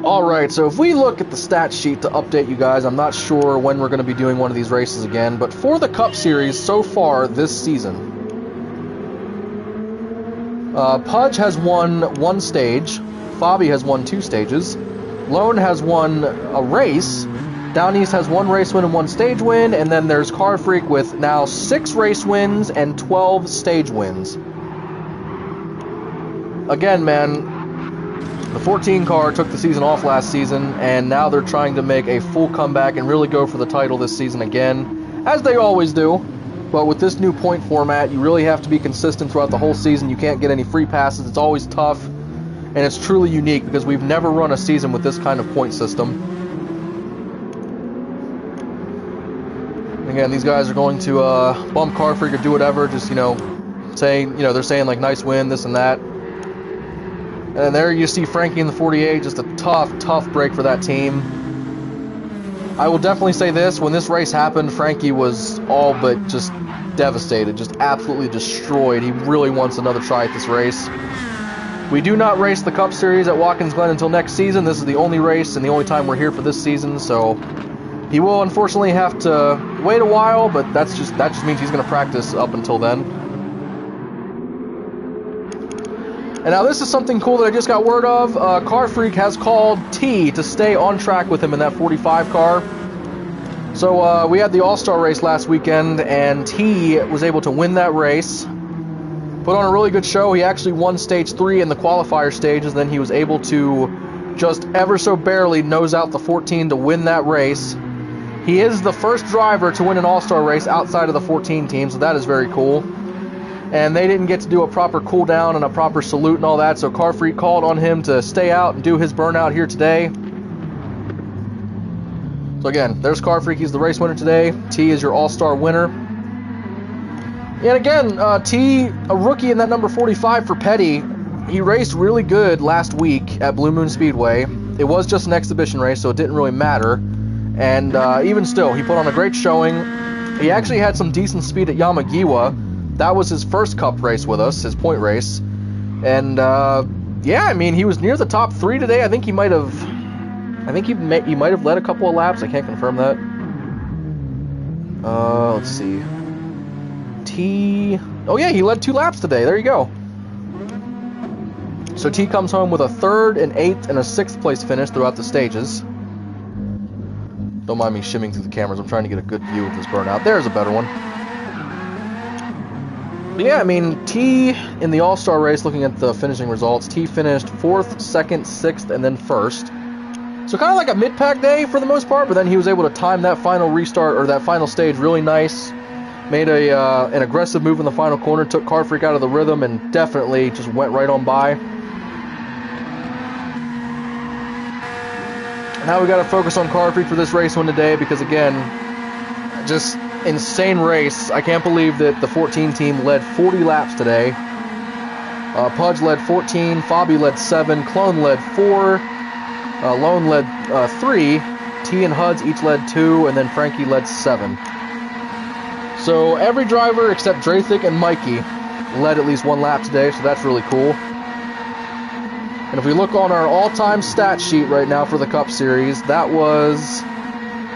Alright, so if we look at the stat sheet to update you guys, I'm not sure when we're going to be doing one of these races again, but for the Cup Series so far this season, Pudge has won 1 stage, Fabi has won 2 stages, Lone has won a race, Down East has 1 race win and 1 stage win, and then there's Car Freak with now 6 race wins and 12 stage wins. Again, man, the 14 car took the season off last season, and now they're trying to make a full comeback and really go for the title this season again, as they always do. But with this new point format, you really have to be consistent throughout the whole season. You can't get any free passes. It's always tough, and it's truly unique because we've never run a season with this kind of point system. Again, these guys are going to bump Car Freak or do whatever, just, saying, they're saying, like, nice win, this and that. And there you see Frankie in the 48, just a tough break for that team. I will definitely say this, when this race happened, Frankie was all but just devastated, just absolutely destroyed. He really wants another try at this race. We do not race the Cup Series at Watkins Glen until next season. This is the only race and the only time we're here for this season, so he will unfortunately have to wait a while, but that just means he's going to practice up until then. And now this is something cool that I just got word of. Car Freak has called T to stay on track with him in that 45 car. So we had the All-Star race last weekend, and T was able to win that race. Put on a really good show. He actually won Stage 3 in the qualifier stages, then he was able to just ever so barely nose out the 14 to win that race. He is the first driver to win an All-Star race outside of the 14 team, so that is very cool. And they didn't get to do a proper cool down and a proper salute and all that, so Car Freak called on him to stay out and do his burnout here today. So again, there's Car Freak. He's the race winner today. T is your all-star winner. And again, T, a rookie in that number 45 for Petty, he raced really good last week at Blue Moon Speedway. It was just an exhibition race, so it didn't really matter. And even still, he put on a great showing. He actually had some decent speed at Yamagiwa. That was his first Cup race with us, his point race. And yeah, I mean, he was near the top 3 today. I think he might have. He might have led a couple of laps. I can't confirm that. Let's see. T. Oh yeah, he led 2 laps today. There you go. So T comes home with a 3rd, an 8th, and a 6th place finish throughout the stages. Don't mind me shimming through the cameras. I'm trying to get a good view of this burnout. There's a better one. But yeah, I mean, T in the All-Star race, looking at the finishing results, T finished 4th, 2nd, 6th, and then 1st. So kind of like a mid-pack day for the most part, but then he was able to time that final restart, or that final stage really nice. Made an aggressive move in the final corner, took Car Freak out of the rhythm, and definitely just went right on by. Now we got to focus on Car Freak for this race one today because, again, just insane race. I can't believe that the 14 team led 40 laps today. Pudge led 14, Fabi led 7, Clone led 4, Lone led 3, T and Huds each led 2, and then Frankie led 7. So every driver except Draythick and Mikey led at least 1 lap today, so that's really cool. And if we look on our all-time stat sheet right now for the Cup Series, that was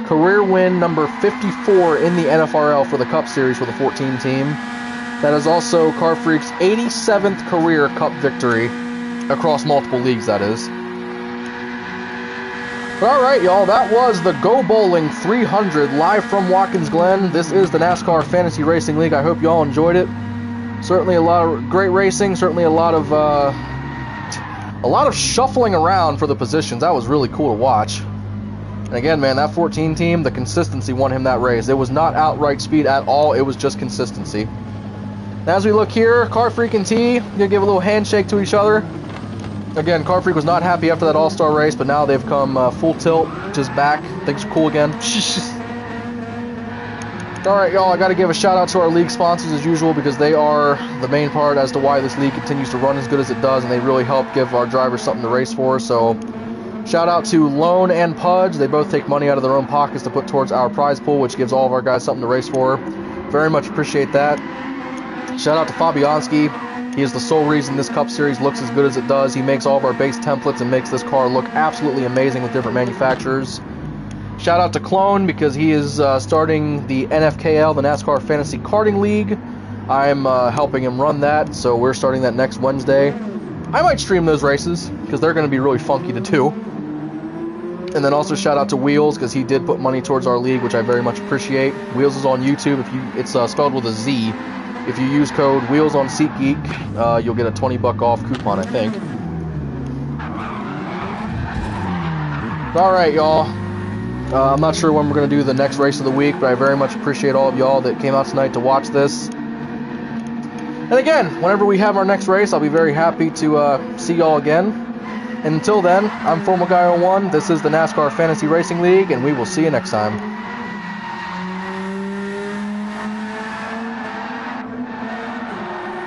career win number 54 in the NFRL for the Cup Series for the 14 team. That is also Car Freak's 87th career Cup victory across multiple leagues, that is. But alright, y'all, that was the Go Bowling 300 live from Watkins Glen. This is the NASCAR Fantasy Racing League. I hope y'all enjoyed it. Certainly a lot of great racing, certainly a lot of shuffling around for the positions. That was really cool to watch. And again, man, that 14 team, the consistency won him that race. It was not outright speed at all. It was just consistency. Now, as we look here, Car Freak and T, gonna give a little handshake to each other. Again, Car Freak was not happy after that All-Star race, but now they've come full tilt, just back. Things are cool again. Alright, y'all, I got to give a shout-out to our league sponsors as usual because they are the main part as to why this league continues to run as good as it does, and they really help give our drivers something to race for. So, shout-out to Lone and Pudge. They both take money out of their own pockets to put towards our prize pool, which gives all of our guys something to race for. Very much appreciate that. Shout-out to Fabianski. He is the sole reason this Cup Series looks as good as it does. He makes all of our base templates and makes this car look absolutely amazing with different manufacturers. Shout out to Clone because he is starting the NFKL, the NASCAR Fantasy Karting League. I'm helping him run that, so we're starting that next Wednesday. I might stream those races because they're going to be really funky to do. And then also shout out to Wheels because he did put money towards our league, which I very much appreciate. Wheels is on YouTube. It's spelled with a Z. If you use code Wheels on SeatGeek, you'll get a $20 off coupon, I think. All right, y'all. I'm not sure when we're going to do the next race of the week, but I very much appreciate all of y'all that came out tonight to watch this. And again, whenever we have our next race, I'll be very happy to see y'all again. And until then, I'm Formal Guy 01. This is the NASCAR Fantasy Racing League, and we will see you next time.